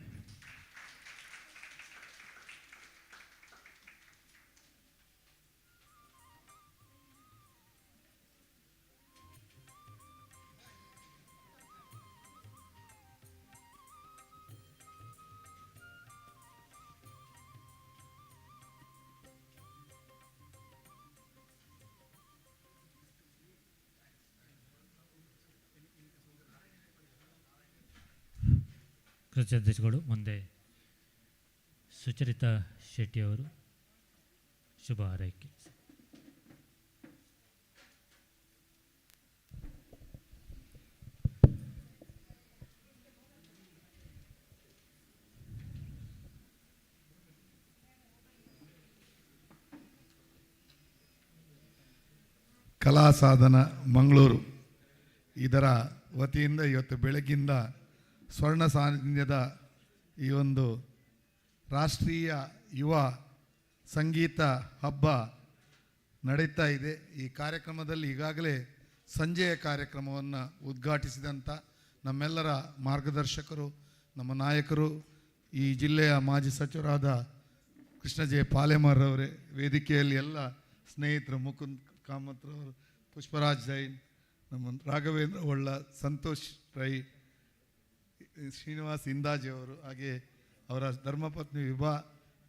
ಕೃತಜ್ಞತೆಗಳು. ಮುಂದೆ ಸುಚರಿತಾ ಶೆಟ್ಟಿಯವರು ಶುಭ ಹಾರೈಕೆ. ಕಲಾ ಸಾಧನ ಮಂಗಳೂರು ಇದರ ವತಿಯಿಂದ ಇವತ್ತು ಬೆಳಗ್ಗಿಂದ ಸ್ವರ್ಣ ಸಾನ್ನಿಧ್ಯದ ಈ ಒಂದು ರಾಷ್ಟ್ರೀಯ ಯುವ ಸಂಗೀತ ಹಬ್ಬ ನಡೀತಾ ಇದೆ. ಈ ಕಾರ್ಯಕ್ರಮದಲ್ಲಿ ಈಗಾಗಲೇ ಸಂಜೆಯ ಕಾರ್ಯಕ್ರಮವನ್ನು ಉದ್ಘಾಟಿಸಿದಂಥ ನಮ್ಮೆಲ್ಲರ ಮಾರ್ಗದರ್ಶಕರು, ನಮ್ಮ ನಾಯಕರು, ಈ ಜಿಲ್ಲೆಯ ಮಾಜಿ ಸಚಿವರಾದ ಕೃಷ್ಣ ಜೆ ಪಾಲೆಮಾರ್ ಅವರೇ, ವೇದಿಕೆಯಲ್ಲಿ ಎಲ್ಲ ಸ್ನೇಹಿತರು, ಮುಕುಂದ್ ಕಾಮತ್ರವರು, ಪುಷ್ಪರಾಜ್ ಜೈನ್, ನಮ್ಮ ರಾಘವೇಂದ್ರ ಒಳ್ಳ, ಸಂತೋಷ್ ರೈ, ಶ್ರೀನಿವಾಸ್ ಇಂದಾಜಿ ಅವರು, ಹಾಗೆ ಅವರ ಧರ್ಮಪತ್ನಿ ವಿಭಾ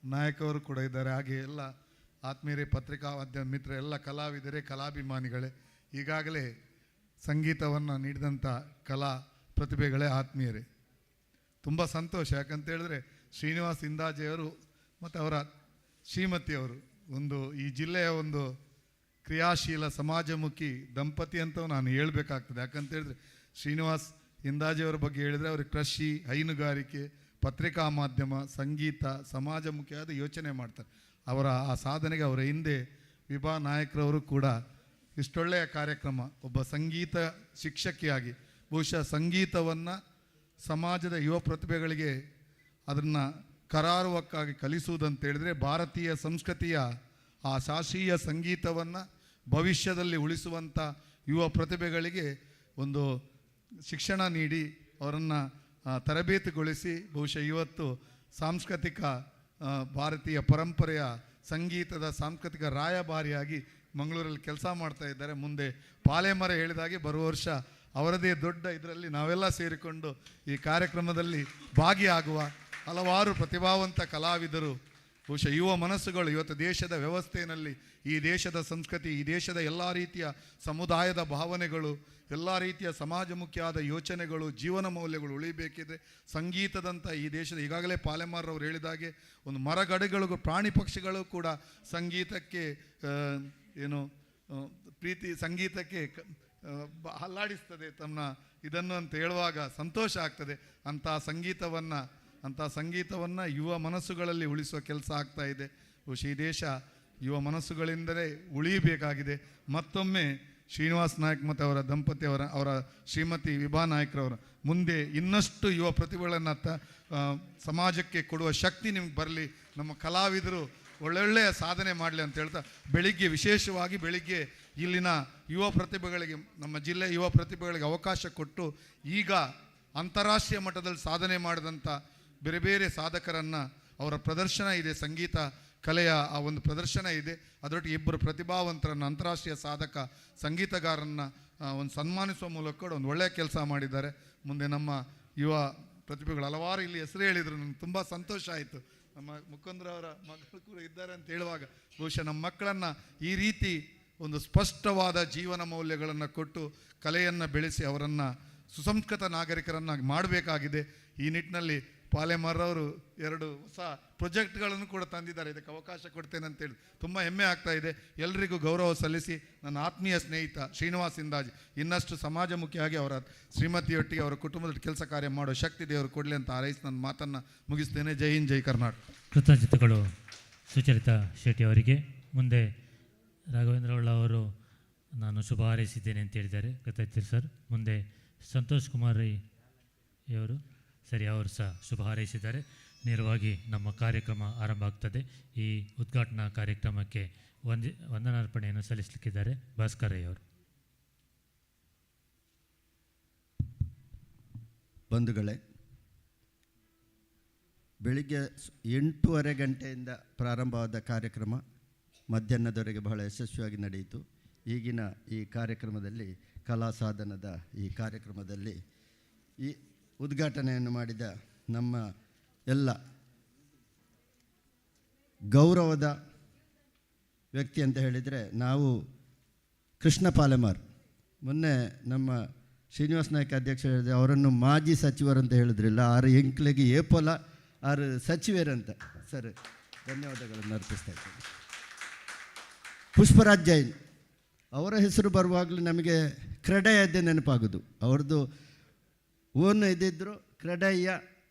ನಾಯಕ್ ಅವರು ಕೂಡ ಇದ್ದಾರೆ. ಹಾಗೆ ಎಲ್ಲ ಆತ್ಮೀಯರೇ, ಪತ್ರಿಕಾ ಮಾಧ್ಯಮ ಮಿತ್ರ, ಎಲ್ಲ ಕಲಾವಿದರೇ, ಕಲಾಭಿಮಾನಿಗಳೇ, ಈಗಾಗಲೇ ಸಂಗೀತವನ್ನು ನೀಡಿದಂಥ ಕಲಾ ಪ್ರತಿಭೆಗಳೇ, ಆತ್ಮೀಯರೇ, ತುಂಬ ಸಂತೋಷ. ಯಾಕಂತೇಳಿದ್ರೆ ಶ್ರೀನಿವಾಸ್ ಇಂದಾಜಿಯವರು ಮತ್ತು ಅವರ ಶ್ರೀಮತಿಯವರು ಒಂದು ಈ ಜಿಲ್ಲೆಯ ಒಂದು ಕ್ರಿಯಾಶೀಲ ಸಮಾಜಮುಖಿ ದಂಪತಿ ಅಂತ ನಾನು ಹೇಳಬೇಕಾಗ್ತದೆ. ಯಾಕಂತೇಳಿದ್ರೆ ಶ್ರೀನಿವಾಸ್ ಇಂದಾಜಿಯವರ ಬಗ್ಗೆ ಹೇಳಿದರೆ ಅವರು ಕೃಷಿ, ಹೈನುಗಾರಿಕೆ, ಪತ್ರಿಕಾ ಮಾಧ್ಯಮ, ಸಂಗೀತ, ಸಮಾಜಮುಖಿಯಾದ ಯೋಚನೆ ಮಾಡ್ತಾರೆ. ಅವರ ಆ ಸಾಧನೆಗೆ ಅವರ ಹಿಂದೆ ವಿಭಾ ನಾಯಕರವರು ಕೂಡ ಇಷ್ಟೊಳ್ಳೆಯ ಕಾರ್ಯಕ್ರಮ, ಒಬ್ಬ ಸಂಗೀತ ಶಿಕ್ಷಕಿಯಾಗಿ ಬಹುಶಃ ಸಂಗೀತವನ್ನು ಸಮಾಜದ ಯುವ ಪ್ರತಿಭೆಗಳಿಗೆ ಅದನ್ನು ಕರಾರುವಕ್ಕಾಗಿ ಕಲಿಸುವುದಂತೇಳಿದರೆ ಭಾರತೀಯ ಸಂಸ್ಕೃತಿಯ ಆ ಶಾಸ್ತ್ರೀಯ ಸಂಗೀತವನ್ನು ಭವಿಷ್ಯದಲ್ಲಿ ಉಳಿಸುವಂಥ ಯುವ ಪ್ರತಿಭೆಗಳಿಗೆ ಒಂದು ಶಿಕ್ಷಣ ನೀಡಿ ಅವರನ್ನು ತರಬೇತಿಗೊಳಿಸಿ ಬಹುಶಃ ಇವತ್ತು ಸಾಂಸ್ಕೃತಿಕ ಭಾರತೀಯ ಪರಂಪರೆಯ ಸಂಗೀತದ ಸಾಂಸ್ಕೃತಿಕ ರಾಯಭಾರಿಯಾಗಿ ಮಂಗಳೂರಲ್ಲಿ ಕೆಲಸ ಮಾಡ್ತಾ ಇದ್ದಾರೆ. ಮುಂದೆ ಪಾಲೆಮರ ಹೇಳಿದಾಗೆ ಬರುವ ವರ್ಷ ಅವರದೇ ದೊಡ್ಡ ಇದರಲ್ಲಿ ನಾವೆಲ್ಲ ಸೇರಿಕೊಂಡು ಈ ಕಾರ್ಯಕ್ರಮದಲ್ಲಿ ಭಾಗಿಯಾಗುವ ಹಲವಾರು ಪ್ರತಿಭಾವಂತ ಕಲಾವಿದರು, ಬಹುಶಃ ಯುವ ಮನಸ್ಸುಗಳು ಇವತ್ತು ದೇಶದ ವ್ಯವಸ್ಥೆಯಲ್ಲಿ, ಈ ದೇಶದ ಸಂಸ್ಕೃತಿ, ಈ ದೇಶದ ಎಲ್ಲ ರೀತಿಯ ಸಮುದಾಯದ ಭಾವನೆಗಳು, ಎಲ್ಲ ರೀತಿಯ ಸಮಾಜಮುಖಿಯಾದ ಯೋಚನೆಗಳು, ಜೀವನ ಮೌಲ್ಯಗಳು ಉಳಿಬೇಕಿದೆ. ಸಂಗೀತದಂಥ ಈ ದೇಶದ ಈಗಾಗಲೇ ಪಾಲೆಮಾರ್ ಅವರು ಹೇಳಿದಾಗೆ ಒಂದು ಮರಗಡೆಗಳಿಗೂ ಪ್ರಾಣಿ ಪಕ್ಷಿಗಳು ಕೂಡ ಸಂಗೀತಕ್ಕೆ ಏನು ಪ್ರೀತಿ, ಸಂಗೀತಕ್ಕೆ ಹಲ್ಲಾಡಿಸ್ತದೆ ತಮ್ಮ ಇದನ್ನು ಅಂತ ಹೇಳುವಾಗ ಸಂತೋಷ ಆಗ್ತದೆ. ಅಂಥ ಸಂಗೀತವನ್ನು ಯುವ ಮನಸ್ಸುಗಳಲ್ಲಿ ಉಳಿಸುವ ಕೆಲಸ ಆಗ್ತಾ ಇದೆ. ಬಹುಶಃ ಈ ದೇಶ ಯುವ ಮನಸ್ಸುಗಳಿಂದಲೇ ಉಳಿಯಬೇಕಾಗಿದೆ. ಮತ್ತೊಮ್ಮೆ ಶ್ರೀನಿವಾಸ್ ನಾಯಕ್ ಮತ್ತು ಅವರ ದಂಪತಿ ಅವರ ಶ್ರೀಮತಿ ವಿಭಾ ನಾಯಕ್ರವರ ಮುಂದೆ ಇನ್ನಷ್ಟು ಯುವ ಪ್ರತಿಭೆಗಳನ್ನು ಸಮಾಜಕ್ಕೆ ಕೊಡುವ ಶಕ್ತಿ ನಿಮ್ಗೆ ಬರಲಿ, ನಮ್ಮ ಕಲಾವಿದರು ಒಳ್ಳೊಳ್ಳೆಯ ಸಾಧನೆ ಮಾಡಲಿ ಅಂತ ಹೇಳ್ತಾ, ವಿಶೇಷವಾಗಿ ಬೆಳಿಗ್ಗೆ ಇಲ್ಲಿನ ಯುವ ಪ್ರತಿಭೆಗಳಿಗೆ, ನಮ್ಮ ಜಿಲ್ಲೆಯ ಯುವ ಪ್ರತಿಭೆಗಳಿಗೆ ಅವಕಾಶ ಕೊಟ್ಟು ಈಗ ಅಂತಾರಾಷ್ಟ್ರೀಯ ಮಟ್ಟದಲ್ಲಿ ಸಾಧನೆ ಮಾಡಿದಂಥ ಬೇರೆ ಬೇರೆ ಸಾಧಕರನ್ನು ಅವರ ಪ್ರದರ್ಶನ ಇದೆ, ಸಂಗೀತ ಕಲೆಯ ಆ ಒಂದು ಪ್ರದರ್ಶನ ಇದೆ. ಅದರೊಟ್ಟಿಗೆ ಇಬ್ಬರು ಪ್ರತಿಭಾವಂತರನ್ನು, ಅಂತಾರಾಷ್ಟ್ರೀಯ ಸಾಧಕ ಸಂಗೀತಗಾರರನ್ನು ಒಂದು ಸನ್ಮಾನಿಸುವ ಮೂಲಕ ಕೂಡ ಒಂದು ಒಳ್ಳೆಯ ಕೆಲಸ ಮಾಡಿದ್ದಾರೆ. ಮುಂದೆ ನಮ್ಮ ಯುವ ಪ್ರತಿಭೆಗಳು ಹಲವಾರು ಇಲ್ಲಿ ಹೆಸರು ಹೇಳಿದರು, ನನಗೆ ತುಂಬ ಸಂತೋಷ ಆಯಿತು. ನಮ್ಮ ಮುಕುಂದ್ರವರ ಮಕ್ಕಳು ಕೂಡ ಇದ್ದಾರೆ ಅಂತ ಹೇಳುವಾಗ ಬಹುಶಃ ನಮ್ಮ ಮಕ್ಕಳನ್ನು ಈ ರೀತಿ ಒಂದು ಸ್ಪಷ್ಟವಾದ ಜೀವನ ಮೌಲ್ಯಗಳನ್ನು ಕೊಟ್ಟು ಕಲೆಯನ್ನು ಬೆಳೆಸಿ ಅವರನ್ನು ಸುಸಂಸ್ಕೃತ ನಾಗರಿಕರನ್ನಾಗಿ ಮಾಡಬೇಕಾಗಿದೆ. ಈ ನಿಟ್ಟಿನಲ್ಲಿ ಪಾಲೆಮಾರವರು 2 ಹೊಸ ಪ್ರೊಜೆಕ್ಟ್ಗಳನ್ನು ಕೂಡ ತಂದಿದ್ದಾರೆ. ಇದಕ್ಕೆ ಅವಕಾಶ ಕೊಡ್ತೇನೆ ಅಂತೇಳಿ ತುಂಬ ಹೆಮ್ಮೆ ಆಗ್ತಾ ಇದೆ. ಎಲ್ಲರಿಗೂ ಗೌರವ ಸಲ್ಲಿಸಿ ನನ್ನ ಆತ್ಮೀಯ ಸ್ನೇಹಿತ ಶ್ರೀನಿವಾಸ್ ಇಂದಾಜ್ ಇನ್ನಷ್ಟು ಸಮಾಜಮುಖಿಯಾಗಿ ಅವರ ಶ್ರೀಮತಿಯೊಟ್ಟಿಗೆ ಅವರ ಕುಟುಂಬದ ಕೆಲಸ ಕಾರ್ಯ ಮಾಡೋ ಶಕ್ತಿ ದೇವರು ಕೊಡಲಿ ಅಂತ ಹಾರೈಸಿ ನನ್ನ ಮಾತನ್ನು ಮುಗಿಸ್ತೇನೆ. ಜೈ ಹಿಂದ್, ಜೈ ಕರ್ನಾಟಕ. ಕೃತಜ್ಞತೆಗಳು ಸುಚರಿತಾ ಶೆಟ್ಟಿ ಅವರಿಗೆ. ಮುಂದೆ ರಾಘವೇಂದ್ರ ಹೊಳ್ಳ ಅವರು ನಾನು ಶುಭ ಹಾರೈಸಿದ್ದೇನೆ ಅಂತ ಹೇಳಿದ್ದಾರೆ. ಕೃತಜ್ಞತೆ ಸರ್. ಮುಂದೆ ಸಂತೋಷ್ ಕುಮಾರ್ ರೈ ಅವರು ಸರಿ, ಅವರು ಸಹ ಶುಭ ಹಾರೈಸಿದ್ದಾರೆ. ನೇರವಾಗಿ ನಮ್ಮ ಕಾರ್ಯಕ್ರಮ ಆರಂಭ ಆಗ್ತದೆ. ಈ ಉದ್ಘಾಟನಾ ಕಾರ್ಯಕ್ರಮಕ್ಕೆ ವಂದನಾರ್ಪಣೆಯನ್ನು ಸಲ್ಲಿಸಲಿಕ್ಕಿದ್ದಾರೆ ಭಾಸ್ಕರ್ ರೈ ಅವರು. ಬಂಧುಗಳೇ, ಬೆಳಿಗ್ಗೆ 8:30 ಗಂಟೆಯಿಂದ ಪ್ರಾರಂಭವಾದ ಕಾರ್ಯಕ್ರಮ ಮಧ್ಯಾಹ್ನದವರೆಗೆ ಬಹಳ ಯಶಸ್ವಿಯಾಗಿ ನಡೆಯಿತು. ಈಗಿನ ಈ ಕಾರ್ಯಕ್ರಮದಲ್ಲಿ, ಕಲಾ ಸಾಧನದ ಈ ಕಾರ್ಯಕ್ರಮದಲ್ಲಿ ಈ ಉದ್ಘಾಟನೆಯನ್ನು ಮಾಡಿದ ನಮ್ಮ ಎಲ್ಲ ಗೌರವದ ವ್ಯಕ್ತಿ ಅಂತ ಹೇಳಿದರೆ ನಾವು ಕೃಷ್ಣ ಪಾಲೆಮಾರ್. ಮೊನ್ನೆ ನಮ್ಮ ಶ್ರೀನಿವಾಸ್ ನಾಯ್ಕ ಅಧ್ಯಕ್ಷ ಹೇಳಿದ್ರೆ ಅವರನ್ನು ಮಾಜಿ ಸಚಿವರು ಅಂತ ಹೇಳಿದ್ರಿಲ್ಲ, 6 ಎಂಕ್ಲೆಗೆ ಏಪೋಲ 6 ಸಚಿವರಂತ. ಸರ್, ಧನ್ಯವಾದಗಳನ್ನು ಅರ್ಪಿಸ್ತಾ ಇದ್ದೇನೆ. ಪುಷ್ಪರಾಜ್ ಜೈನ್ ಅವರ ಹೆಸರು ಬರುವಾಗಲೂ ನಮಗೆ ಕ್ರೆಡಯ್ಯದ್ದೇ ನೆನಪಾಗೋದು. ಅವ್ರದ್ದು ಓನ್ ಇದ್ದಿದ್ದರು, ಕ್ರೆಡಯ್ಯ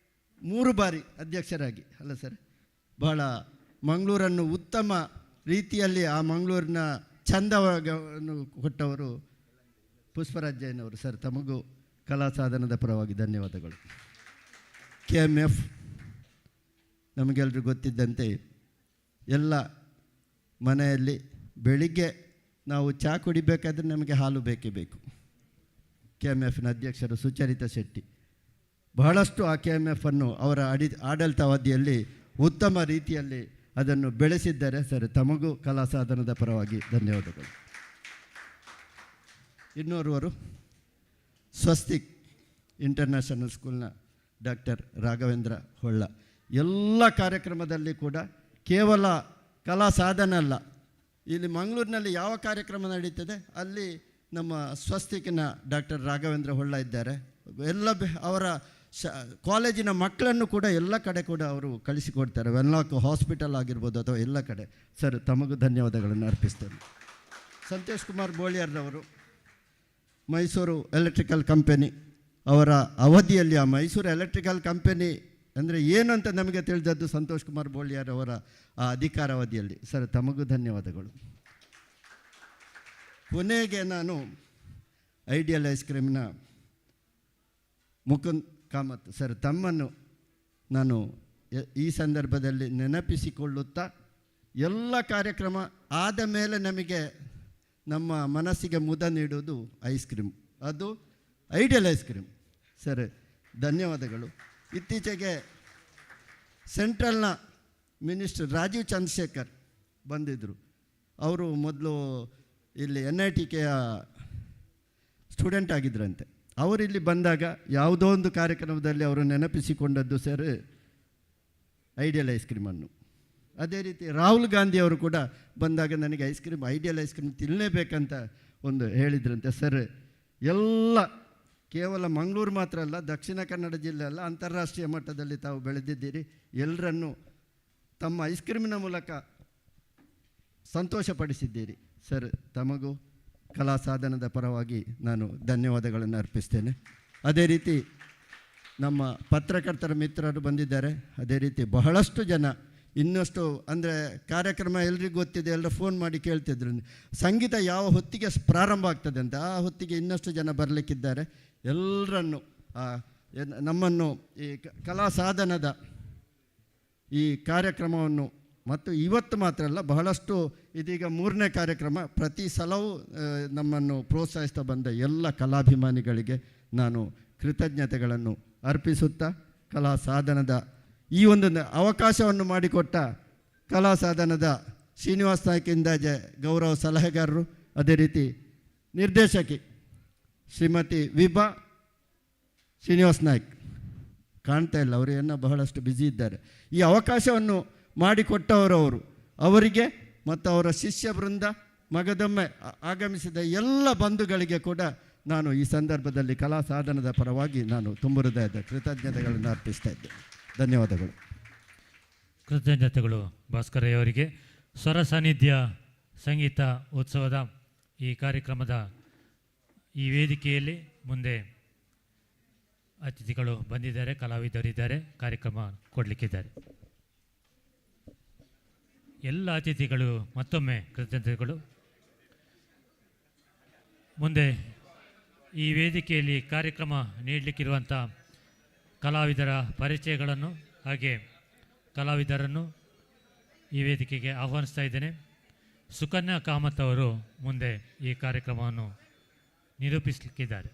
3 ಬಾರಿ ಅಧ್ಯಕ್ಷರಾಗಿ ಅಲ್ಲ ಸರ್. ಬಹಳ ಮಂಗಳೂರನ್ನು ಉತ್ತಮ ರೀತಿಯಲ್ಲಿ ಆ ಮಂಗಳೂರಿನ ಚಂದವನ್ನು ಕೊಟ್ಟವರು ಪುಷ್ಪರಾಜ್ ಜೈನ್ ಅವರು. ಸರ್, ತಮಗೂ ಕಲಾ ಸಾಧನದ ಪರವಾಗಿ ಧನ್ಯವಾದಗಳು. KMF ನಮಗೆಲ್ಲರಿಗೂ ಗೊತ್ತಿದ್ದಂತೆ ಎಲ್ಲ ಮನೆಯಲ್ಲಿ ಬೆಳಿಗ್ಗೆ ನಾವು ಚಹಾ ಕುಡಿಬೇಕಾದ್ರೆ ನಮಗೆ ಹಾಲು ಬೇಕೇ ಬೇಕು. KMFನ ಅಧ್ಯಕ್ಷರು ಸುಚರಿತಾ ಶೆಟ್ಟಿ ಬಹಳಷ್ಟು ಆ KMFನ್ನು ಅವರ ಆಡಳಿತಾವಧಿಯಲ್ಲಿ ಉತ್ತಮ ರೀತಿಯಲ್ಲಿ ಅದನ್ನು ಬೆಳೆಸಿದ್ದಾರೆ. ಸರ್, ತಮಗೂ ಕಲಾ ಸಾಧನದ ಪರವಾಗಿ ಧನ್ಯವಾದಗಳು. ಇನ್ನೋರ್ವರು ಸ್ವಸ್ತಿಕ್ ಇಂಟರ್ನ್ಯಾಷನಲ್ ಸ್ಕೂಲ್ನ ಡಾಕ್ಟರ್ ರಾಘವೇಂದ್ರ ಹೊಳ್ಳ. ಎಲ್ಲ ಕಾರ್ಯಕ್ರಮದಲ್ಲಿ ಕೂಡ ಕೇವಲ ಕಲಾ ಸಾಧನ ಅಲ್ಲ, ಇಲ್ಲಿ ಮಂಗಳೂರಿನಲ್ಲಿ ಯಾವ ಕಾರ್ಯಕ್ರಮ ನಡೀತದೆ ಅಲ್ಲಿ ನಮ್ಮ ಸ್ವಸ್ತಿಕ್ನ ಡಾಕ್ಟರ್ ರಾಘವೇಂದ್ರ ಹೊಳ್ಳ ಇದ್ದಾರೆ. ಎಲ್ಲ ಅವರ ಕಾಲೇಜಿನ ಮಕ್ಕಳನ್ನು ಕೂಡ ಎಲ್ಲ ಕಡೆ ಕೂಡ ಅವರು ಕಳಿಸಿಕೊಡ್ತಾರೆ. ವೆನ್ಲಾಕ್ ಹಾಸ್ಪಿಟಲ್ ಆಗಿರ್ಬೋದು ಅಥವಾ ಎಲ್ಲ ಕಡೆ. ಸರ್, ತಮಗೂ ಧನ್ಯವಾದಗಳನ್ನು ಅರ್ಪಿಸ್ತೇನೆ. ಸಂತೋಷ್ ಕುಮಾರ್ ಬೋಳಿಯರ್ರವರು ಮೈಸೂರು ಎಲೆಕ್ಟ್ರಿಕಲ್ ಕಂಪನಿ ಅವರ ಅವಧಿಯಲ್ಲಿ, ಆ ಮೈಸೂರು ಎಲೆಕ್ಟ್ರಿಕಲ್ ಕಂಪನಿ ಅಂದರೆ ಏನು ಅಂತ ನಮಗೆ ತಿಳಿದದ್ದು ಸಂತೋಷ್ ಕುಮಾರ್ ಬೋಳಿಯರ್ ಅವರ ಆ ಅಧಿಕಾರಾವಧಿಯಲ್ಲಿ. ಸರ್, ತಮಗೂ ಧನ್ಯವಾದಗಳು. ಕೊನೆಗೆ ನಾನು ಐಡಿಯಲ್ ಐಸ್ ಕ್ರೀಮ್ನ ಮುಕುಂದ್ ಕಾಮತ್ ಸರ್, ತಮ್ಮನ್ನು ನಾನು ಈ ಸಂದರ್ಭದಲ್ಲಿ ನೆನಪಿಸಿಕೊಳ್ಳುತ್ತಾ, ಎಲ್ಲ ಕಾರ್ಯಕ್ರಮ ಆದ ಮೇಲೆ ನಮಗೆ ನಮ್ಮ ಮನಸ್ಸಿಗೆ ಮುದ ನೀಡುವುದು ಐಸ್ ಕ್ರೀಮ್, ಅದು ಐಡಿಯಲ್ ಐಸ್ ಕ್ರೀಮ್. ಸರ್, ಧನ್ಯವಾದಗಳು. ಇತ್ತೀಚೆಗೆ ಸೆಂಟ್ರಲ್ನ ಮಿನಿಸ್ಟರ್ ರಾಜೀವ್ ಚಂದ್ರಶೇಖರ್ ಬಂದಿದ್ದರು. ಅವರು ಮೊದಲು ಇಲ್ಲಿ NITಕೆಯ ಸ್ಟೂಡೆಂಟ್ ಆಗಿದ್ದರಂತೆ. ಅವರಿಲ್ಲಿ ಬಂದಾಗ ಯಾವುದೋ ಒಂದು ಕಾರ್ಯಕ್ರಮದಲ್ಲಿ ಅವರು ನೆನಪಿಸಿಕೊಂಡದ್ದು ಸರ್ ಐಡಿಯಲ್ ಐಸ್ ಕ್ರೀಮನ್ನು. ಅದೇ ರೀತಿ ರಾಹುಲ್ ಗಾಂಧಿ ಅವರು ಕೂಡ ಬಂದಾಗ ನನಗೆ ice cream, Ideal ice cream ತಿನ್ನಲೇಬೇಕಂತ ಒಂದು ಹೇಳಿದ್ರಂತೆ. ಸರ್, ಎಲ್ಲ ಕೇವಲ ಮಂಗಳೂರು ಮಾತ್ರ ಅಲ್ಲ, ದಕ್ಷಿಣ ಕನ್ನಡ ಜಿಲ್ಲೆ ಅಲ್ಲ, ಅಂತಾರಾಷ್ಟ್ರೀಯ ಮಟ್ಟದಲ್ಲಿ ತಾವು ಬೆಳೆದಿದ್ದೀರಿ. ಎಲ್ಲರನ್ನೂ ತಮ್ಮ ಐಸ್ ಕ್ರೀಮಿನ ಮೂಲಕ ಸಂತೋಷಪಡಿಸಿದ್ದೀರಿ. ಸರ್, ತಮಗೂ ಕಲಾ ಸಾಧನದ ಪರವಾಗಿ ನಾನು ಧನ್ಯವಾದಗಳನ್ನು ಅರ್ಪಿಸ್ತೇನೆ. ಅದೇ ರೀತಿ ನಮ್ಮ ಪತ್ರಕರ್ತರ ಮಿತ್ರರು ಬಂದಿದ್ದಾರೆ. ಅದೇ ರೀತಿ ಬಹಳಷ್ಟು ಜನ ಇನ್ನಷ್ಟು ಅಂದರೆ ಕಾರ್ಯಕ್ರಮ ಎಲ್ರಿಗೂ ಗೊತ್ತಿದೆ, ಎಲ್ಲರೂ ಫೋನ್ ಮಾಡಿ ಕೇಳ್ತಿದ್ರು ಸಂಗೀತ ಯಾವ ಹೊತ್ತಿಗೆ ಪ್ರಾರಂಭ ಆಗ್ತದೆ ಅಂತ. ಆ ಹೊತ್ತಿಗೆ ಇನ್ನಷ್ಟು ಜನ ಬರಲಿಕ್ಕಿದ್ದಾರೆ. ಎಲ್ಲರನ್ನು ನಮ್ಮನ್ನು ಈ ಕಲಾ ಸಾಧನದ ಈ ಕಾರ್ಯಕ್ರಮವನ್ನು ಮತ್ತು ಇವತ್ತು ಮಾತ್ರ ಅಲ್ಲ, ಬಹಳಷ್ಟು ಇದೀಗ 3ನೇ ಕಾರ್ಯಕ್ರಮ, ಪ್ರತಿ ಸಲವೂ ನಮ್ಮನ್ನು ಪ್ರೋತ್ಸಾಹಿಸ್ತಾ ಬಂದ ಎಲ್ಲ ಕಲಾಭಿಮಾನಿಗಳಿಗೆ ನಾನು ಕೃತಜ್ಞತೆಗಳನ್ನು ಅರ್ಪಿಸುತ್ತಾ, ಕಲಾ ಸಾಧನದ ಈ ಒಂದು ಅವಕಾಶವನ್ನು ಮಾಡಿಕೊಟ್ಟ ಕಲಾ ಸಾಧನದ ಶ್ರೀನಿವಾಸ್ ನಾಯ್ಕ ಇಂದಾಜೆ ಗೌರವ ಸಲಹೆಗಾರರು, ಅದೇ ರೀತಿ ನಿರ್ದೇಶಕಿ ಶ್ರೀಮತಿ ವಿಭಾ ಶ್ರೀನಿವಾಸ್ ನಾಯ್ಕ್, ಕಾಣ್ತಾ ಇಲ್ಲ ಅವರು, ಏನೋ ಬಹಳಷ್ಟು ಬ್ಯುಸಿ ಇದ್ದಾರೆ. ಈ ಅವಕಾಶವನ್ನು ಮಾಡಿಕೊಟ್ಟವರವರು, ಅವರಿಗೆ ಮತ್ತು ಅವರ ಶಿಷ್ಯ ವೃಂದ, ಮಗದೊಮ್ಮೆ ಆಗಮಿಸಿದ ಎಲ್ಲ ಬಂಧುಗಳಿಗೆ ಕೂಡ ನಾನು ಈ ಸಂದರ್ಭದಲ್ಲಿ ಕಲಾ ಸಾಧನದ ಪರವಾಗಿ ನಾನು ತುಂಬ ಹೃದಯದ ಕೃತಜ್ಞತೆಗಳನ್ನು ಅರ್ಪಿಸ್ತಾ ಇದ್ದೇನೆ. ಧನ್ಯವಾದಗಳು. ಕೃತಜ್ಞತೆಗಳು ಭಾಸ್ಕರಯ್ಯವರಿಗೆ. ಸ್ವರ ಸಾನ್ನಿಧ್ಯ ಸಂಗೀತ ಉತ್ಸವದ ಈ ಕಾರ್ಯಕ್ರಮದ ಈ ವೇದಿಕೆಯಲ್ಲಿ ಮುಂದೆ ಅತಿಥಿಗಳು ಬಂದಿದ್ದಾರೆ, ಕಲಾವಿದರಿದ್ದಾರೆ, ಕಾರ್ಯಕ್ರಮ ಕೊಡಲಿಕ್ಕಿದ್ದಾರೆ. ಎಲ್ಲ ಅತಿಥಿಗಳು ಮತ್ತೊಮ್ಮೆ ಕೃತಜ್ಞತೆಗಳು. ಮುಂದೆ ಈ ವೇದಿಕೆಯಲ್ಲಿ ಕಾರ್ಯಕ್ರಮ ನೀಡಲಿಕ್ಕಿರುವಂಥ ಕಲಾವಿದರ ಪರಿಚಯಗಳನ್ನು ಹಾಗೆ ಕಲಾವಿದರನ್ನು ಈ ವೇದಿಕೆಗೆ ಆಹ್ವಾನಿಸ್ತಾ ಇದ್ದೇನೆ. ಸುಕನ್ಯಾ ಕಾಮತ್ ಅವರು ಮುಂದೆ ಈ ಕಾರ್ಯಕ್ರಮವನ್ನು ನಿರೂಪಿಸಲಿಕ್ಕಿದ್ದಾರೆ.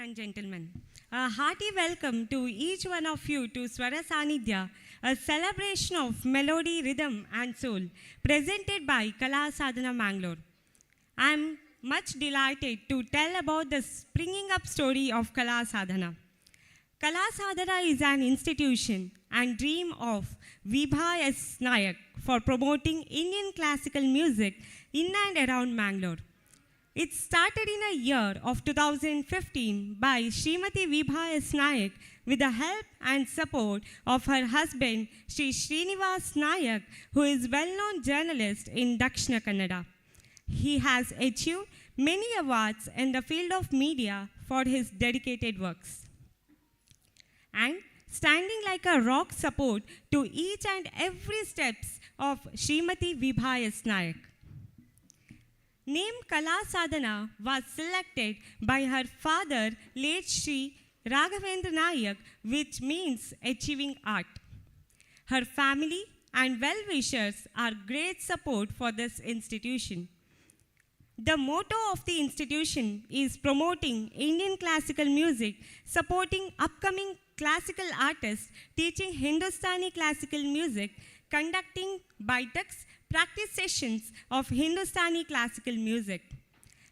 and gentlemen, a hearty welcome to each one of you to Swara Sanidhya, a celebration of melody, rhythm and soul, presented by Kala Sadhana Mangalore. I am much delighted to tell about the springing up story of Kala Sadhana. Kala Sadhana is an institution and dream of Vibha S. Nayak for promoting Indian classical music in and around Mangalore. It started in a year of 2015 by Srimati Vibha S. Nayak with the help and support of her husband Sri Srinivas Nayak, who is well-known journalist in Dakshina Kannada. He has achieved many awards in the field of media for his dedicated works. And standing like a rock support to each and every steps of Srimati Vibha S. Nayak. Name Kala Sadhana was selected by her father, late Sri Raghavendra Nayak, which means achieving art. Her family and well-wishers are great support for this institution. The motto of the institution is promoting Indian classical music, supporting upcoming classical artists, teaching Hindustani classical music, conducting Baitaks, practice sessions of Hindustani classical music.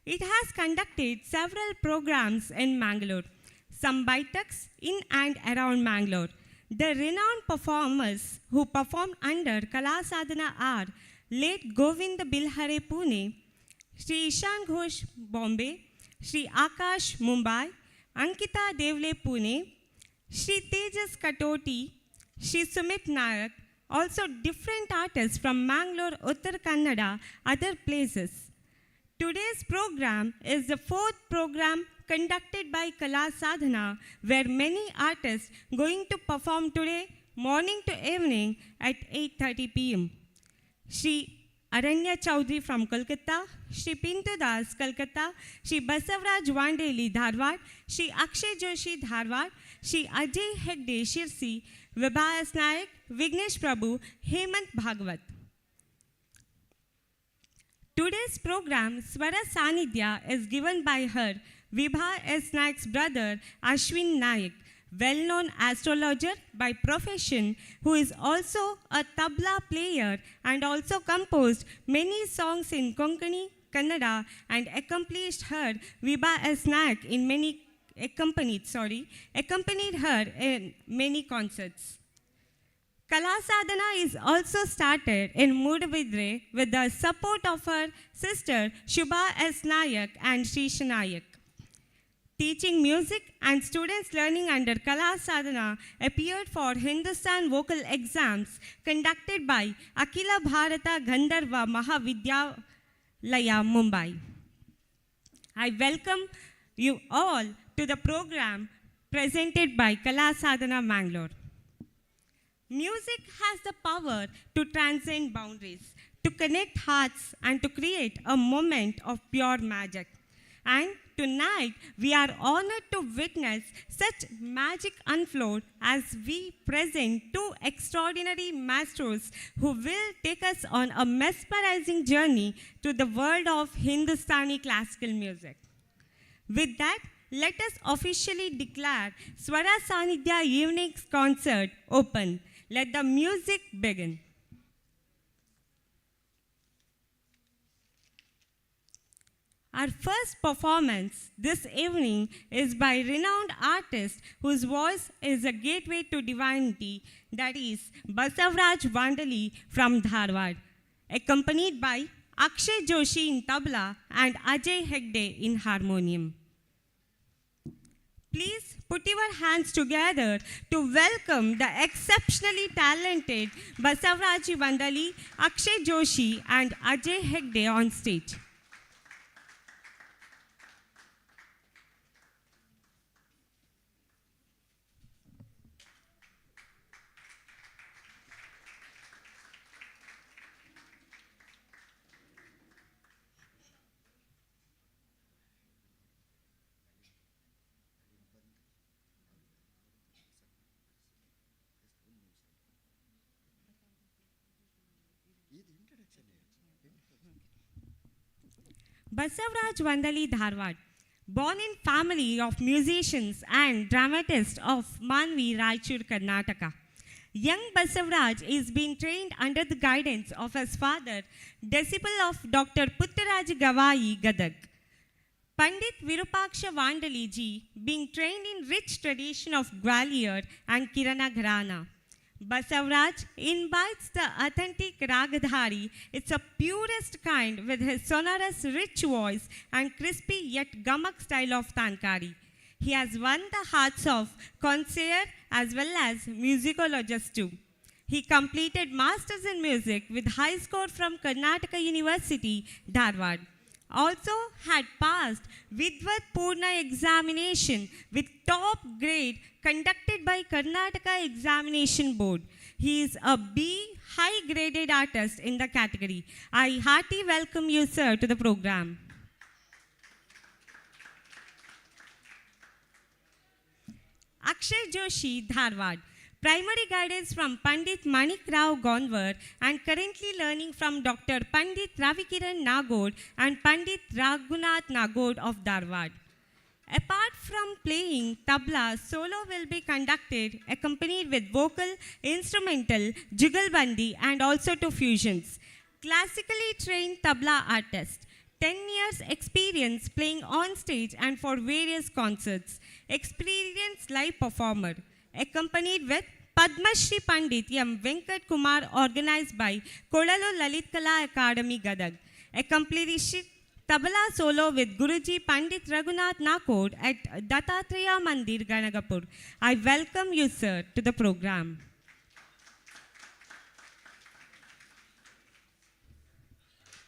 It has conducted several programs in Mangalore, some Baitaks in and around Mangalore. The renowned performers who performed under Kala Sadhana are late Govind Bilhare Pune, Sri Ishan Ghosh Bombay, Sri Akash Mumbai, Ankita Devle Pune, Sri Tejas Katoti, Sri Sumit Nayak, also different artists from Mangalore, Uttar Kannada, other places. Today's program is the fourth program conducted by Kala Sadhana, where many artists going to perform today morning to evening at 8:30 p.m. Sri Aranya Chaudhary from Kolkata, Sri Pintu Das, Kolkata, Sri Basavraj Vandeli, Dharwad, Sri Akshay Joshi, Dharwad, Sri Ajay Hegde, Shirsi, Vibha S. Nayak, Vignesh Prabhu, Hemant Bhagavat. Today's program, Swara Sanidhya, is given by her, Vibha S. Nayak's brother, Ashwin Nayak, well-known astrologer by profession, who is also a tabla player and also composed many songs in Konkani, Kannada, and accompanied her, Vibha S. Nayak, in many accompanied her in many concerts. Kala Sadhana is also started in Mudabidre with the support of her sister Shubha S. Nayak and Shisha Nayak. Teaching music and students learning under Kala Sadhana appeared for Hindustan vocal exams conducted by Akila Bharata Gandharva Mahavidyalaya, Mumbai. I welcome you all to the program presented by Kala Sadhana Mangalore. Music has the power to transcend boundaries, to connect hearts, and to create a moment of pure magic. And tonight, we are honored to witness such magic unfold as we present two extraordinary maestros who will take us on a mesmerizing journey to the world of Hindustani classical music. With that, let us officially declare Swara Sanidhya Evening's concert open. Let the music begin. Our first performance this evening is by renowned artist whose voice is a gateway to divinity, that is Basavraj Vandali from Dharwad, accompanied by Akshay Joshi in tabla and Ajay Hegde in harmonium. Please put your hands together to welcome the exceptionally talented Basavraj Vandali, Akshay Joshi and Ajay Hegde on stage. Basavraj Vandali, Dharwad, Born in family of musicians and dramatists of Manvi, Raichur, Karnataka. Young Basavaraj is being trained under the guidance of his father, disciple of Dr. Puttaraj Gavai, Gadag. Pandit Virupaksha Vandali ji being trained in rich tradition of Gwalior and Kirana Gharana. Basavaraj imbibes the authentic Ragadhari. It's a purest kind with his sonorous rich voice and crispy yet gamak style of Tankari. He has won the hearts of connoisseurs as well as musicologists too. He completed Masters in Music with high score from Karnataka University, Dharwad. Also had passed Vidvat Purna examination with top grade conducted by Karnataka Examination Board. He is a B high graded artist in the category. I heartily welcome you, sir, to the program. Akshay Joshi, Dharwad. Primary guidance from Pandit Manik Rao Gonwar and currently learning from Dr. Pandit Ravikiran Nagod and Pandit Raghunath Nagod of Dharwad. Apart from playing tabla, solo will be conducted accompanied with vocal, instrumental, jugalbandi and also to fusions. Classically trained tabla artist. 10 years experience playing on stage and for various concerts. Experienced live performer. Accompanied with Padma Shri Pandit M. Venkat Kumar organized by Kolalu Lalit Kala Academy, Gadag. Accomplished tabla solo with Guruji Pandit Raghunath Nakod at Dattatreya Mandir, Ganagapur. I welcome you, sir, to the program.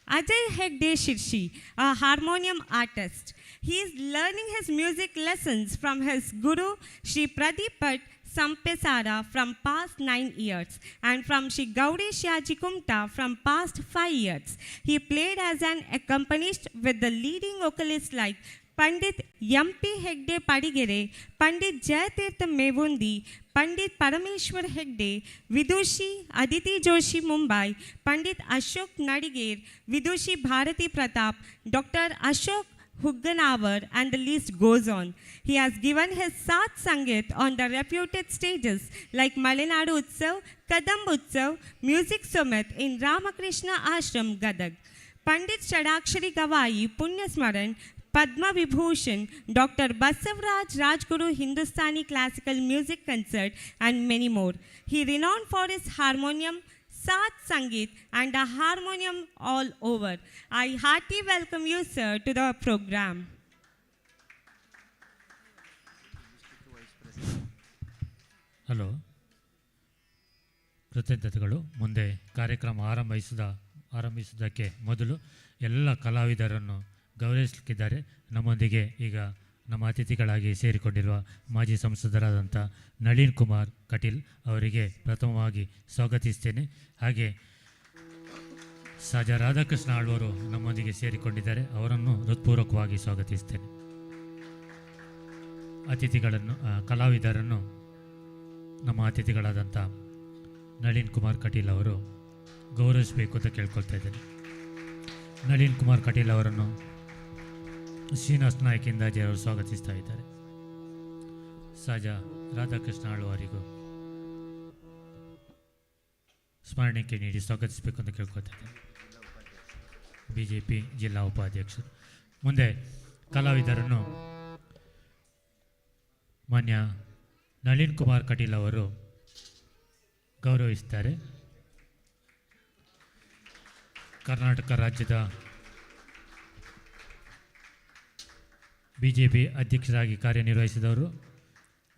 Ajay Hegde Shirshi, a harmonium artist. He is learning his music lessons from his guru, Shri Pradeep Bhatt Sampesara, from past 9 years and from Shri Gauri Shyaji Kumta from past 5 years. He played as an accompanist with the leading vocalists like Pandit M.P. Hegde Padigere, Pandit Jayatirtha Mevundi, Pandit Parameshwar Hegde, Vidushi Aditi Joshi Mumbai, Pandit Ashok Nadiger, Vidushi Bharati Pratap, Dr. Ashok Hugganavar, and the list goes on. He has given his Sat Sangeet on the reputed stages like Malenadu Utsav, Kadam Utsav, Music Summit in Ramakrishna Ashram, Gadag. Pandit Shadakshari Gavai, Punya Smaran, Padma Vibhushan, Dr. Basavaraj Rajguru Hindustani Classical Music Concert, and many more. He renowned for his harmonium, Sat Sangeet, and a harmonium all over. I heartily welcome you, sir, to the program. Hello, ಕೃತಜ್ಞತೆಗಳು. ಮುಂದೆ ಕಾರ್ಯಕ್ರಮ ಆರಂಭಿಸುವುದಕ್ಕೆ ಮೊದಲು ಎಲ್ಲ ಕಲಾವಿದರನ್ನು ಗೌರವಿಸಲಿಕ್ಕಿದ್ದಾರೆ. ನಮ್ಮೊಂದಿಗೆ ಈಗ ನಮ್ಮ ಅತಿಥಿಗಳಾಗಿ ಸೇರಿಕೊಂಡಿರುವ ಮಾಜಿ ಸಂಸದರಾದಂಥ ನಳಿನ್ ಕುಮಾರ್ ಕಟೀಲ್ ಅವರಿಗೆ ಪ್ರಥಮವಾಗಿ ಸ್ವಾಗತಿಸ್ತೇನೆ. ಹಾಗೆ ಸಾಜ ರಾಧಾಕೃಷ್ಣ ಆಳ್ವರು ನಮ್ಮೊಂದಿಗೆ ಸೇರಿಕೊಂಡಿದ್ದಾರೆ, ಅವರನ್ನು ಹೃತ್ಪೂರ್ವಕವಾಗಿ ಸ್ವಾಗತಿಸ್ತೇನೆ. ಕಲಾವಿದರನ್ನು ನಮ್ಮ ಅತಿಥಿಗಳಾದಂಥ ನಳಿನ್ ಕುಮಾರ್ ಕಟೀಲ್ ಅವರು ಗೌರವಿಸಬೇಕು ಅಂತ ಕೇಳ್ಕೊಳ್ತಾ ಇದ್ದೇನೆ. ನಳಿನ್ ಕುಮಾರ್ ಕಟೀಲ್ ಅವರನ್ನು ಶ್ರೀನಿವಾಸ್ ನಾಯಕ್ ಇಂದಾಜಿ ಅವರು ಸ್ವಾಗತಿಸ್ತಾ ಇದ್ದಾರೆ. ಸಾಜ ರಾಧಾಕೃಷ್ಣ ಆಳ್ವರಿಗೂ ಸ್ಮರಣೆಗೆ ನೀಡಿ ಸ್ವಾಗತಿಸಬೇಕು ಅಂತ ಕೇಳ್ಕೊತಾ ಇದ್ದಾರೆ. BJP ಜಿಲ್ಲಾ ಉಪಾಧ್ಯಕ್ಷರು. ಮುಂದೆ ಕಲಾವಿದರನ್ನು ಮಾನ್ಯ ನಳಿನ್ ಕುಮಾರ್ ಕಟೀಲ್ ಅವರು ಗೌರವಿಸ್ತಾರೆ. ಕರ್ನಾಟಕ ರಾಜ್ಯದ BJP ಅಧ್ಯಕ್ಷರಾಗಿ ಕಾರ್ಯನಿರ್ವಹಿಸಿದವರು,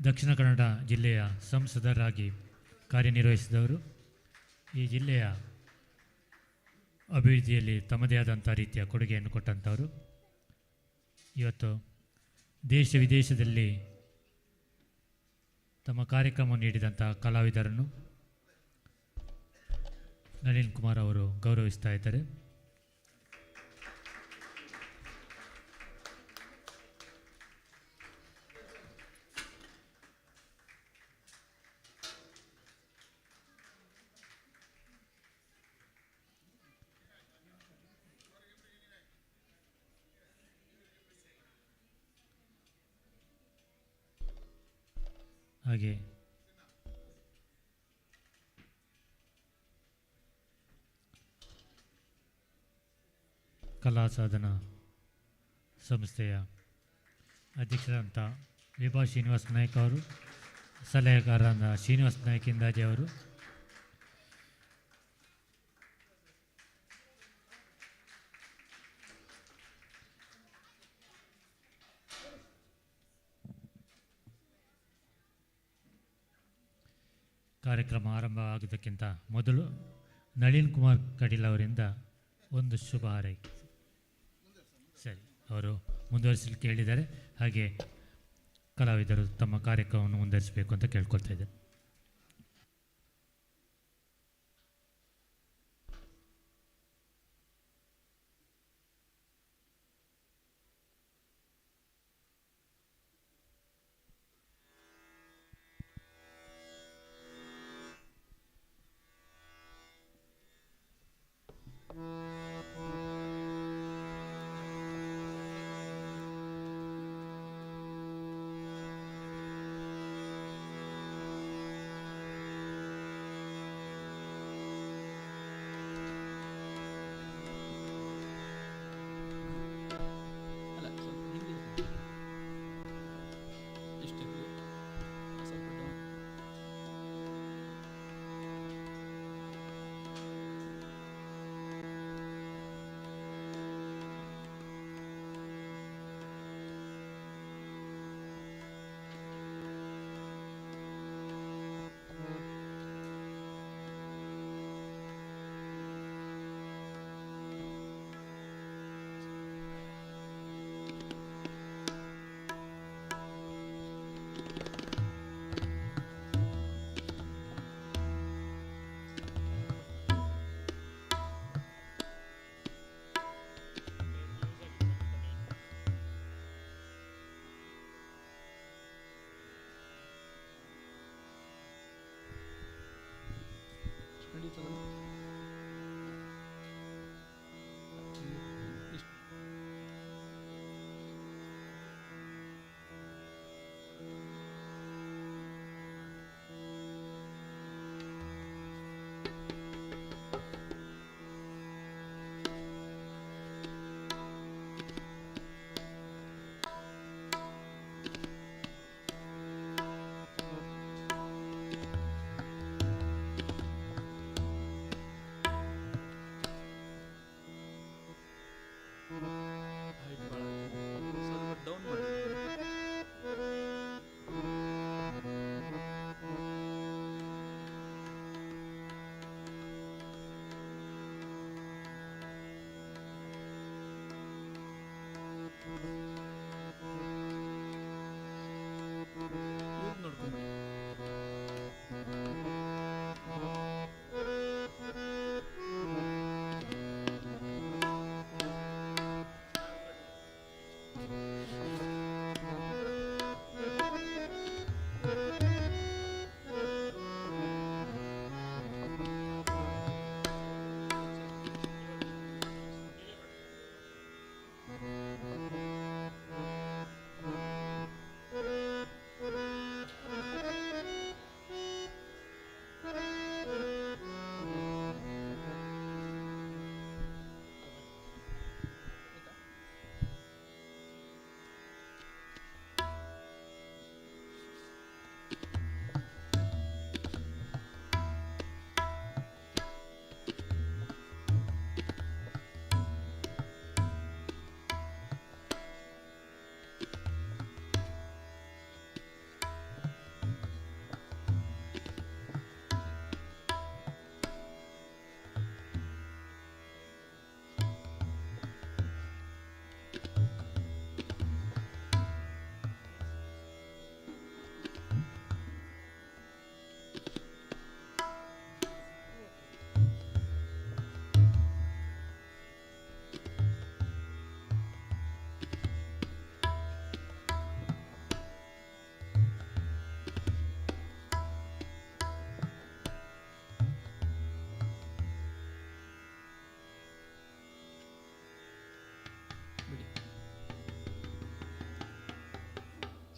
ದಕ್ಷಿಣ ಕನ್ನಡ ಜಿಲ್ಲೆಯ ಸಂಸದರಾಗಿ ಕಾರ್ಯನಿರ್ವಹಿಸಿದವರು, ಈ ಜಿಲ್ಲೆಯ ಅಭಿವೃದ್ಧಿಯಲ್ಲಿ ತಮ್ಮದೇ ಆದಂಥ ರೀತಿಯ ಕೊಡುಗೆಯನ್ನು ಕೊಟ್ಟಂಥವರು. ಇವತ್ತು ದೇಶ ವಿದೇಶದಲ್ಲಿ ತಮ್ಮ ಕಾರ್ಯಕ್ರಮ ನೀಡಿದಂಥ ಕಲಾವಿದರನ್ನು ನಳಿನ್ ಕುಮಾರ್ ಅವರು ಗೌರವಿಸ್ತಾ ಇದ್ದಾರೆ. ಹಾಗೆ ಕಲಾ ಸಾಧನ ಸಂಸ್ಥೆಯ ಅಧ್ಯಕ್ಷರಾದಂಥ ವಿಭಾ ಶ್ರೀನಿವಾಸ ನಾಯ್ಕ ಅವರು, ಸಲಹೆಗಾರರಾದ ಶ್ರೀನಿವಾಸ ನಾಯ್ಕ ಇಂದಾಜಿ ಅವರು, ಕಾರ್ಯಕ್ರಮ ಆರಂಭ ಆಗೋದಕ್ಕಿಂತ ಮೊದಲು ನಳಿನ್ ಕುಮಾರ್ ಕಟೀಲ್ ಅವರಿಂದ ಒಂದು ಶುಭ ಹಾರೈಕೆ. ಸರಿ, ಅವರು ಮುಂದುವರಿಸಲಿಕ್ಕೆ ಹೇಳಿದ್ದಾರೆ. ಹಾಗೆ ಕಲಾವಿದರು ತಮ್ಮ ಕಾರ್ಯಕ್ರಮವನ್ನು ಮುಂದುವರಿಸಬೇಕು ಅಂತ ಕೇಳ್ಕೊಳ್ತಾ ಇದ್ದಾರೆ.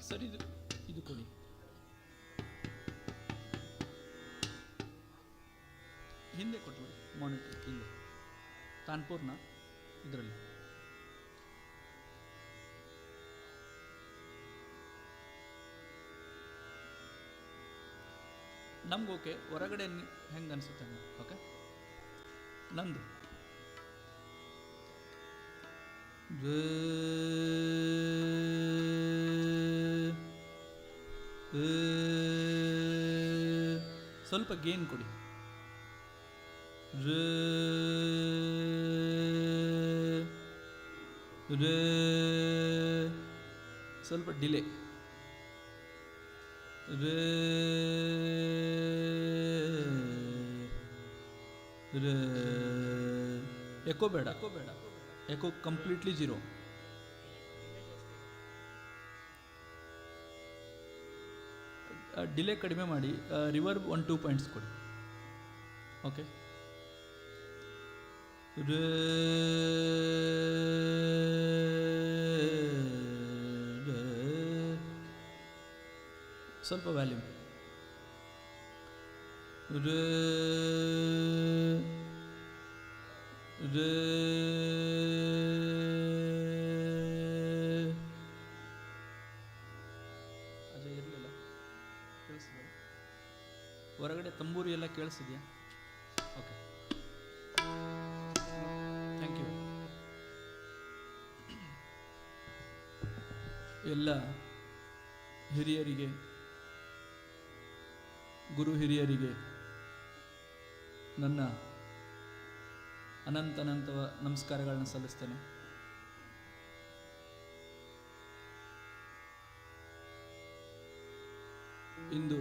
ಸರ್ ಇದು ಕೊಡಿ. ಹಿಂದೆ ಕೊಟ್ಬಿಡಿ ಮಾನಿಟರ್ ಹಿಂದೆ ತಾನ್ಪೂರ್ನ ಇದರಲ್ಲಿ. ನಮ್ಗೆ ಓಕೆ, ಹೊರಗಡೆ ಹೆಂಗೆ ಅನಿಸುತ್ತೆ ಹಂಗೆ. ಓಕೆ, ನಂದು ಸ್ವಲ್ಪ ಗೇನ್ ಕೊಡಿ. ಸ್ವಲ್ಪ ಡಿಲೇ. ಎಕೋ ಬೇಡ, ಎಕೋ ಕಂಪ್ಲೀಟ್ಲಿ ಜೀರೋ. ಡಿಲೇ ಕಡಿಮೆ ಮಾಡಿ, ರಿವರ್ಬ್ 1-2 ಪಾಯಿಂಟ್ಸ್ ಕೊಡಿ. ಓಕೆ, ಸ್ವಲ್ಪ ವ್ಯಾಲ್ಯೂಮ್. ಅಜಯ್ ಇರಲಿಲ್ಲ, ಕೇಳಿಸ್ತಿದೆ? ಹೊರಗಡೆ ತಂಬೂರಿ ಎಲ್ಲ ಕೇಳಿಸಿದ್ಯಾ? Okay, thank you. ಎಲ್ಲ ಹಿರಿಯರಿಗೆ, ಗುರು ಹಿರಿಯರಿಗೆ ನನ್ನ ಅನಂತ ನಮಸ್ಕಾರಗಳನ್ನ ಸಲ್ಲಿಸ್ತೇನೆ. ಇಂದು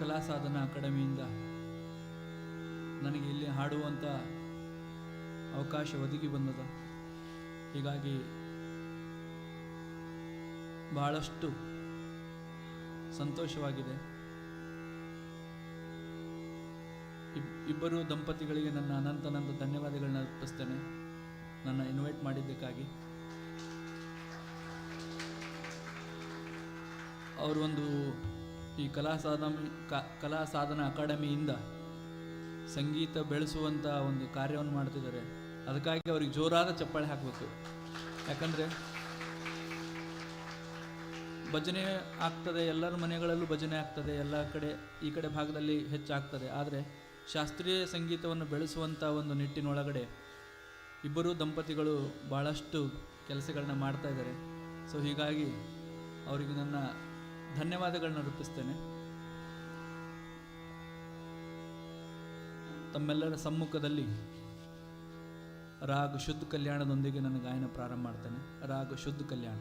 ಕಲಾ ಸಾಧನಾ ಅಕಾಡೆಮಿಯಿಂದ ನನಗೆ ಇಲ್ಲಿ ಹಾಡುವಂಥ ಅವಕಾಶ ಒದಗಿ ಬಂದದ. ಹೀಗಾಗಿ ಬಹಳಷ್ಟು ಸಂತೋಷವಾಗಿದೆ. ಇಬ್ಬರು ದಂಪತಿಗಳಿಗೆ ನನ್ನ ಅನಂತ ಧನ್ಯವಾದಗಳನ್ನ ಅರ್ಪಿಸ್ತೇನೆ, ನನ್ನ ಇನ್ವೈಟ್ ಮಾಡಿದ್ದಕ್ಕಾಗಿ. ಅವರು ಒಂದು ಈ ಕಲಾ ಸಾಧನಾ ಅಕಾಡೆಮಿಯಿಂದ ಸಂಗೀತ ಬೆಳೆಸುವಂಥ ಒಂದು ಕಾರ್ಯವನ್ನು ಮಾಡ್ತಿದ್ದಾರೆ. ಅದಕ್ಕಾಗಿ ಅವ್ರಿಗೆ ಜೋರಾದ ಚಪ್ಪಾಳೆ ಹಾಕಬೇಕು. ಯಾಕಂದರೆ ಭಜನೆ ಆಗ್ತದೆ, ಎಲ್ಲರ ಮನೆಗಳಲ್ಲೂ ಭಜನೆ ಆಗ್ತದೆ, ಎಲ್ಲ ಕಡೆ ಈ ಕಡೆ ಭಾಗದಲ್ಲಿ ಹೆಚ್ಚಾಗ್ತದೆ. ಆದರೆ ಶಾಸ್ತ್ರೀಯ ಸಂಗೀತವನ್ನು ಬೆಳೆಸುವಂಥ ಒಂದು ನಿಟ್ಟಿನೊಳಗಡೆ ಇಬ್ಬರು ದಂಪತಿಗಳು ಭಾಳಷ್ಟು ಕೆಲಸಗಳನ್ನ ಮಾಡ್ತಾ ಇದ್ದಾರೆ. ಸೊ ಹೀಗಾಗಿ ಅವರಿಗೆ ನನ್ನ ಧನ್ಯವಾದಗಳನ್ನ ಅರ್ಪಿಸ್ತೇನೆ. ತಮ್ಮೆಲ್ಲರ ಸಮ್ಮುಖದಲ್ಲಿ ರಾಗ ಶುದ್ಧ ಕಲ್ಯಾಣದೊಂದಿಗೆ ನನ್ನ ಗಾಯನ ಪ್ರಾರಂಭ ಮಾಡ್ತೇನೆ. ರಾಗ ಶುದ್ಧ ಕಲ್ಯಾಣ.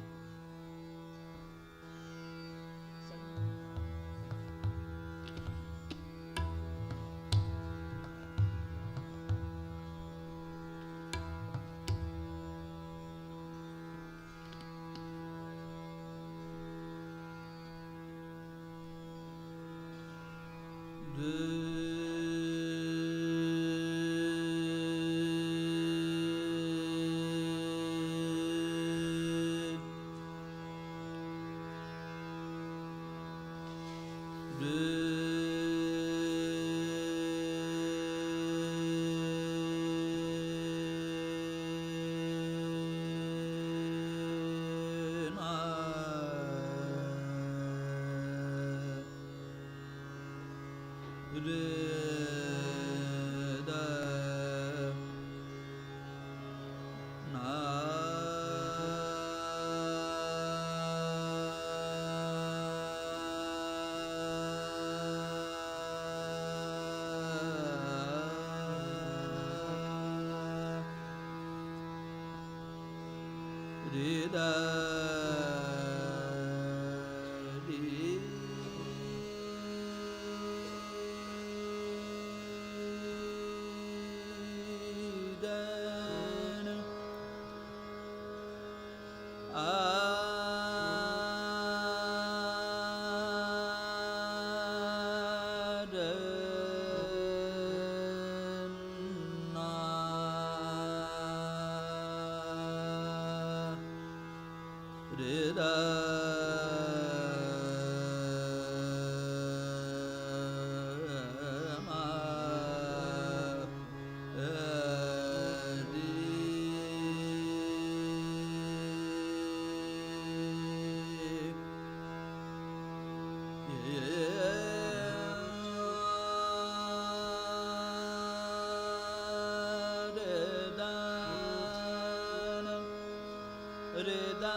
re da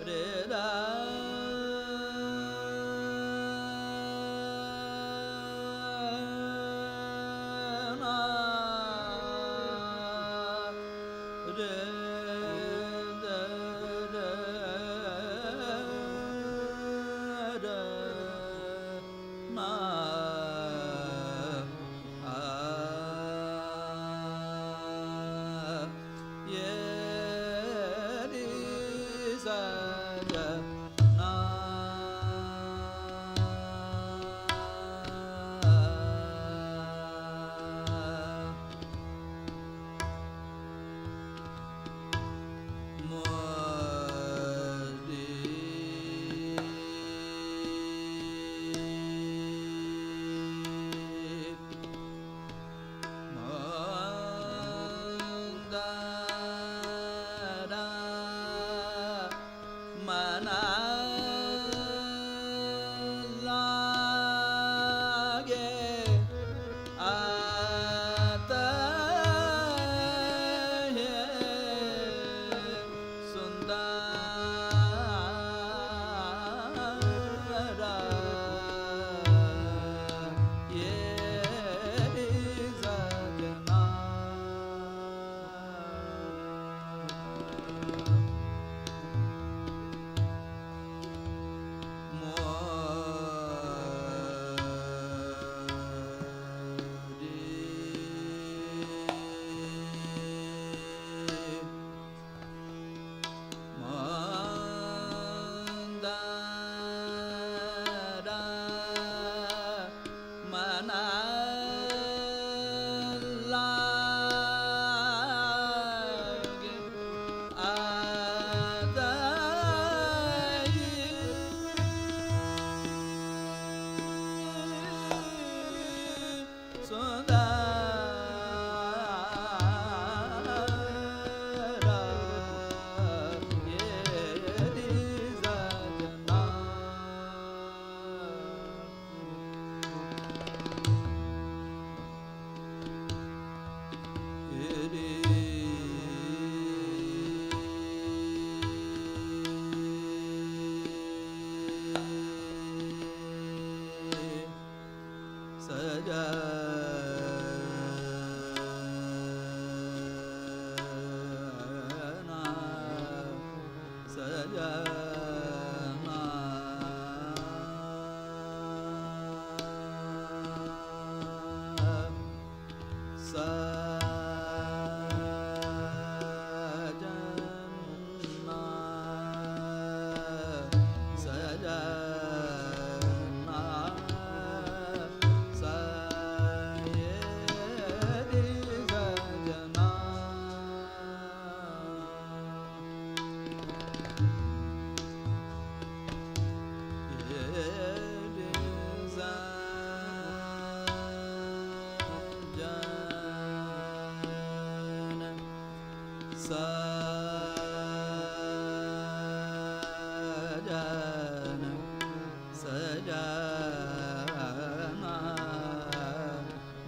re da na re da re da na ye ri sa ga na mo ri ma da ra ma na la ge a ta he sundara ye ri sa ga na mo ri mandara manalage adai sundara ye ri sa ga na ye ri sa ga na sa ga na sa ja na sa ja na sa ye ri sa ja na ye ri sa ja na sa ja na sa ja na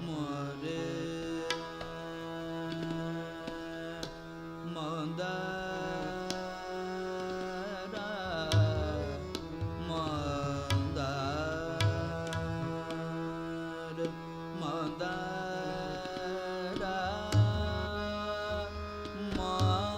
mo re mandara mandara mandara ma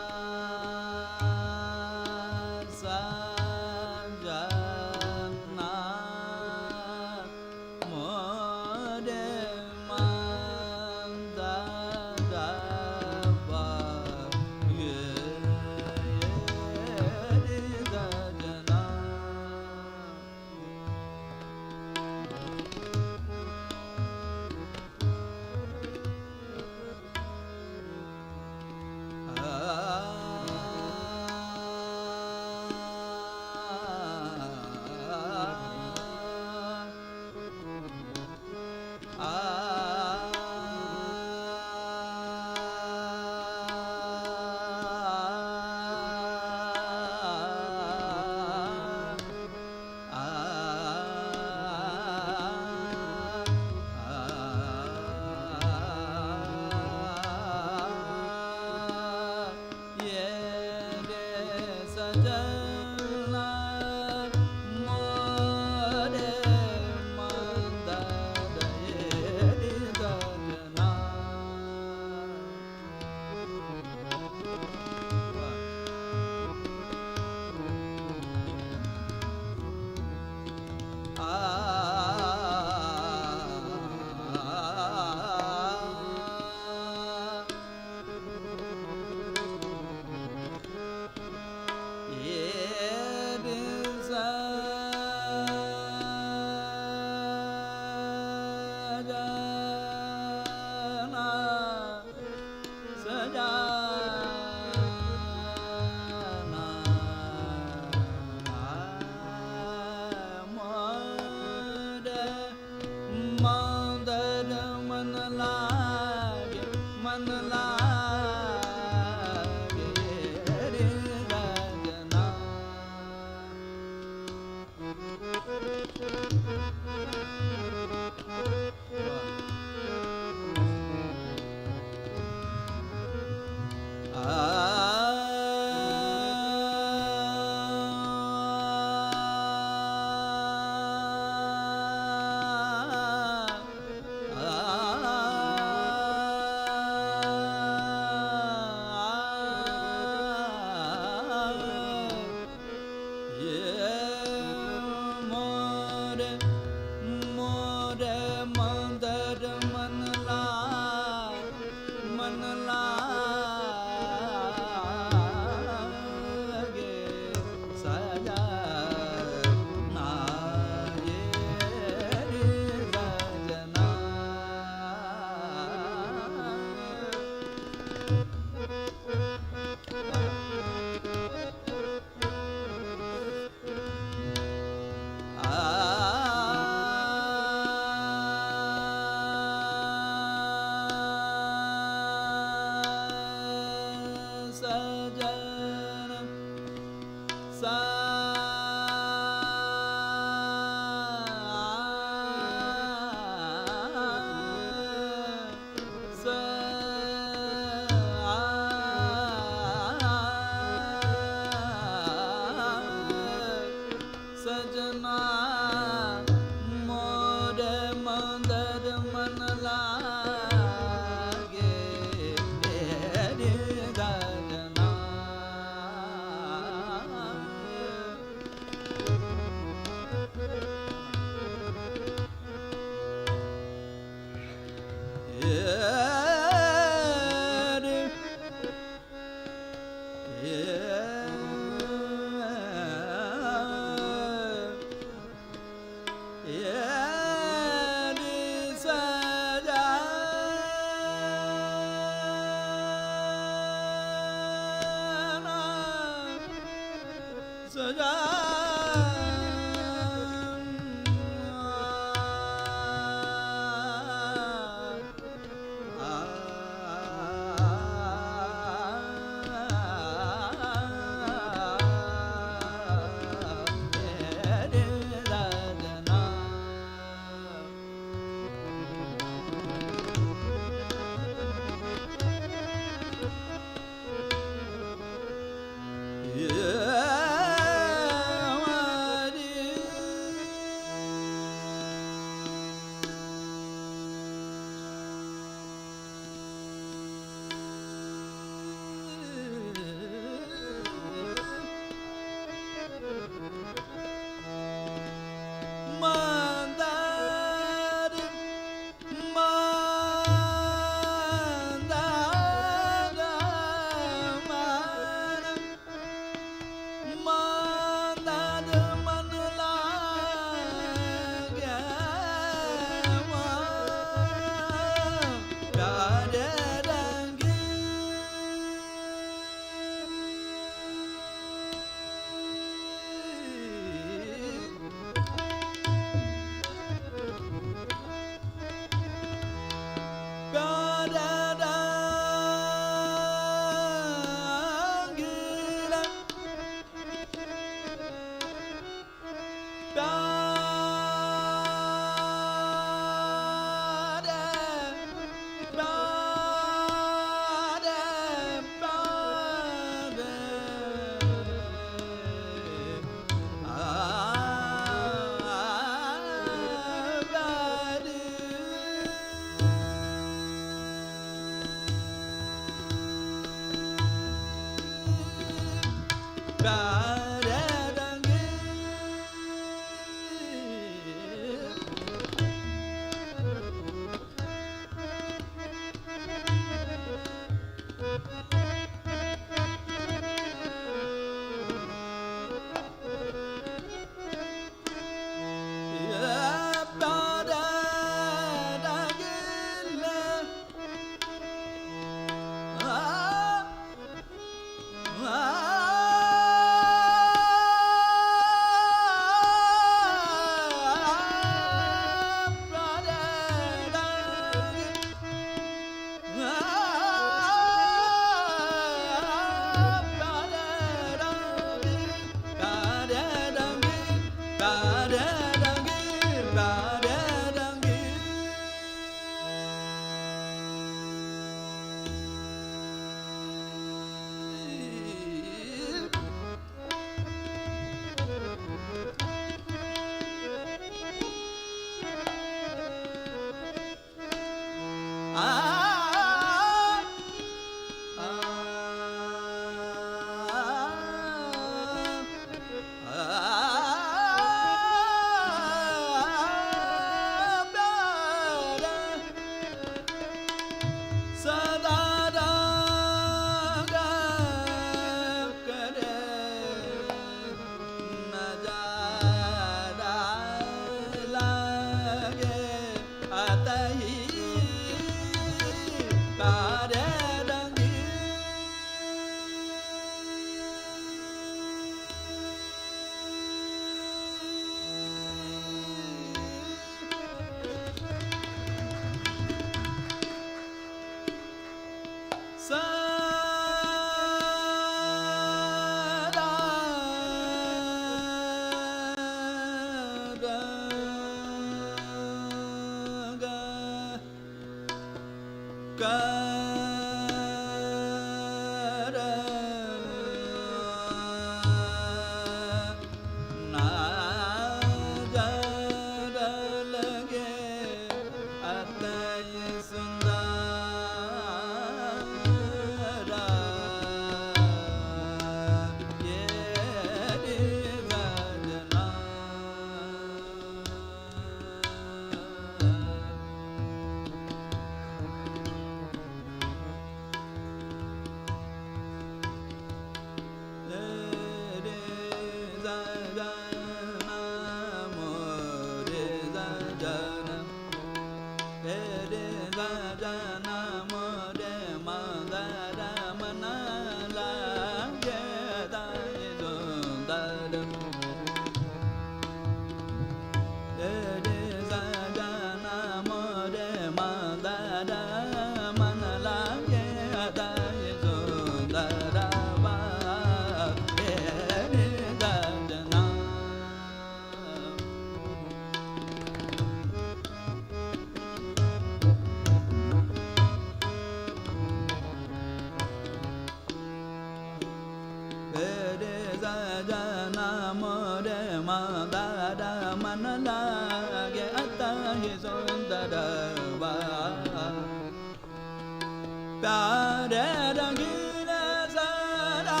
प्यारे रंगीन सारा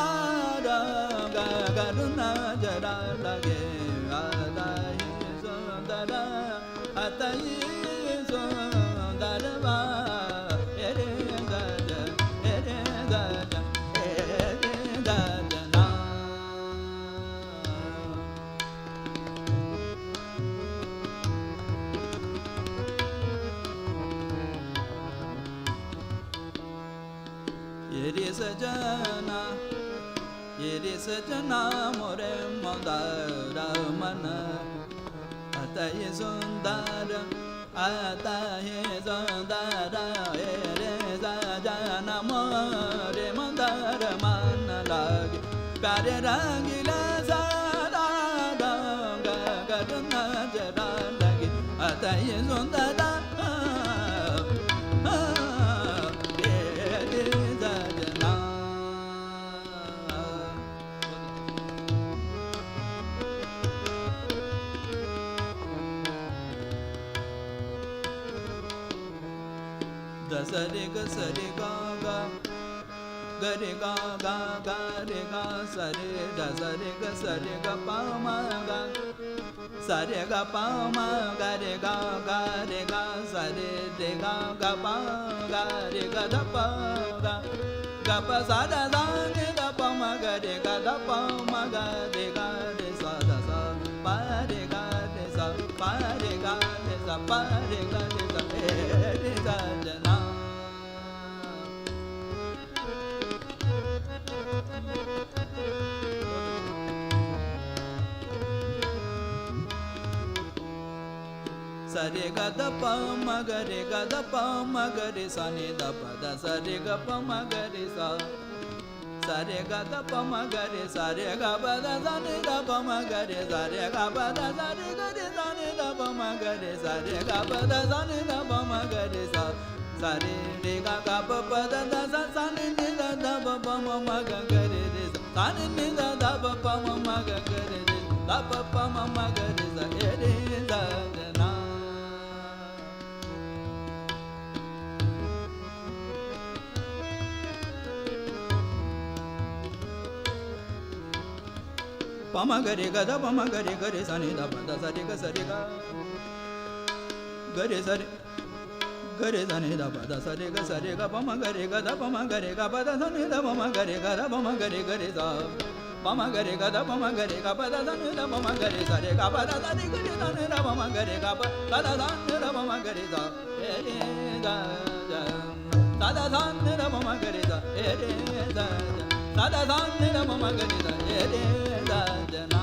रंग करुणा जरा लगे आदाई सुंदर अतई सुंदर बा array गज एरे गजना ये सजना मोरे मंदार मन आता ये सुंदर आता ये सुंदर रे सजना मोरे मंदार मन लागे प्यारे रंगीला सारा रंग करना जरा लगे आता ये सुंदर सरे ग सरे गा गा गरे गा गा गा रे गा सरे ग सरे ग सरे ग पा मा गा सरे ग पा मा गा रे गा सरे रे गा गा पा गा रे ग ध पा गा ग प सा द दा ने द प मा गा रे ग ध प मा गा रे गा रे सा द सा पा रे गा रे सा पा रे गा रे सा पा रे गा रे सा रे गा जना सरे ग द प म ग रे ग द प म ग रे सा नि द प द सरे ग प म ग रे सा सरे ग द प म ग रे सा रे ग प द सा नि द प म ग रे सा रे ग प द सा रे ग रे सा नि द प म ग रे सा रे ग प द सा नि द प म ग रे सा सा रे रे ग ग प प द द सा सा नि नि द द प प म म ग ग रे रे सा नि नि द द प प म म ग ग रे रे द प प म म ग रे सा रे रे दा जना पम गरे गद पम गरे गरे सनि द पद सरे ग सरे ग गरे सरे गरे सनि द पद सरे ग सरे ग पम गरे गद पम गरे ग पद सनि द पम गरे गद पम गरे गरे सा पम गरे गद पम गरे ग पद सनि द पम गरे सरे ग पद सनि गरे सनि द पम गरे ग पद सनि द पम गरे सा ए रे द द द सनि द पम गरे सा ए रे द द द सनि द पम गरे सा ए रे द जना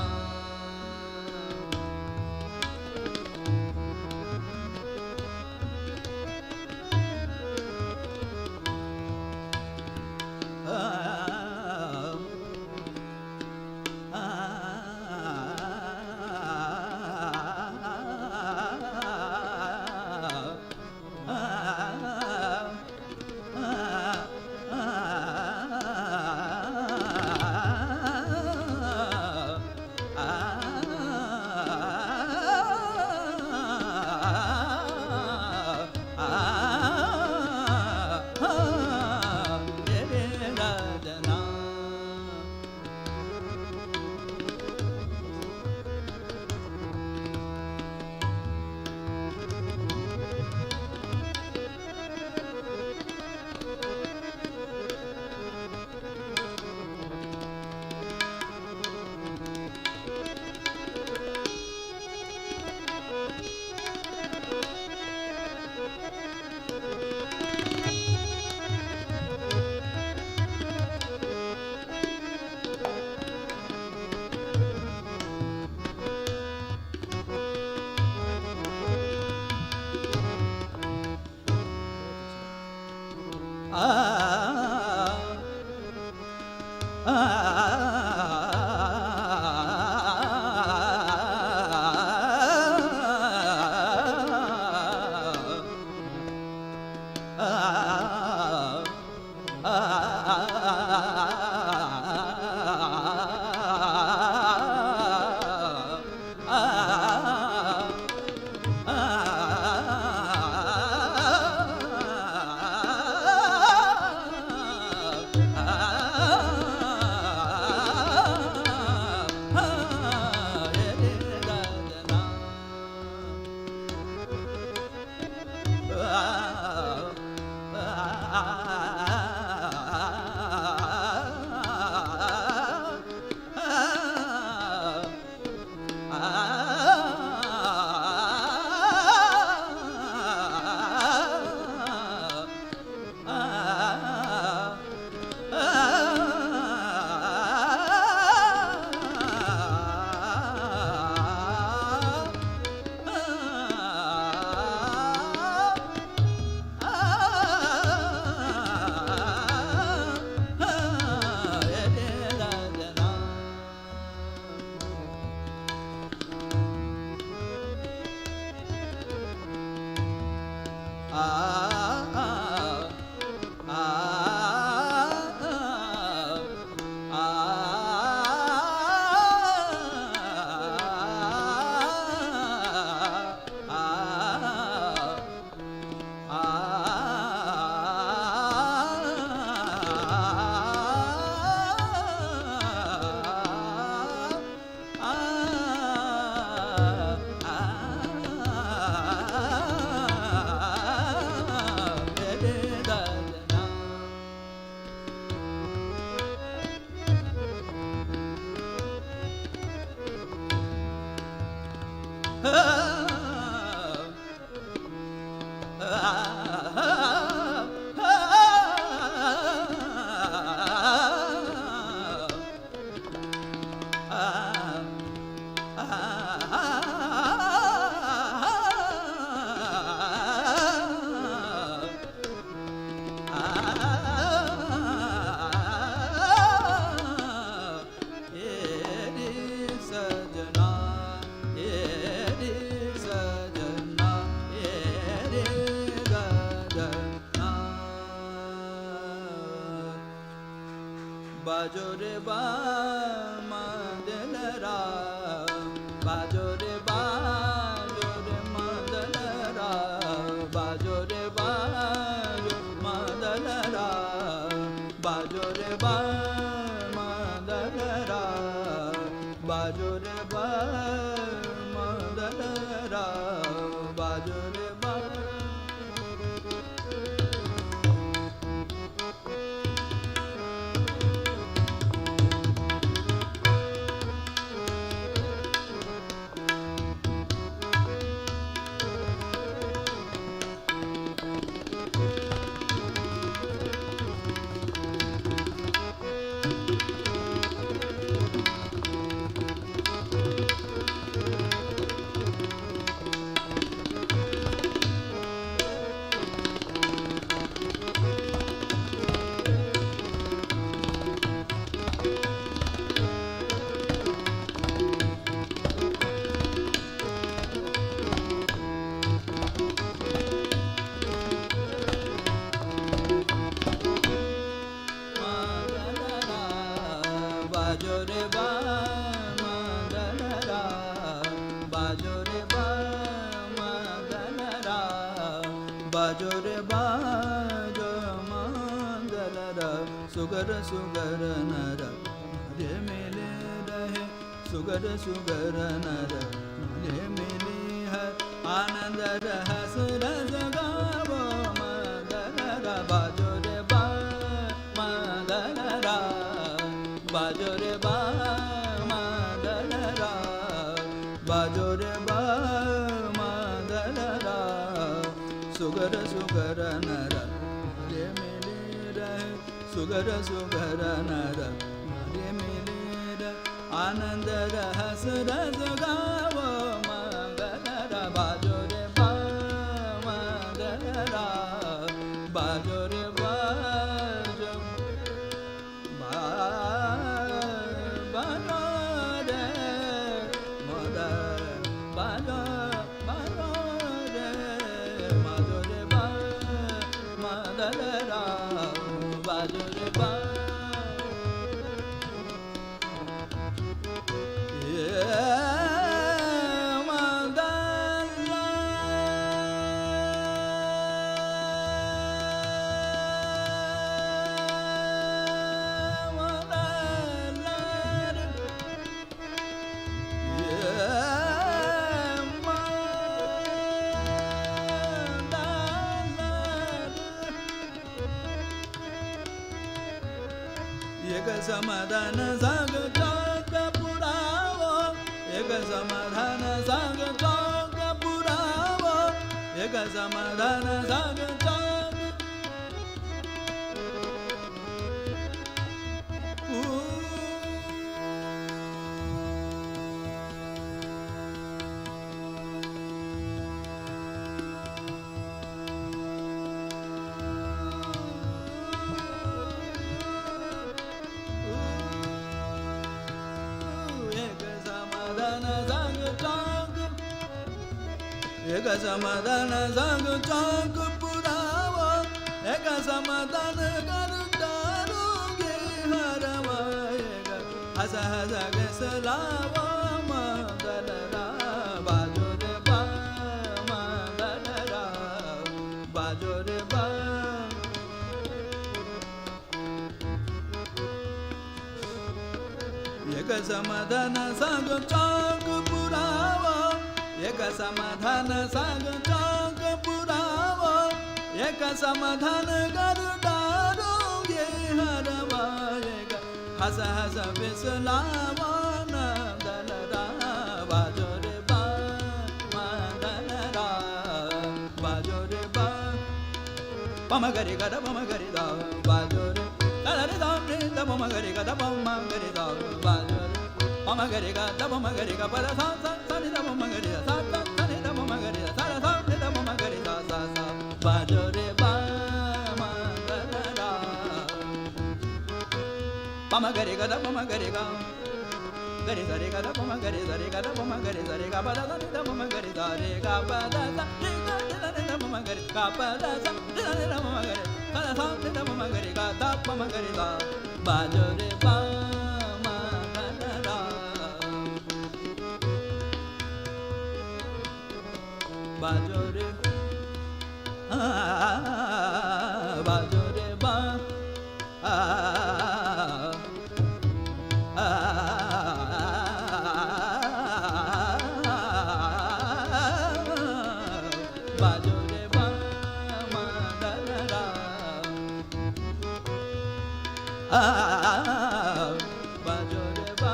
बाजो रे बा मदन रा बाजो रे बा बाजो रे बा मदन रा बाजो रे बा मदन रा बाजो रे बाजो मंगल रा सुगर सुगर नर रे मिले रहे सुगर सुगर नर रे मिले है आनंद रहस रस गावो मदन रा बाजो रे बा मदन रा बाजो रे बा मदन रा बाजो रे बा मदन रा सुगर सुगर नर रे मिले रहे सुगर सुगर नर रे मिले रहे आनंद रहस रस गावो मदन रा बाजो रे बा मदन रा बाजो रे बाजो एक समाधान सांग चौक पुरावो एक समाधान सांग चौक पुरावो एक समाधान सांग चौक एक समाधान सांग चौक पुरावो एक समाधान करुगे हरवा एक हस हस गसलावो मदन रा बाजो रे बा मदन रा बाजो रे बा एक समाधान सांग चौक पुरावो एक समाधान सांग चौक पुरावो एक समाधान गरुडारोगे हरवा एक हस हस बिसलावो नंदन रा बाजो रे बा मदन रा बाजो रे बा पम गरि गद पम गरि दा बाजो रे रे दा रे दा पम गरि गद पम गरि दा बाजो रे पम गरि गद पम गरि ग पर सा सा सा रे दा पम गरि सा सा सा रे दा पम गरि सा सा रे दा पम गरि सा सा सा बाजो रे बा मदन रा पम गरि गद पम गरि ग गरि सा रे ग दा पम गरि सा रे ग दा पम गरि सा रे ग प दा रे दा पम गरि सा रे ग प दा सा रे ग रे दा पम गरि ग प दा सा रे दा पम गरि सा सा रे दा पम गरि ग दा पम गरि सा बाजो रे बा मदन रा बाजो रे बाजो रे बा बाजो रे बा मा गा रा बाजो रे बा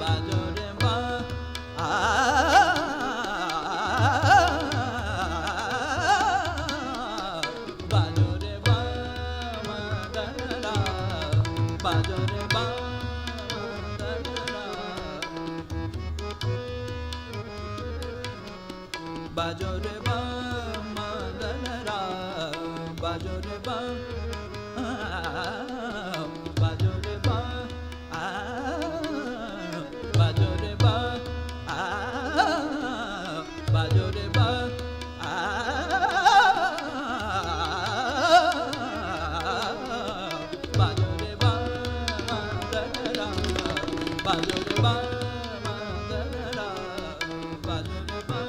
बाजो रे बा बाजो रे बा मा गा रा बाजो रे बा बाजो रे बा मा गा रा बाजो रे बा बाजो रे बा बाजो रे बा बाजो रे बा बाजो रे बा मा गा रा बाजो रे बा मा गा रा बाजो रे बा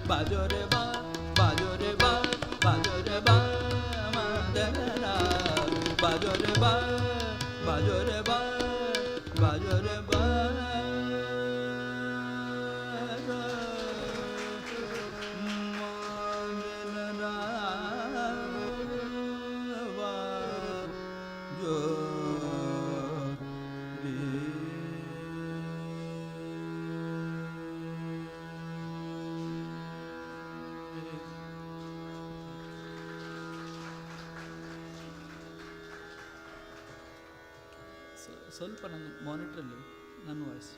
बाजो रे बा बाजो रे बा बाजो रे बा मा गा रा बाजो रे बा बाजो रे बा बाजो रे बा ಸ್ವಲ್ಪ ನನ್ನ ಮಾನಿಟ್ರಲ್ಲಿ ನನ್ನ ವಾಯ್ಸ್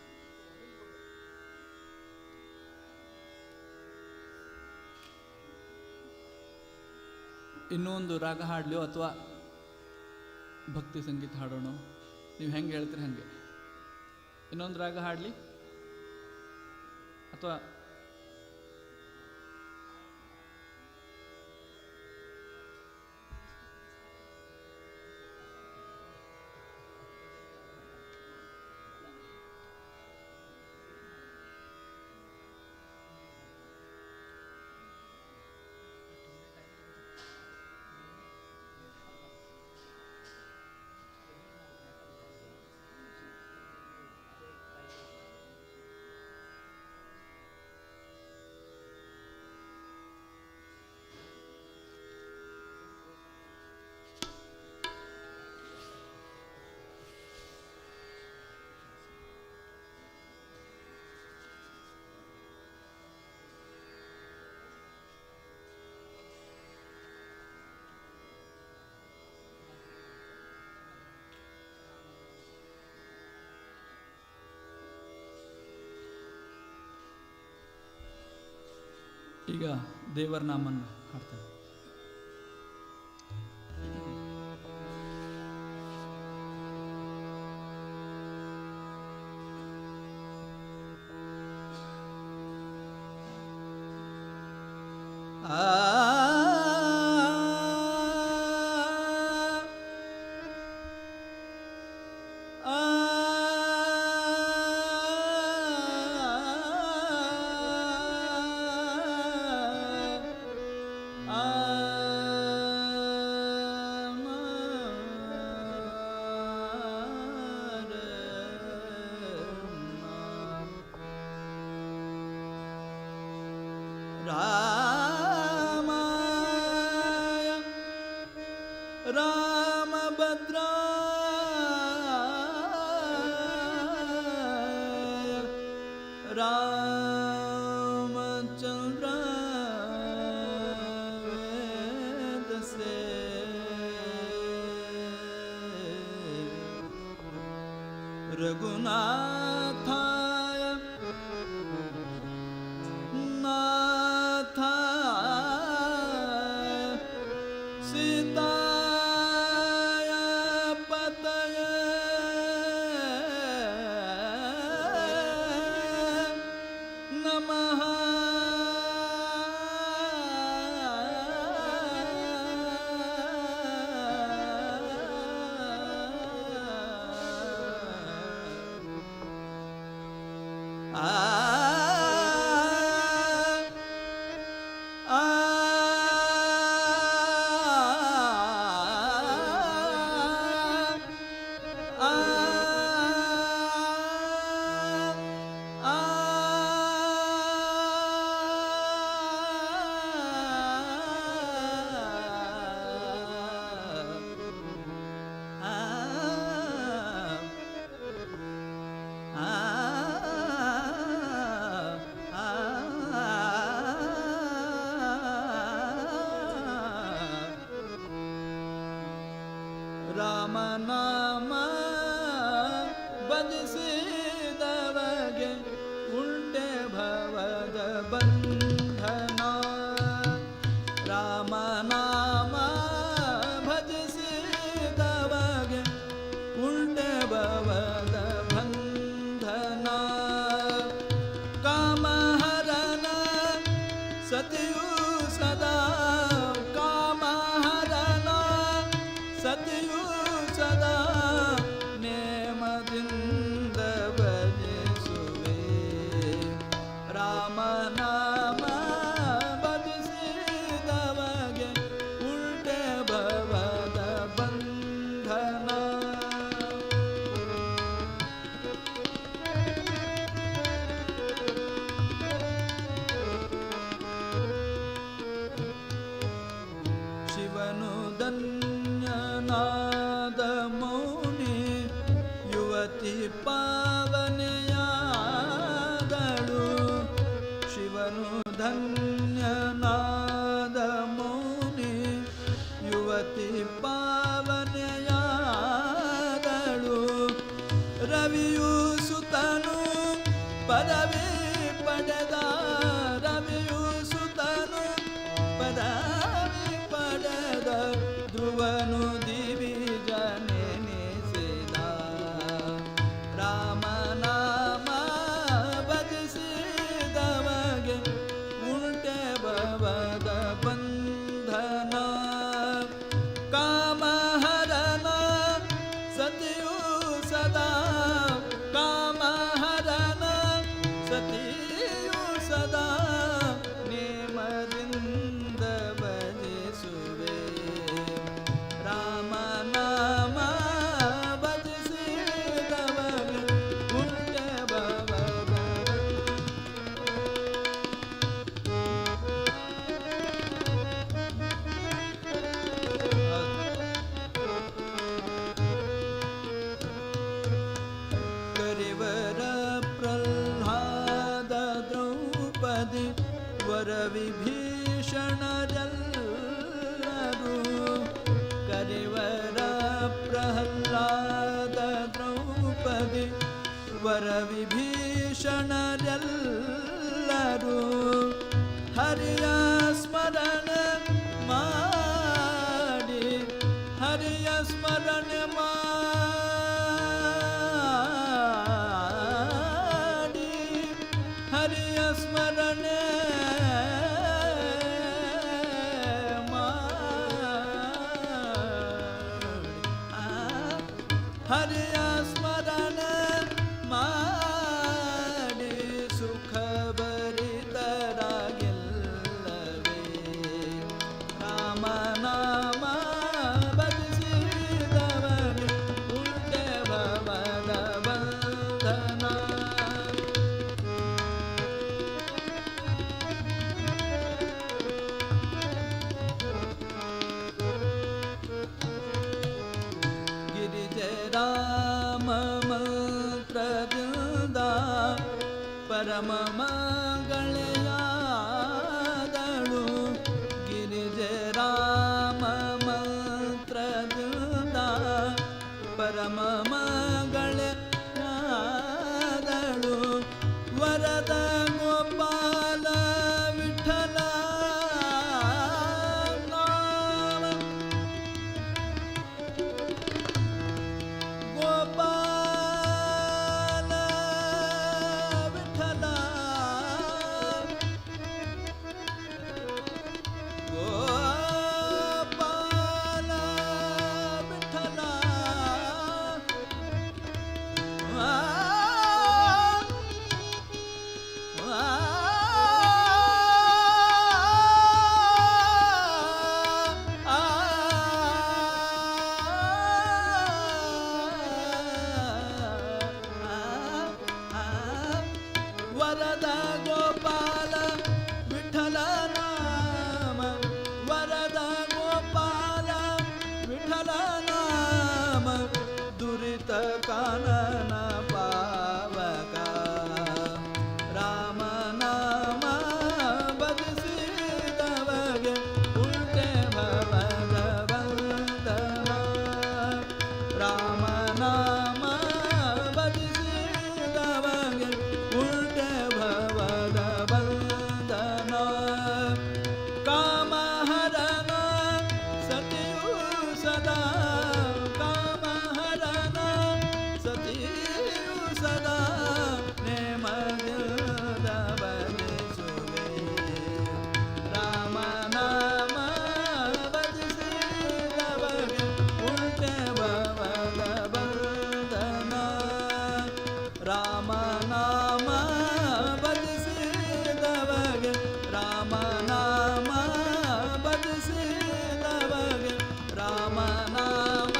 ಇನ್ನೂ ಒಂದು ರಾಗ ಹಾಡಲಿಯೋ ಅಥವಾ ಭಕ್ತಿ ಸಂಗೀತ ಹಾಡೋಣ, ನೀವು ಹೆಂಗೆ ಹೇಳ್ತೀರಿ ಹಾಗೆ. ಇನ್ನೊಂದು ರಾಗ ಹಾಡಲಿ ಅಥವಾ ಈಗ ದೇವರ ನಾಮನ್ನ ಹಾಡ್ತಾರೆ. रामाय रामभद्राय रामचन्द्राय वेदसे रघुनाथाय नाथाय सीताय पतये नमः। ರಾಮನಾಮ ಭಜಿಸಿದವಗೆ ಉಂಟೆ ಭವದ ಬಂಧನ. ರಾಮನಾಮ ಭಜಿಸಿದವಗೆ ಉಂಟೆ ಭವದ ಬಂಧನ. ಕಾಮಹರನ ಸತಿಯು ಸದಾ ಕಾಮಹರನ ಸತಿಯು ಸದಾ ನೇಮದಿಂದ ಭಜಿಸುವೆ. ರಾಮನಾಮ ಭಜಿಸಿದವಗೆ ಉಲ್ಟೆ ಭವದ ಬಂಧನ. ಶಿವನು ಧನ್ಯನಾದ ಮೌನಿ ಯುವತಿ ಪಾವನೆಯಾದಳು. ಶಿವನು ಧನ್ಯನಾದ ಮೌನಿ ಯುವತಿ ಪಾವನೆಯಾದಳು. ರವಿಯು ಸುತನು ಪದವಿ ಪಡೆದ ರವಿಯು ಸುತನು ಪದವಿ ಪಡೆದ ಧ್ರುವನು ದಿವಿಜನೆನಿಸಿದ. ರಾಮನಾಮ ಭಜಿಸಿದವಗೆ ಉಲ್ಟೆ ಭವದ ಬಂಧನ. ಕಾಮಹರನ ಸತಿಯು ಸದಾ ಕಾಮಹರನ ಸತಿಯು ಸದಾ ನೇಮದಿಂದ ಭಜಿಸುವೆ. ರಾಮನಾಮ ಭಜಿಸಿದವಗೆ ಉಲ್ಟೆ ಭವದ ಕರಿವರ ಪ್ರಹ್ಲಾದ ದ್ರೌಪದಿ ವರ ವಿಭೀಷಣರೆಲ್ಲರೂ. ಕರಿವರ ಪ್ರಹ್ಲಾದ ದ್ರೌಪದಿ ವರ ವಿಭೀಷಣರೆಲ್ಲರೂ. ಹರಿಯ ಸ್ಮರಣೆ ಮಾಡಿ ಹರಿಯ ಸ್ಮರಣೆ ಮಾಡಿ ಹರಿಯ ಸ್ಮರಣೆ ಹರಿಯ ಸ್ಮರಣೆ ಮಾಡಿ ಸುಖ ಭರಿತರಾಗಿಲ್ಲವೇ. ರಾಮನಾಮ ಭಜಿಸಿದವಗೆ ಉಲ್ಟೆ ಭವದ ಬಂಧನ. ಗಿರಿಜೆ ರಾಮ ಮಂತ್ರದಿಂದ ಪರಮ ಮಂಗಳೆಯಾದಳು. ಗಿರಿಜೆ ರಾಮ ಮಂತ್ರದಿಂದ ಪರಮ ಮಂಗಳೆಯಾದಳು. ವರದ ಗೋಪಾಲ ವಿಠಲ ನಾಮ ಗೋಪಾಲ ವಿಠಲ ರಾಮನಾಮ ಭಜಿಸಿದವಗೆ ಉಲ್ಟೆ ಭವದ ಬಂಧನ ಕಾಮಹರನ ಸತಿಯು ಸದಾ ಕಾಮಹರನ ಸತಿಯು ಸದಾ ನೇಮದಿಂದ ಬಲಿಸುವೆ ರಾಮನಾಮ ಭಜಿಸಿದವಗೆ ಉಲ್ಟೆ ಭವದ ಬಂಧನ ರಾಮನಾಮ ಭಜಿಸಿದವಗೆ ರಾಮನಾಮ ಭಜಿಸಿದವಗೆ ರಾಮನಾಮ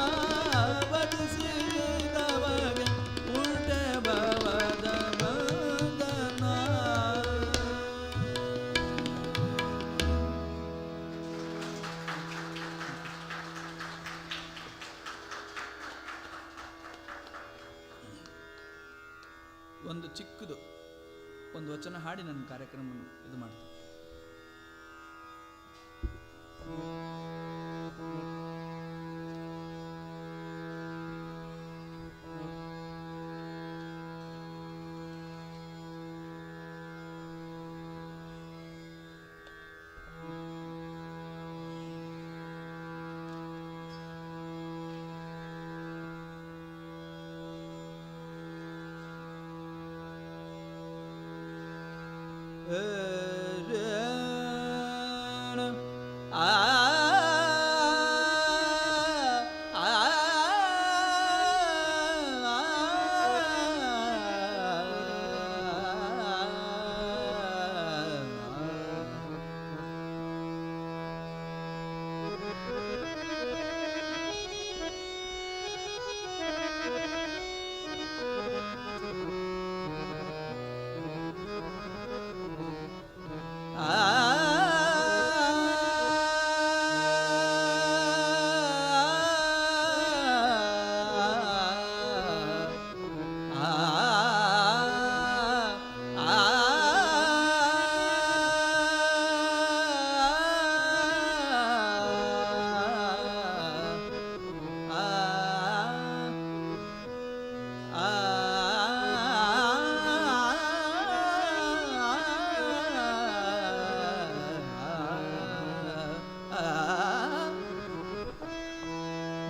ಭಜಿಸಿದವಗೆ ಉಲ್ಟೆ ಭವದ ಬಂಧನ. ಒಂದು ಚಿಕ್ಕದು ಒಂದು ವಚನ ಹಾಡಿ ನನ್ನ ಕಾರ್ಯಕ್ರಮವನ್ನು ಇದು ಮಾಡ್ತೀನಿ.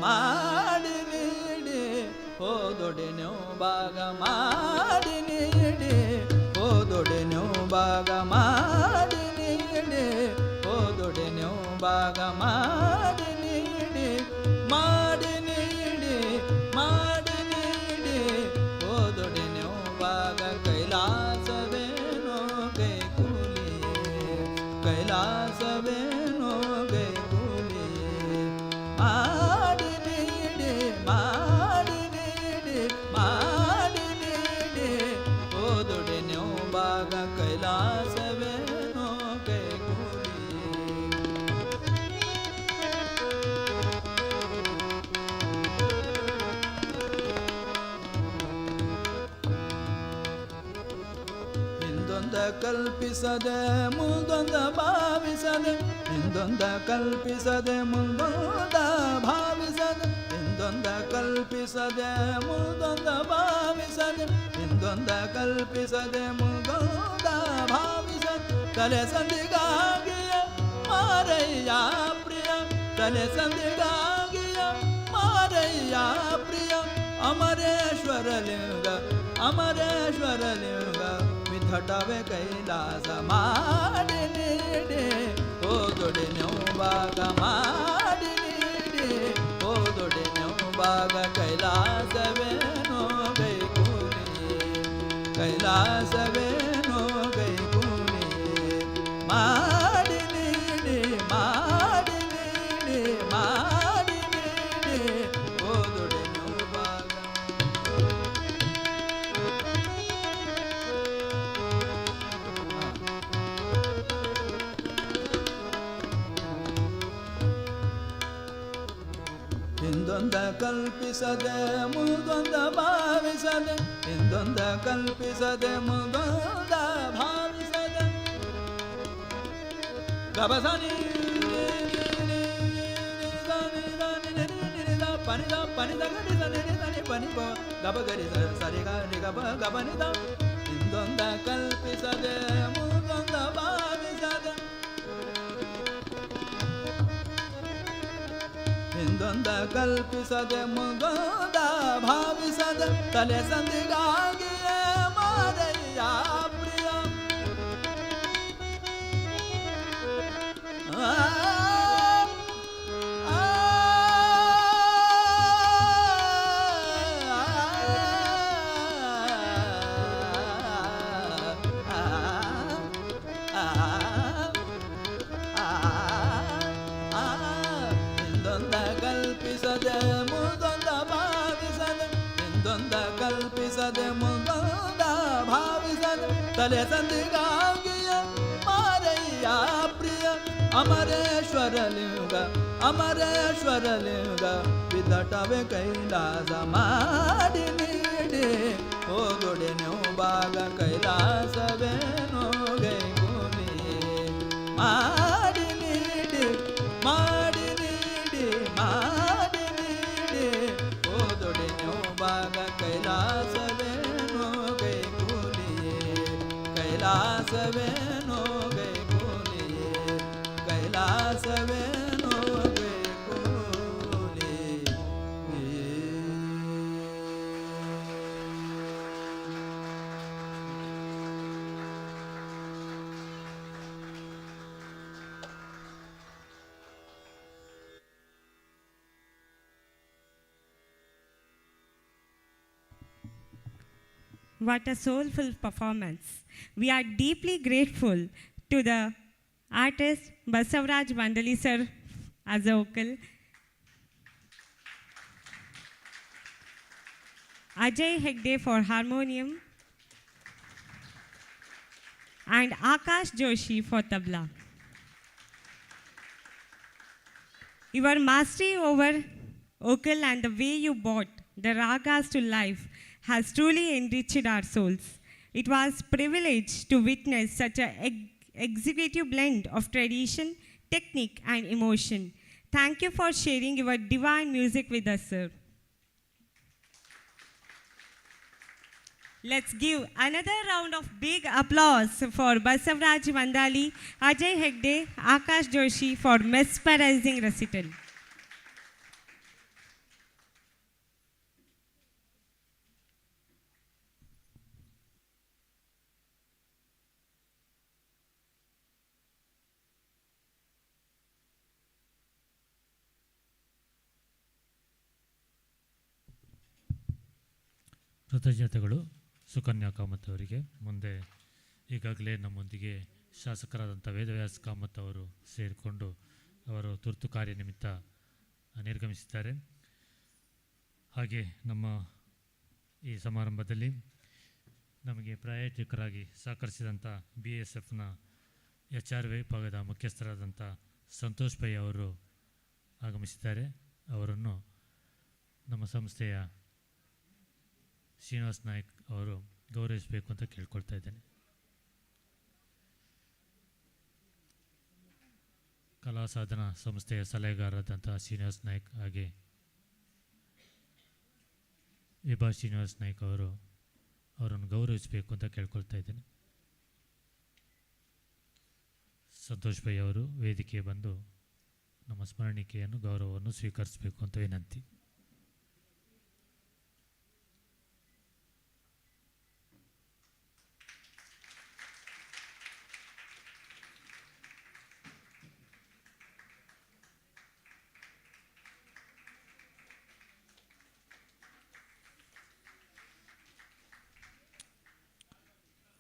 ಮಾಡಿ ನೀಡಿ ಹೋದೊಡೆನೋ ಭಾಗ ಮಾಡಿ ನೀಡಿ ಹೋದೊಡೆನೋ ಭಾಗ ಮಾಡಿ ನೀಡಿ ಹೋದೊಡೆನೋ ಭಾಗ ಮಾಡಿ ನೀಡಿ ಮಾಡಿ ನೀಡಿ ಮಾಡಿ ನೀಡಿ ಹೋದೊಡೆನೋ ಭಾಗ ಕೈಲಾಸವೇನೋ ಕೈಕೂಲಿ ಕೈಲಾಸವೇನೋ ಕೈಕೂಲಿ ಮಾಡಿ ನೀಡಿ ಮಾಡಿ ನೀಡಿ ಮಾಡಿ ನೀಡಿ ಹೋದೊಡೆನೋ ಭಾಗ ಕೈಲಾಸವೇನೋ ಕೈಕೂಲಿ ಹಿಂದೊಂದ ಕಲ್ಪಿಸದೆ ಮುಂದೊಂದ ಭಾವಿಸದೆ ಹಿಂದೊಂದ ಕಲ್ಪಿಸದೆ ಮುಂದೊಂದ ಭಾವಿಸದೆ ಹಿಂದೊಂದ ಕಲ್ಪಿಸದೆ ಮುಂದೊಂದ ಭಾವಿಸದೆ ಹಿಂದೊಂದ ಕಲ್ಪಿಸದೆ ಮುಂದೊಂದ ಭಾವಿಸದೆ ತಲೆ ಸಂದಿಗಾಗಿಯ ಮಾರಯ್ಯ ಪ್ರಿಯ ತಲೆ ಸಂದಿಗಾಗಿಯ ಮಾರಯ್ಯ ಪ್ರಿಯ ಅಮರೇಶ್ವರ ಲಿಂಗ ಅಮರೇಶ್ವರ ಲಿಂಗ ವಿಧಟವೆ ಕೈಲಾಸ ಮಾಡಿ ನೀಡಿ ಹೋದೊಡೆನೋ ಭಾಗ ಮಾಡಿ ನೀಡಿ ಹೋದೊಡೆನೋ ಭಾಗ ಕೈಲಾಸವೇನೋ ಕೈಕೂಲಿ ಕೈಲಾಸವೇನೋ ಕೈಕೂಲಿ ಮಾಡಿ ನೀಡಿ ಮಾಡಿ ನೀಡಿ ಮಾಡಿ ನೀಡಿ ಹೋದೊಡೆನೋ ಭಾಗ ಹಿಂದೊಂದ ಕಲ್ಪಿಸದೆ ಮುಂದೊಂದ ಭಾವಿಸದೆ ಹಿಂದೊಂದ ಕಲ್ಪಿಸದೆ ಮುಂದೊಂದ ಭಾವಿಸದೆ ಗಬಸನಿ ಪನಿದ ಪನಿದ ಗರಿ ಸನಿ ಸನಿ ಪನಿ ಪ ಗಬ ಗರಿ ಸರಿ ಗ ಗಬ ಗಬನಿದ ಇಂದೊಂದ ಕಲ್ಪಿಸದೆ ಮುಂದೊಂದ ಭಾವಿಸದೆ ಇಂದೊಂದ ಕಲ್ಪಿಸದೆ ಮುಂದೊಂದ ಭಾವಿಸದೆ ತಲೆ ಸಂದಿಗಾಗಿಯೇ ಮಾರಯ್ಯ ಪ್ರಿಯ ಕಲ್ಪಿಸದೆ ಮುಂದೊಂದ ಭಾವಿಸದೆ ತಲೆ ಸಂದಿಗಾಗಿಯ ಮಾರಯ್ಯ ಪ್ರಿಯ ಅಮರೇಶ್ವರಲಿಂಗ ಅಮರೇಶ್ವರಲಿಂಗ ವಿದಟವೆ ಕೈಲಾಸ ಮಾಡಿ ನೀಡಿ ಹೋಗುಡೆ ನೀವು ಭಾಗ ಕೈಲಾಸವೇನೋ ಗೈಗೂಲಿ ಮಾಡಿ ನೀಡಿ ಮಾಡಿ ನೀಡಿ ಮಾಡಿ ನೀಡಿ ಹೋದೊಡೆ ನೀವು ಭಾಗ ಕೈಲಾಸವೇನೋ ಗೈಗೂಲಿಯೇ ಕೈಲಾಸವೇನೋ ಗೈಗೂಲಿಯೇ ಕೈಲಾಸವೇನೋ What a soulful performance. We are deeply grateful to the artist Basavaraj Vandali sir as a vocal, Ajay Hegde for harmonium, and Akash Joshi for tabla. Your mastery over vocal and the way you brought the ragas to life has truly enriched our souls. It was a privilege to witness such an executive blend of tradition, technique, and emotion. Thank you for sharing your divine music with us, sir. Let's give another round of big applause for Basavaraj Vandali, Ajay Hegde, Akash Joshi for mesmerizing recital. ಕೃತಜ್ಞತೆಗಳು Sukanya Kamath ಅವರಿಗೆ. ಮುಂದೆ ಈಗಾಗಲೇ ನಮ್ಮೊಂದಿಗೆ ಶಾಸಕರಾದಂಥ ವೇದವ್ಯಾಸ್ ಕಾಮತ್ ಅವರು ಸೇರಿಕೊಂಡು ಅವರು ತುರ್ತು ಕಾರ್ಯ ನಿಮಿತ್ತ ನಿರ್ಗಮಿಸಿದ್ದಾರೆ. ಹಾಗೆ ನಮ್ಮ ಈ ಸಮಾರಂಭದಲ್ಲಿ ನಮಗೆ ಪ್ರಾಯೋಜಕರಾಗಿ ಸಹಕರಿಸಿದಂಥ BSFನ HR ವಿಭಾಗದ ಮುಖ್ಯಸ್ಥರಾದಂಥ ಸಂತೋಷ್ ಪೈ ಅವರು ಆಗಮಿಸಿದ್ದಾರೆ. ಅವರನ್ನು ನಮ್ಮ ಸಂಸ್ಥೆಯ ಶ್ರೀನಿವಾಸ್ ನಾಯ್ಕ್ ಅವರು ಗೌರವಿಸಬೇಕು ಅಂತ ಕೇಳ್ಕೊಳ್ತಾ ಇದ್ದೇನೆ. ಕಲಾ ಸಾಧನ ಸಂಸ್ಥೆಯ ಸಲಹೆಗಾರರಾದಂಥ ಶ್ರೀನಿವಾಸ್ ನಾಯ್ಕ್ ಹಾಗೆ ವಿಭಾ ಶ್ರೀನಿವಾಸ್ ನಾಯ್ಕ್ ಅವರನ್ನು ಗೌರವಿಸಬೇಕು ಅಂತ ಕೇಳ್ಕೊಳ್ತಾ ಇದ್ದೇನೆ. ಸಂತೋಷ್ ಭೈ ಅವರು ವೇದಿಕೆ ಬಂದು ನಮ್ಮ ಸ್ಮರಣಿಕೆಯನ್ನು ಗೌರವವನ್ನು ಸ್ವೀಕರಿಸಬೇಕು ಅಂತ ವಿನಂತಿ.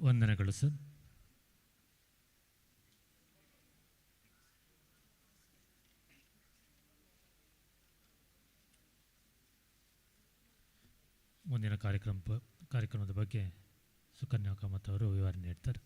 ವಂದನೆಗಳು ಸರ್. ಮುಂದಿನ ಕಾರ್ಯಕ್ರಮದ ಬಗ್ಗೆ ಸುಕನ್ಯಾ ಕಾಮತ್ ಅವರು ವಿವರಣೆ ನೀಡ್ತಾರೆ.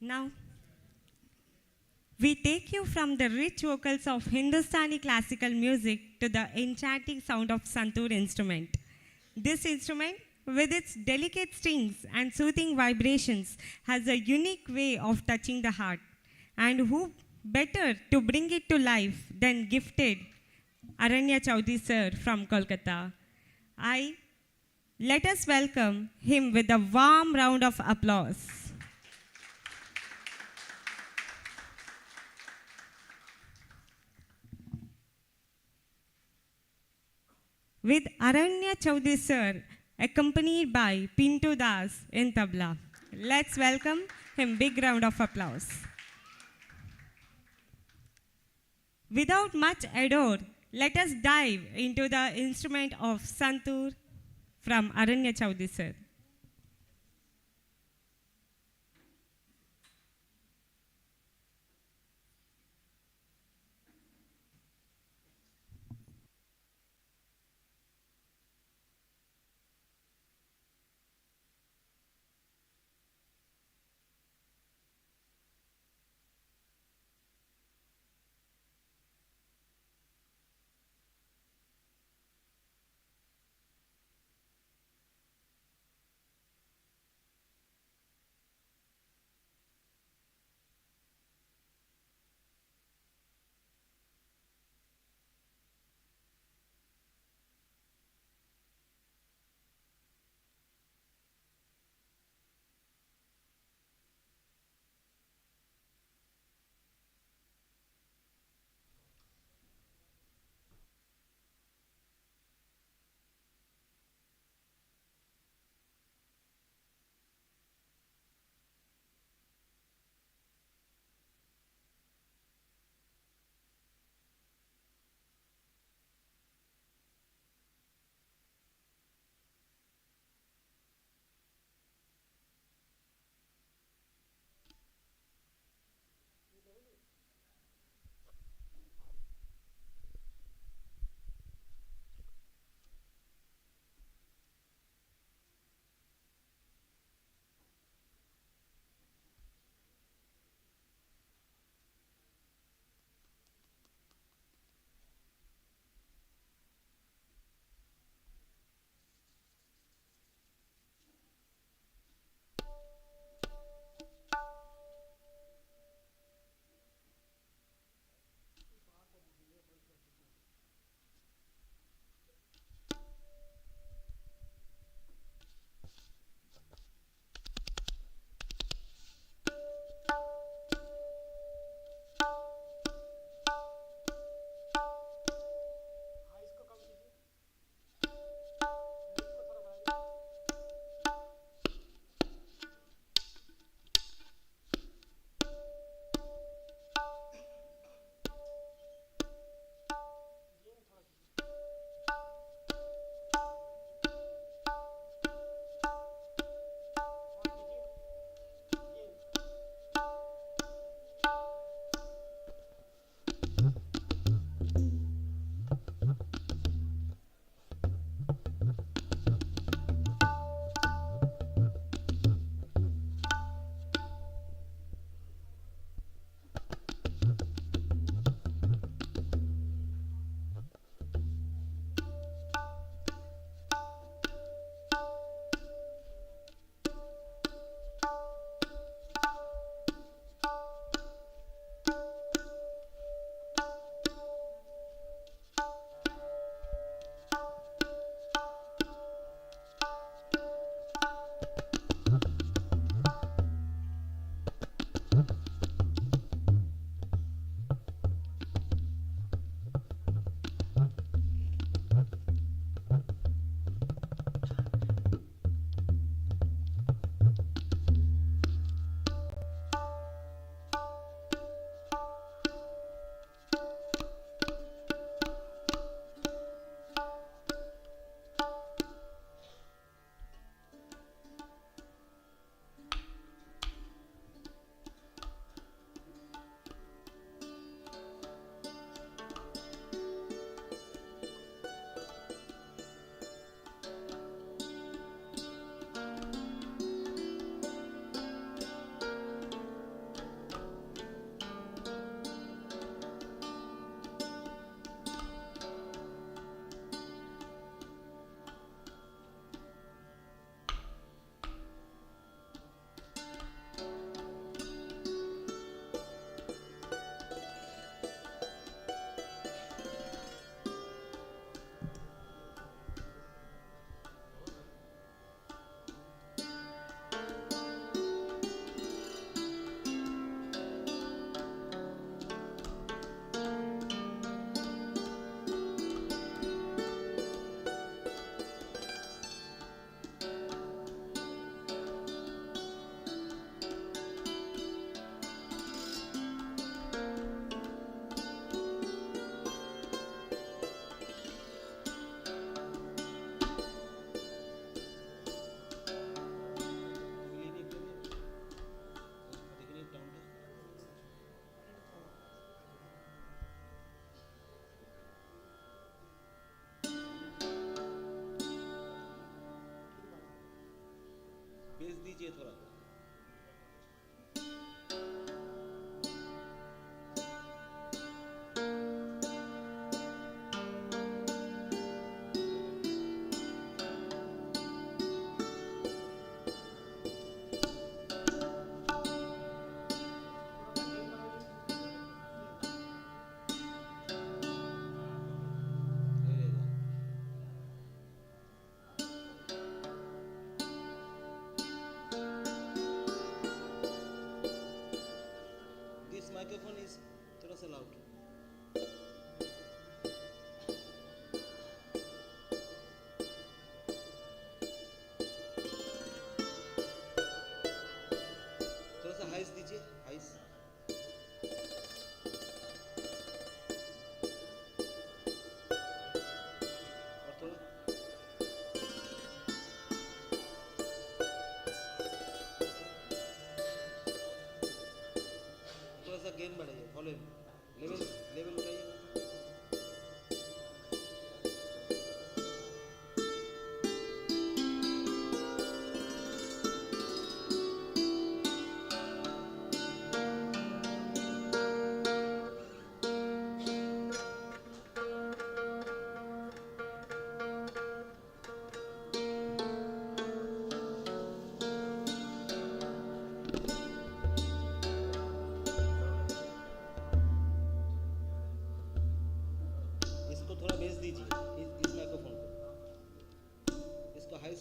Now, we take you from the rich vocals of Hindustani classical music to the enchanting sound of santoor instrument. This instrument, with its delicate strings and soothing vibrations, has a unique way of touching the heart. And who better to bring it to life than gifted Aranya Chaudhary sir from Kolkata? Let us welcome him with a warm round of applause. With Aranya Chaudhary sir, accompanied by Pintu Das in tabla. Let's welcome him. Big round of applause. Without much ado, let us dive into the instrument of santoor from Aranya Chaudhary sir.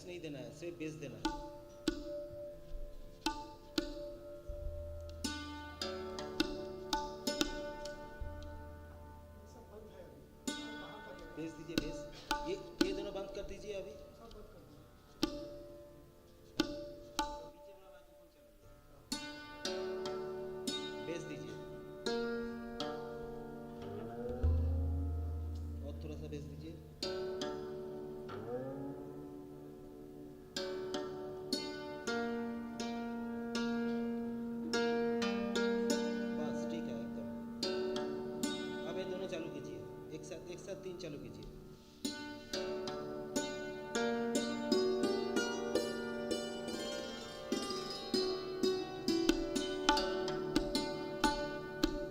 Voice नहीं देना है, सिर्फ base देना है। Base दीजिए, base. ये दोनों बंद कर दीजिए अभी। बेस दीजिए और थोड़ा सा बेस दीजिए। बस ठीक है एकदम। अब ये दोनों चालू कीजिए, एक साथ 3 चालू कीजिए।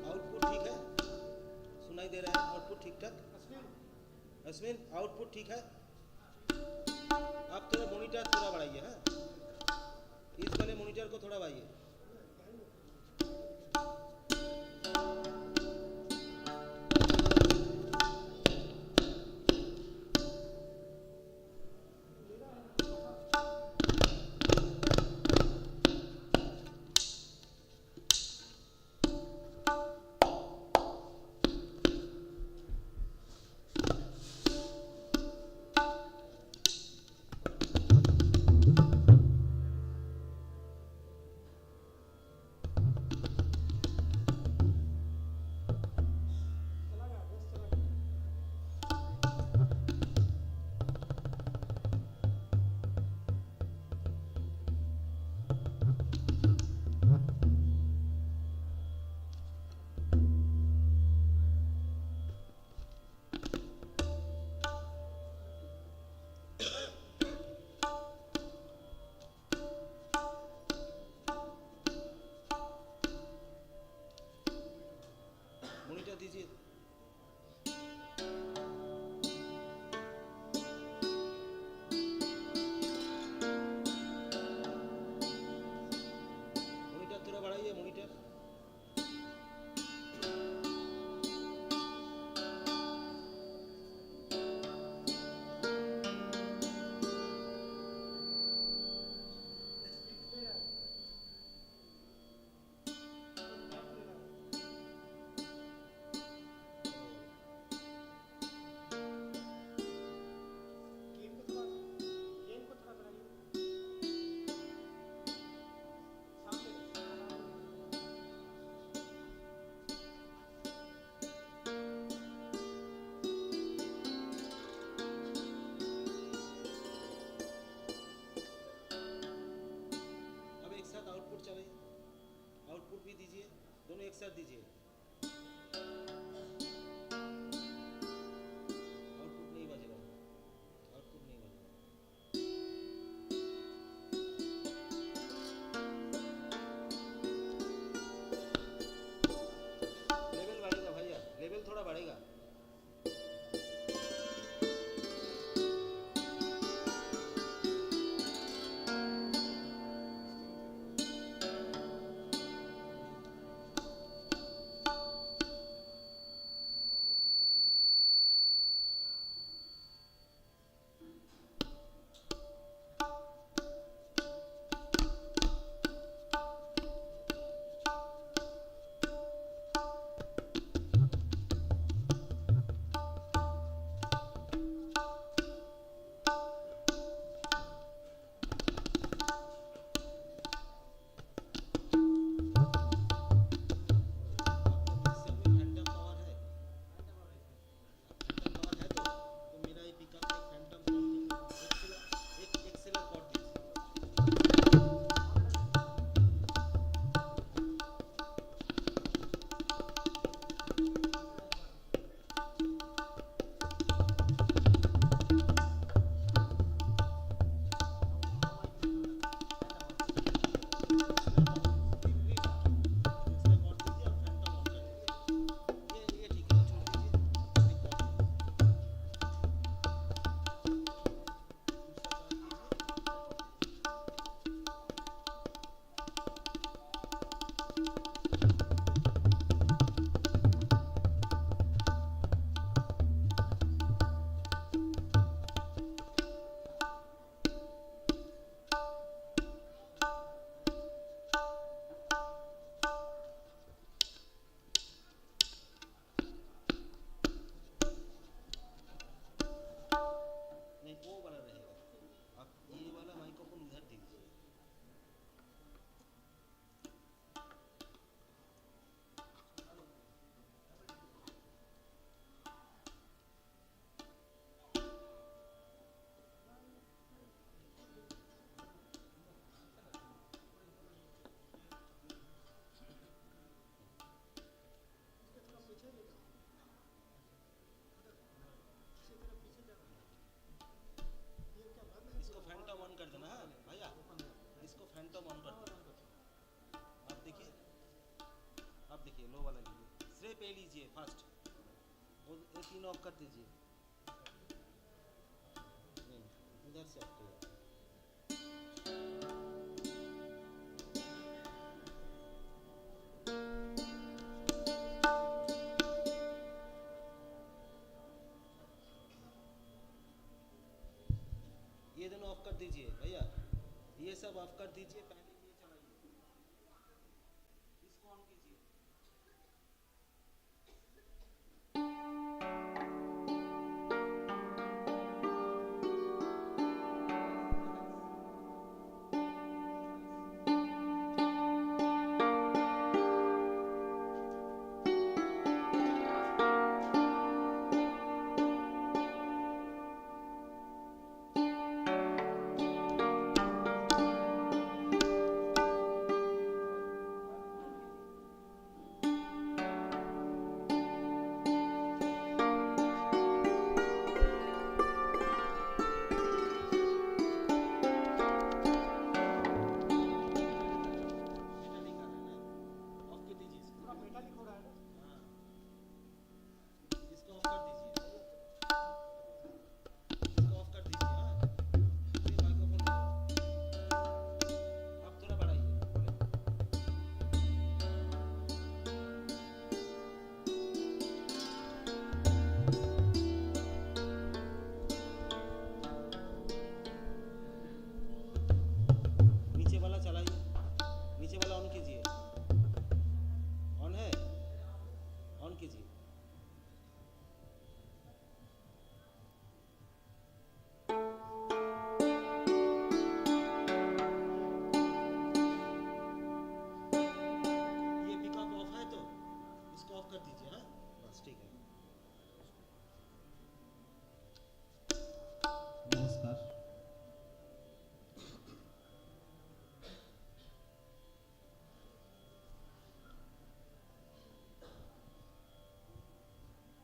आउटपुट ठीक है, सुनाई दे रहा है आउटपुट ठीक ठाक? अश्विन आउटपुट ठीक है? आप थोड़ा मॉनिटर थोड़ा बढ़ाइए। हाँ, इस वाले मॉनिटर को थोड़ा बढ़ाइए। मॉनिटर दीजिए। मॉनिटर थोड़ा बढ़ाइए, मॉनिटर। अब एक साथ आउटपुट चलाइए, आउटपुट भी दीजिए, दोनों एक साथ दीजिए। आउटपुट नहीं बजेगा, आउटपुट नहीं बजेगा। लेवल बढ़ेगा भैया, लेवल थोड़ा बढ़ेगा। आप ये वाला माइक्रोफोन इधर दीजिए। इसको फैंटम ऑन कर देना है भैया, इसको फैंटम ऑन कर देना। आप देखिए लो वाला लीजिए, सिर्फ पे लीजिए फर्स्ट, वो ये तीन ऑफ कर दीजिए। नहीं इधर से ऑफ करिए। ये दोनों ऑफ कर दीजिए भैया, ये सब ऑफ कर दीजिए, पहले ये चलाइए, इसको ऑन कीजिए।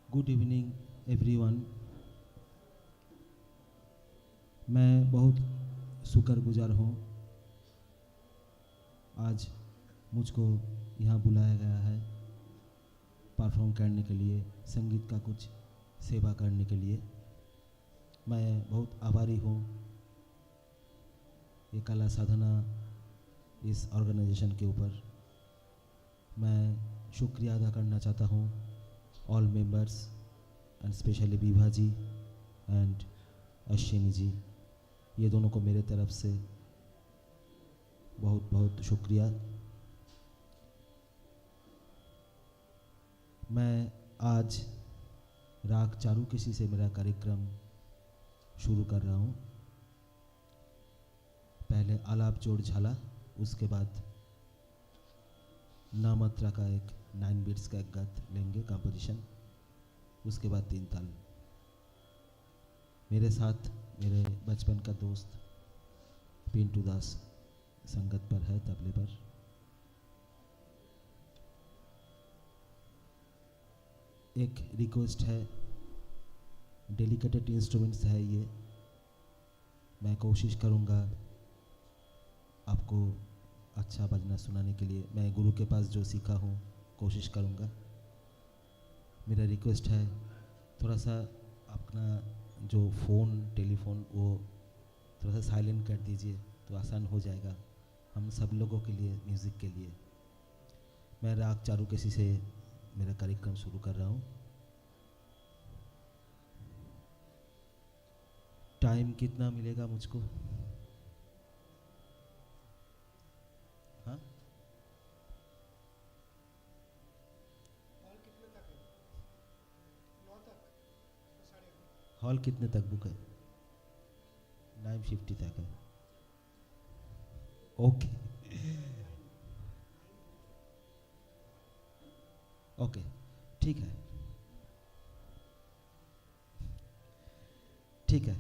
Good evening everyone. मैं बहुत शुक्रगुजार हूँ, आज मुझको यहाँ बुलाया गया है परफॉर्म करने के लिए, संगीत का कुछ सेवा करने के लिए। मैं बहुत आभारी हूँ ये कला साधना इस ऑर्गेनाइजेशन के ऊपर। मैं शुक्रिया अदा करना चाहता हूँ all members and specially Vibha ji and Ashwini ji, ये दोनों को मेरे तरफ से बहुत बहुत शुक्रिया। मैं आज राग चारुकेशी से मेरा कार्यक्रम शुरू कर रहा हूँ। पहले आलाप जोड़ झाला, उसके बाद नामात्रा का एक 9 बीट्स का एक गत लेंगे कंपोजिशन, उसके बाद 3 ताल। मेरे साथ मेरे बचपन का दोस्त पिंटू दास संगत पर है, तबले पर। एक रिक्वेस्ट है, डेलिकेटेड इंस्ट्रूमेंट्स है ये, मैं कोशिश करूँगा आपको अच्छा बजना सुनाने के लिए। मैं गुरु के पास जो सीखा हूँ कोशिश करूँगा। मेरा रिक्वेस्ट है थोड़ा सा अपना जो फ़ोन टेलीफोन वो थोड़ा सा साइलेंट कर दीजिए तो आसान हो जाएगा हम सब लोगों के लिए, म्यूज़िक के लिए। मैं राग चारुकेशी से मेरा कार्यक्रम शुरू कर रहा हूँ। टाइम कितना मिलेगा मुझको? हाँ, हॉल कितने तक बुक है? 9 9:50 तक है। ओके ओके ठीक है ठीक है।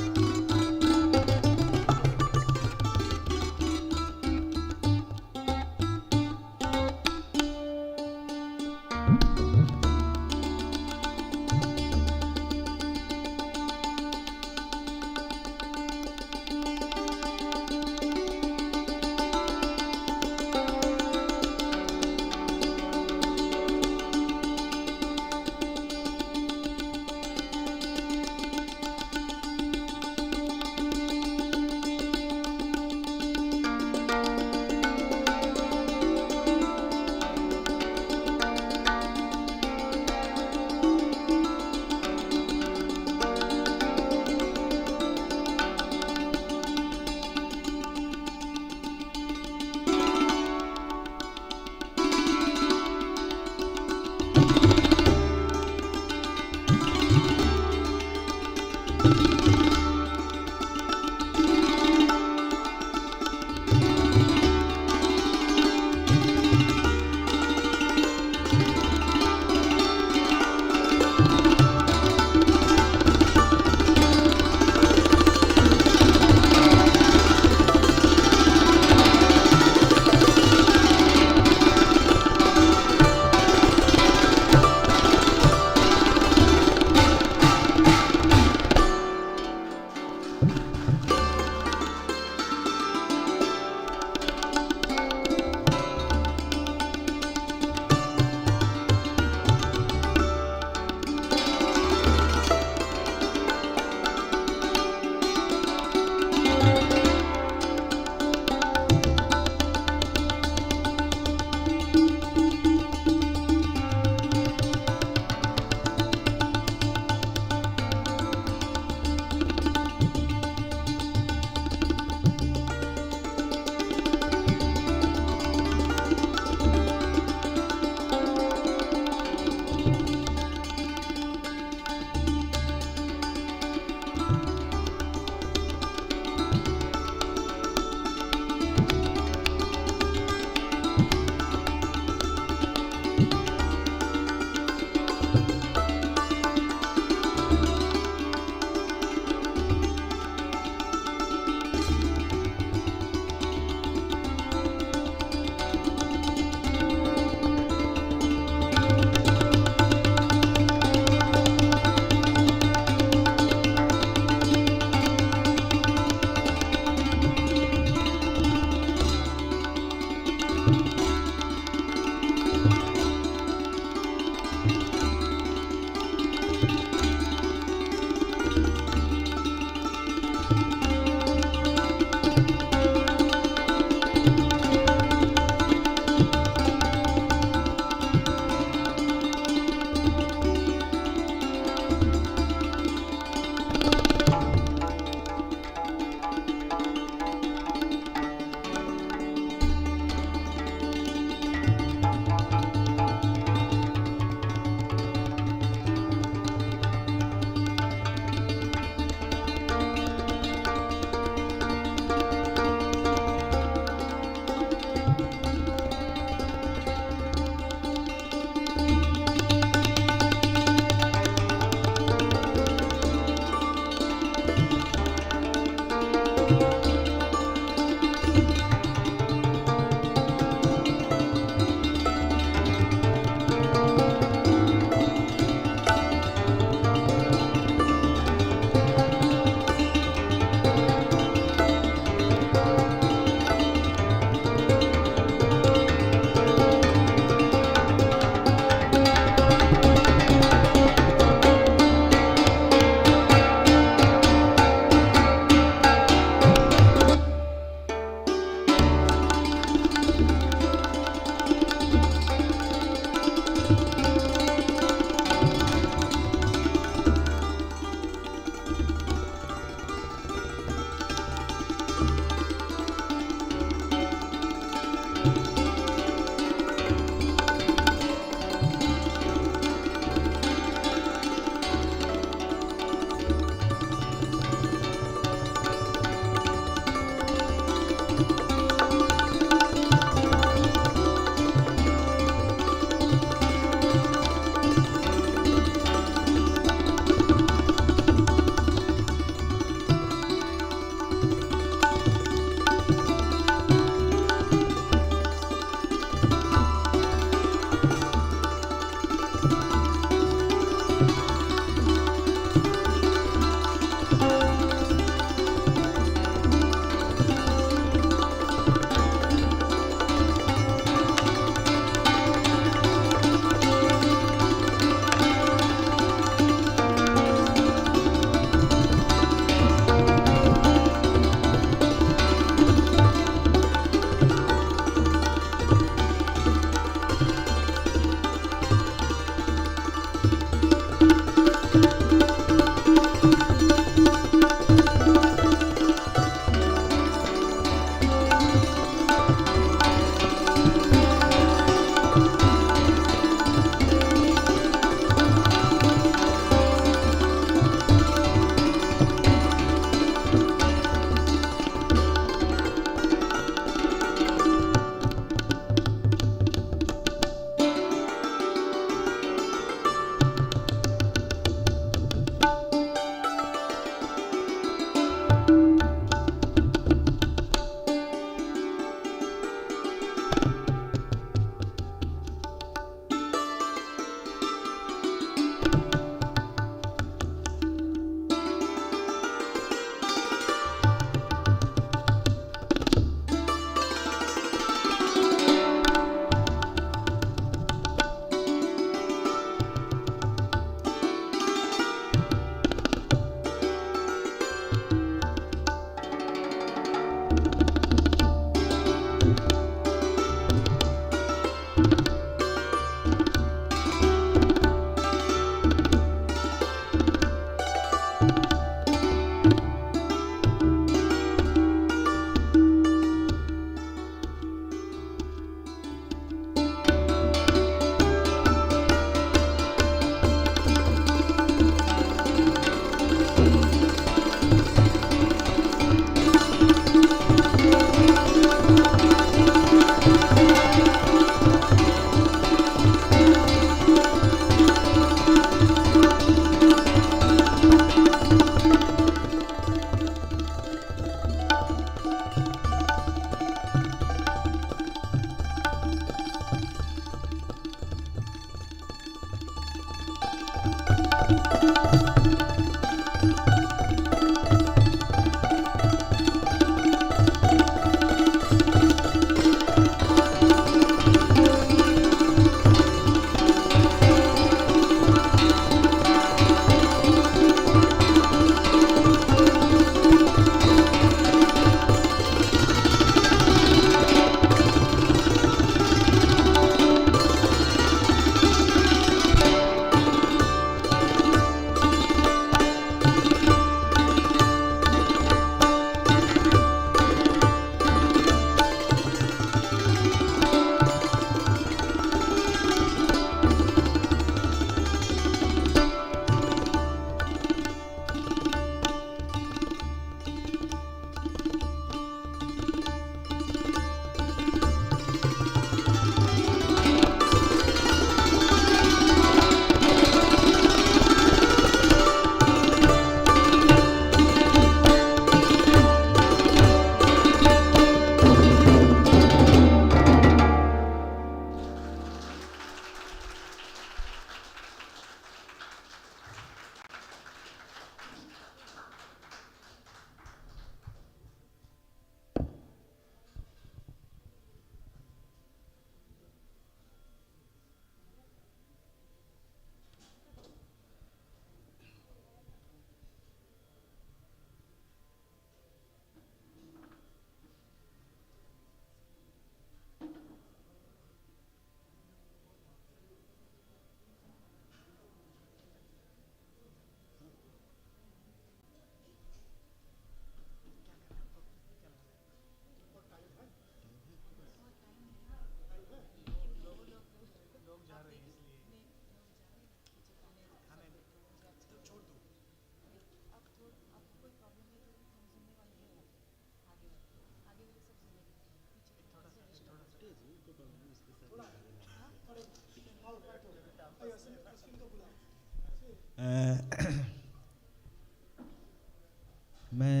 मैं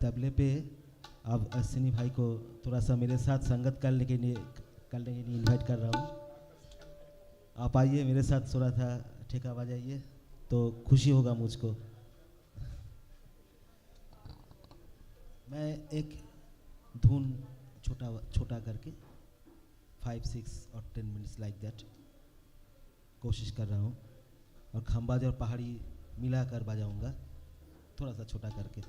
तबले पे अब अश्विनी भाई को थोड़ा सा मेरे साथ संगत करने के लिए इनवाइट कर रहा हूँ। आप आइए मेरे साथ थोड़ा सा ठेका बजाइए तो खुशी होगा मुझको। मैं एक धुन छोटा छोटा करके 5, 6 और 10 मिनट्स लाइक दैट कोशिश कर रहा हूँ, और खम्बाज और पहाड़ी मिलाकर बजाऊंगा थोड़ा सा छोटा करके।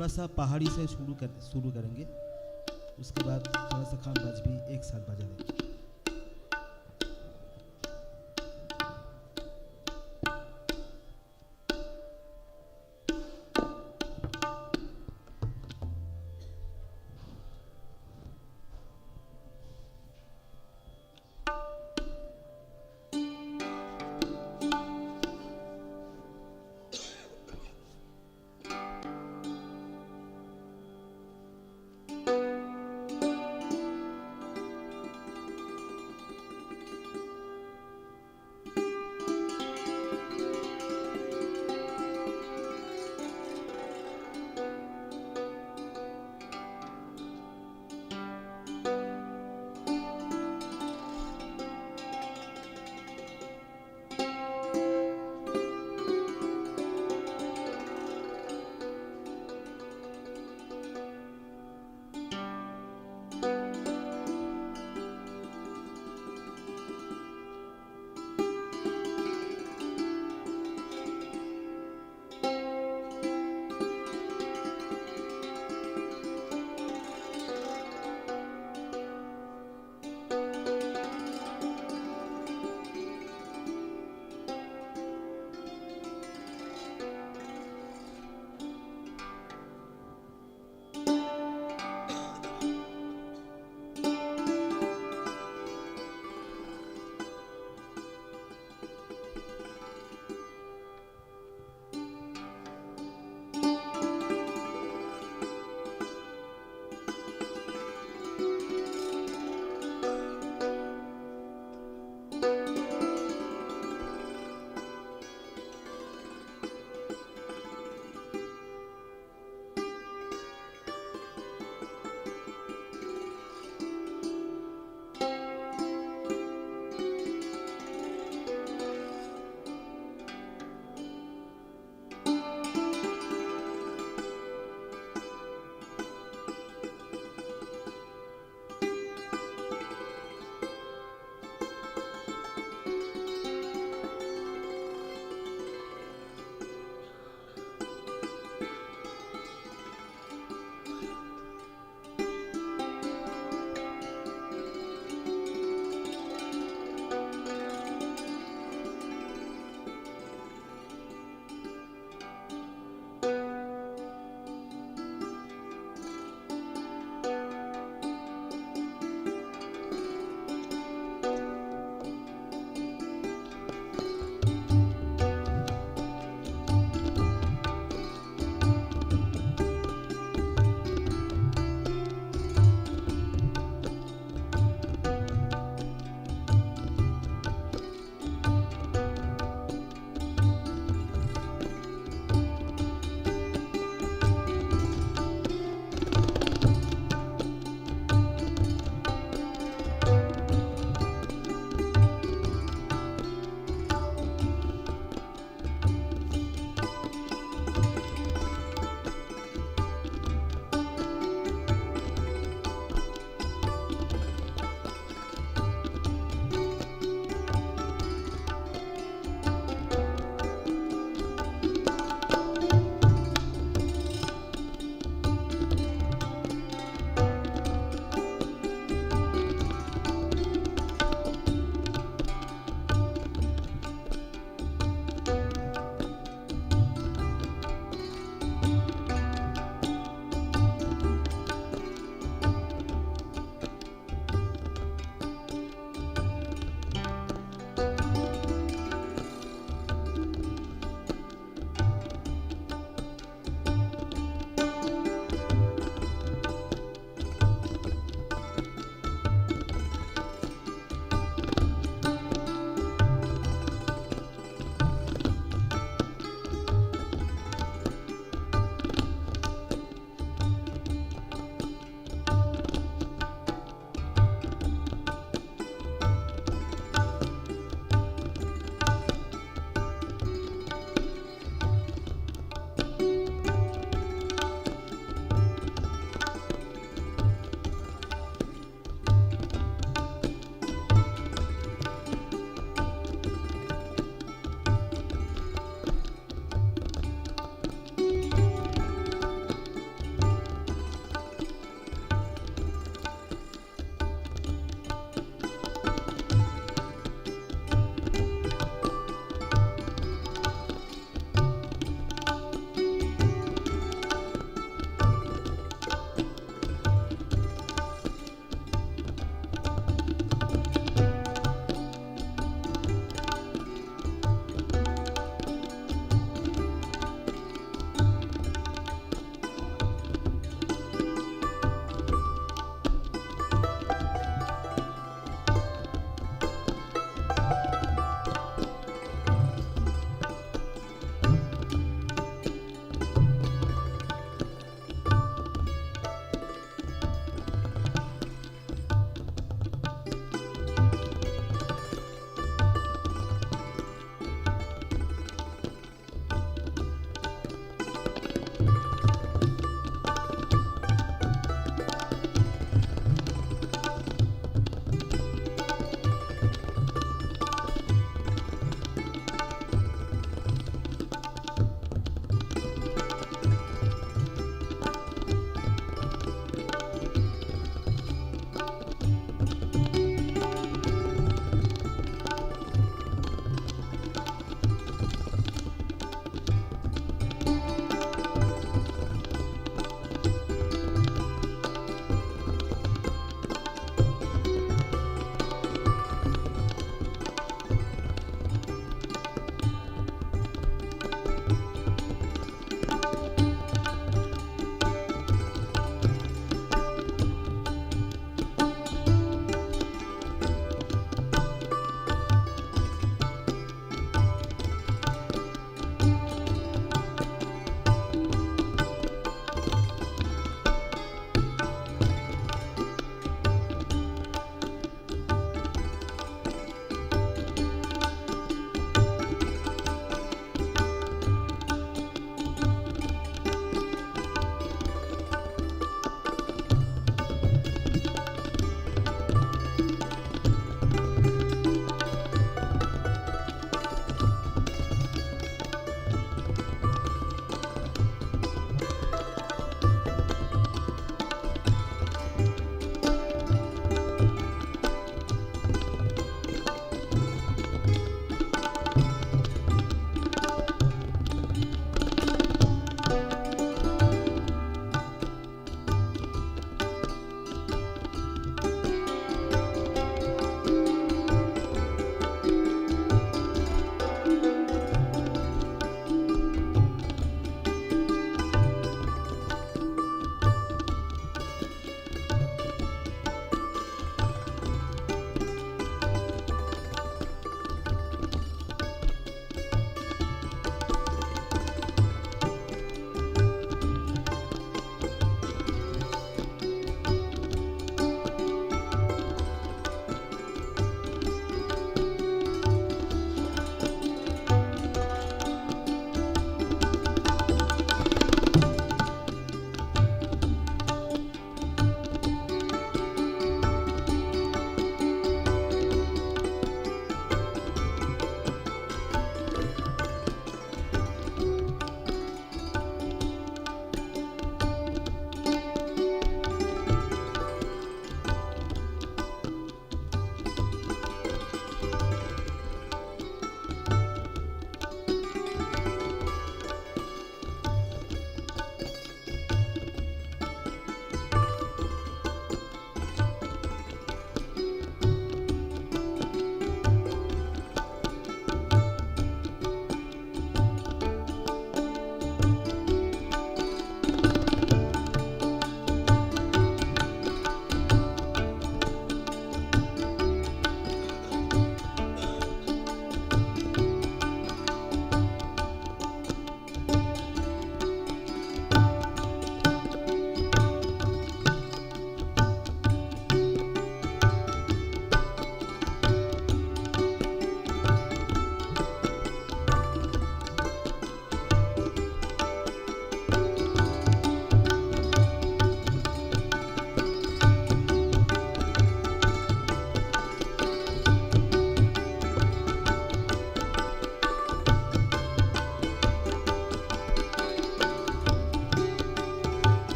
थोड़ा सा पहाड़ी से शुरू करेंगे, उसके बाद थोड़ा सा खान बाज भी एक साथ बजा देंगे।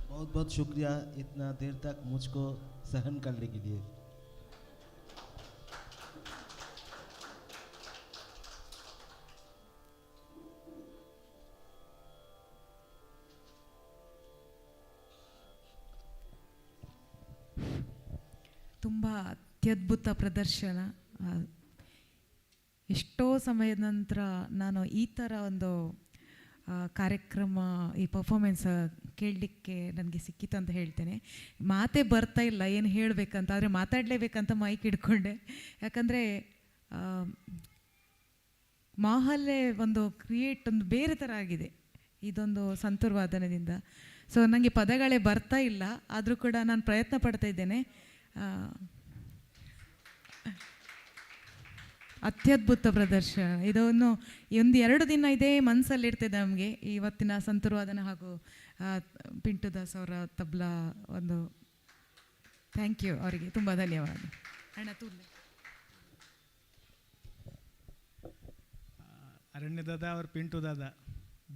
बहुत बहुत शुक्रिया इतना देर तक मुझको सहन करने के लिए। ತುಂಬ ಅತ್ಯದ್ಭುತ ಪ್ರದರ್ಶನ. ಎಷ್ಟೋ ಸಮಯದ ನಂತರ ನಾನು ಈ ಥರ ಒಂದು ಕಾರ್ಯಕ್ರಮ, ಈ ಪರ್ಫಾಮೆನ್ಸ್ ಕೇಳಲಿಕ್ಕೆ ನನಗೆ ಸಿಕ್ಕಿತು ಅಂತ ಹೇಳ್ತೇನೆ. ಮಾತೇ ಬರ್ತಾ ಇಲ್ಲ ಏನು ಹೇಳಬೇಕಂತ, ಆದರೆ ಮಾತಾಡಲೇಬೇಕಂತ ಮೈಕ್ ಹಿಡ್ಕೊಂಡೆ. ಯಾಕಂದರೆ ಮಾಹಲ್ಲೇ ಒಂದು ಒಂದು ಬೇರೆ ಥರ ಆಗಿದೆ ಇದೊಂದು ಸಂತೂರ್ ವಾದನದಿಂದ. ಸೊ ನನಗೆ ಪದಗಳೇ ಬರ್ತಾ ಇಲ್ಲ, ಆದರೂ ಕೂಡ ನಾನು ಪ್ರಯತ್ನ ಪಡ್ತಾ ಇದ್ದೇನೆ. ಅತ್ಯದ್ಭುತ ಪ್ರದರ್ಶನ. ಇದನ್ನು ಒಂದು 2 ದಿನ ಇದೇ ಮನಸ್ಸಲ್ಲಿರ್ತಿದೆ ನಮಗೆ, ಇವತ್ತಿನ ಸಂತೂರ್ ವಾದನ ಹಾಗೂ ಪಿಂಟು ದಾಸ್ ಅವರ ತಬ್ಲಾ. ಒಂದು ಥ್ಯಾಂಕ್ ಯು ಅವರಿಗೆ, ತುಂಬ ಧನ್ಯವಾದ. ಅಣ್ಣ ತೂರ್ಲೆ. अरण्य दादा और पिंटू दादा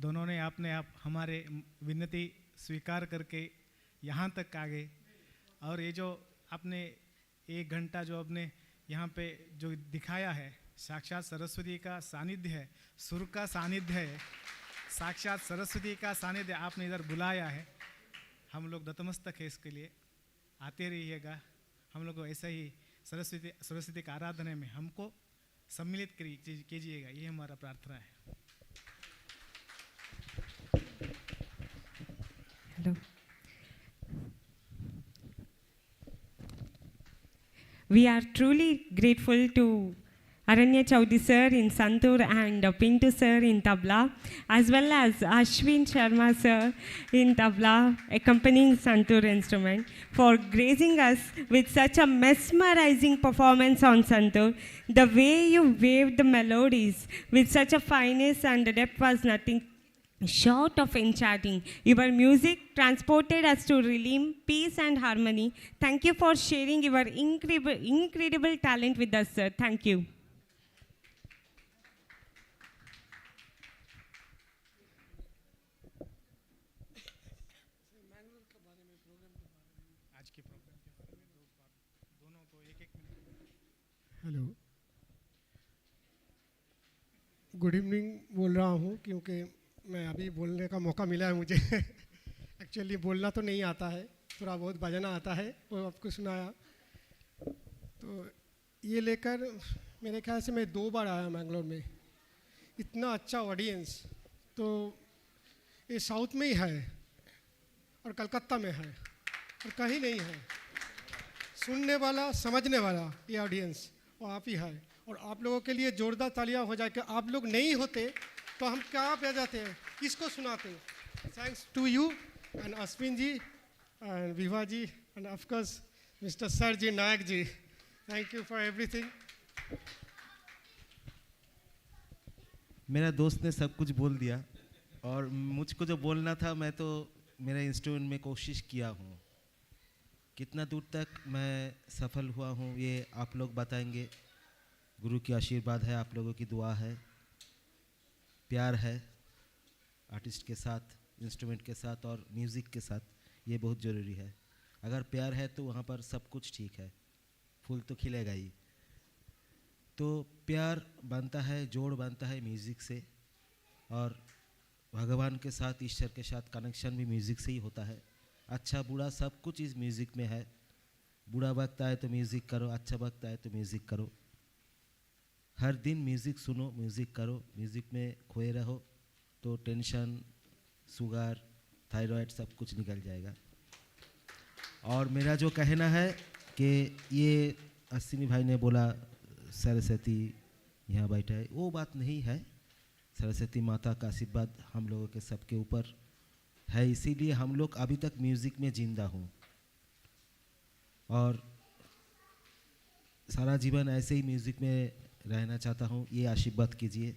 दोनों ने आपने हमारे विनती स्वीकार करके यहाँ तक आ गए, और ये जो आपने 1 घंटा जो आपने यहाँ पे जो दिखाया है, साक्षात सरस्वती का सानिध्य है, सुर का सानिध्य है, साक्षात सरस्वती का सानिध्य आपने इधर बुलाया है. हम लोग नतमस्तक है इसके लिए. आते रहिएगा, हम लोग को ऐसा ही सरस्वती का आराधना में हमको सम्मिलित कीजिएगा, ये हमारा प्रार्थना है. Hello. We are truly grateful to Aranya Chaudhary sir in Santoor and Pintu sir in tabla, as well as Ashwin Sharma sir in tabla, accompanying Santoor instrument, for gracing us with such a mesmerizing performance on Santoor. The way you waved the melodies with such a fineness and depth was nothing short of enchanting. Your music transported us to realm, peace and harmony. Thank you for sharing your incredible talent with us, sir. Thank you. Hello, good evening बोल रहा हूँ क्योंकि मैं अभी बोलने का मौका मिला है मुझे. एक्चुअली बोलना तो नहीं आता है, थोड़ा बहुत बजाना आता है, वो आपको सुनाया. तो ये लेकर मेरे ख्याल से मैं 2 बार आया मैंगलोर में. इतना अच्छा ऑडियंस तो ये साउथ में ही है और कलकत्ता में है और कहीं नहीं है. सुनने वाला, समझने वाला ये ऑडियंस वो आप ही है. और आप लोगों के लिए जोरदार तालियां हो जाए कि आप लोग नहीं होते तो हम क्या बजाते हैं, किसको सुनाते. Thanks to you and Ashwin ji and Vibha ji and of course mister sir ji, Nayak ji. Thank you for everything. मेरा दोस्त ने सब कुछ बोल दिया और मुझको जो बोलना था मैं तो मेरे इंस्ट्रूमेंट में कोशिश किया हूँ. कितना दूर तक मैं सफल हुआ हूँ ये आप लोग बताएंगे. गुरु की आशीर्वाद है, आप लोगों की दुआ है, प्यार है आर्टिस्ट के साथ, इंस्ट्रूमेंट के साथ और म्यूज़िक के साथ. ये बहुत ज़रूरी है. अगर प्यार है तो वहाँ पर सब कुछ ठीक है, फूल तो खिलेगा ही. तो प्यार बनता है, जोड़ बनता है म्यूज़िक से, और भगवान के साथ, ईश्वर के साथ कनेक्शन भी म्यूज़िक से ही होता है. अच्छा बुरा सब कुछ इस म्यूज़िक में है. बुरा वक्त आए तो म्यूज़िक करो, अच्छा वक्त आए तो म्यूज़िक करो. हर दिन म्यूज़िक सुनो, म्यूज़िक करो, म्यूज़िक में खोए रहो तो टेंशन, शुगर, थायराइड सब कुछ निकल जाएगा. और मेरा जो कहना है कि ये अश्विनी भाई ने बोला सरस्वती यहाँ बैठा है, वो बात नहीं है. सरस्वती माता का आशीर्वाद हम लोगों के सबके ऊपर है, इसीलिए हम लोग अभी तक म्यूज़िक में जिंदा हूँ और सारा जीवन ऐसे ही म्यूज़िक में रहना चाहता हूँ. ये आशीर्वाद कीजिए,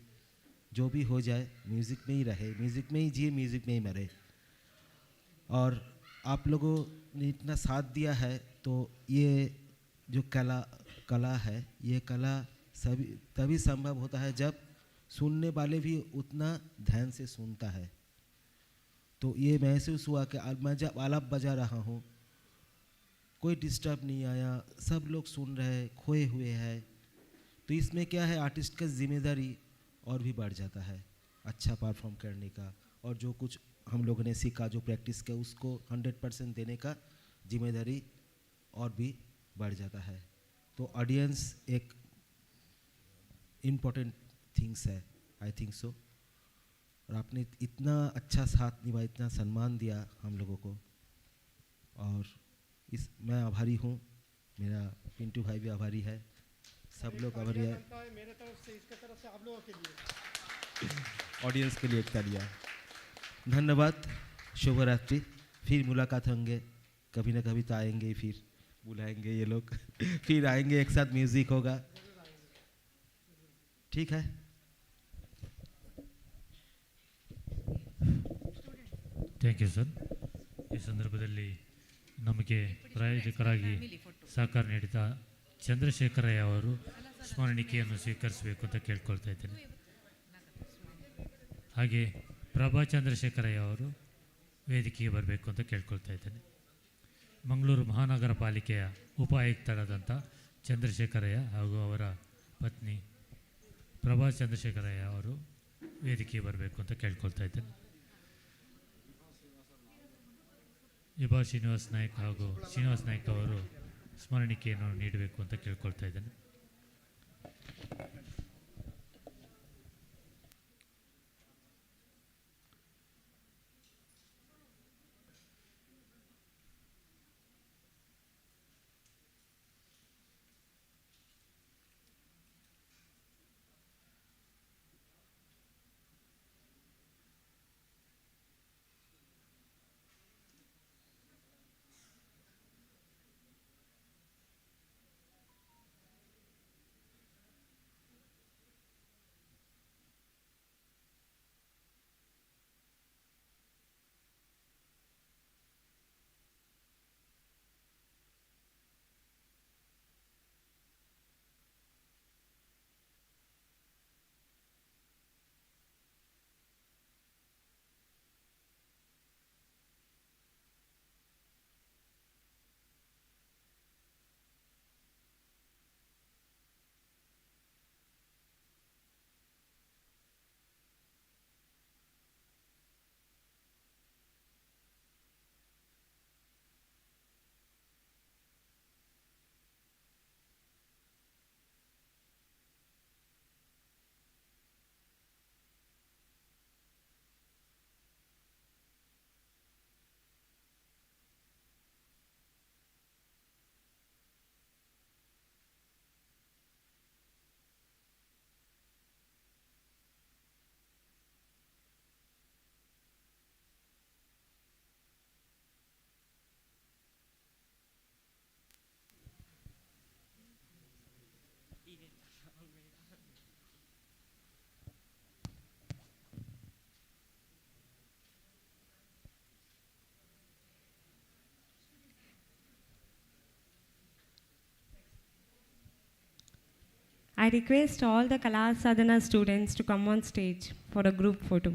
जो भी हो जाए म्यूज़िक में ही रहे, म्यूज़िक में ही जिए, म्यूज़िक में ही मरे. और आप लोगों ने इतना साथ दिया है तो ये जो कला है, ये कला तभी संभव होता है जब सुनने वाले भी उतना ध्यान से सुनता है। तो ये महसूस हुआ कि मैं जब आलाप बजा रहा हूँ कोई डिस्टर्ब नहीं आया, सब लोग सुन रहे, खोए हुए हैं। तो इसमें क्या है, आर्टिस्ट का जिम्मेदारी और भी बढ़ जाता है अच्छा परफॉर्म करने का, और जो कुछ हम लोगों ने सीखा, जो प्रैक्टिस किया, उसको 100% देने का जिम्मेदारी और भी बढ़ जाता है। तो ऑडियंस एक इम्पोर्टेंट थिंग्स है, आई थिंक सो। और आपने इतना अच्छा साथ निभाया, इतना सम्मान दिया हम लोगों को, और इस मैं आभारी हूँ। मेरा पिंटू भाई भी आभारी है, सब लोग आभारी है। मेरे तरफ से, इसके तरफ से आप लोगों के लिए, ऑडियंस के लिए एक तालियां। धन्यवाद, शुभ रात्रि। फिर मुलाकात होंगे, कभी ना कभी तो आएंगे, फिर बुलाएंगे ये लोग फिर आएंगे, एक साथ म्यूजिक होगा, ठीक है। Thank you sir. ಈ ಸಂದರ್ಭದಲ್ಲಿ ನಮಗೆ ಪ್ರಾಯೋಜಕರಾಗಿ ಸಹಕಾರ ನೀಡಿದ ಚಂದ್ರಶೇಖರಯ್ಯ ಅವರು ಸ್ಮರಣಿಕೆಯನ್ನು ಸ್ವೀಕರಿಸಬೇಕು ಅಂತ ಕೇಳ್ಕೊಳ್ತಾ ಇದ್ದೇನೆ. ಹಾಗೆ ಪ್ರಭಾ ಚಂದ್ರಶೇಖರಯ್ಯ ಅವರು ವೇದಿಕೆಗೆ ಬರಬೇಕು ಅಂತ ಕೇಳ್ಕೊಳ್ತಾ ಇದ್ದೇನೆ. ಮಂಗಳೂರು ಮಹಾನಗರ ಪಾಲಿಕೆಯ ಉಪ ಆಯುಕ್ತರಾದಂಥ ಚಂದ್ರಶೇಖರಯ್ಯ ಹಾಗೂ ಅವರ ಪತ್ನಿ ಪ್ರಭಾ ಚಂದ್ರಶೇಖರಯ್ಯ ಅವರು ವೇದಿಕೆಗೆ ಬರಬೇಕು ಅಂತ ಕೇಳ್ಕೊಳ್ತಾ ಇದ್ದೇನೆ. ವಿಭಾ ಶ್ರೀನಿವಾಸ್ ನಾಯ್ಕ್ ಹಾಗೂ ಶ್ರೀನಿವಾಸ್ ನಾಯ್ಕ್ ಅವರು ಸ್ಮರಣಿಕೆಯನ್ನು ನೀಡಬೇಕು ಅಂತ ಕೇಳ್ಕೊಳ್ತಾ ಇದ್ದೇನೆ. I request all the Kala Sadhana students to come on stage for a group photo.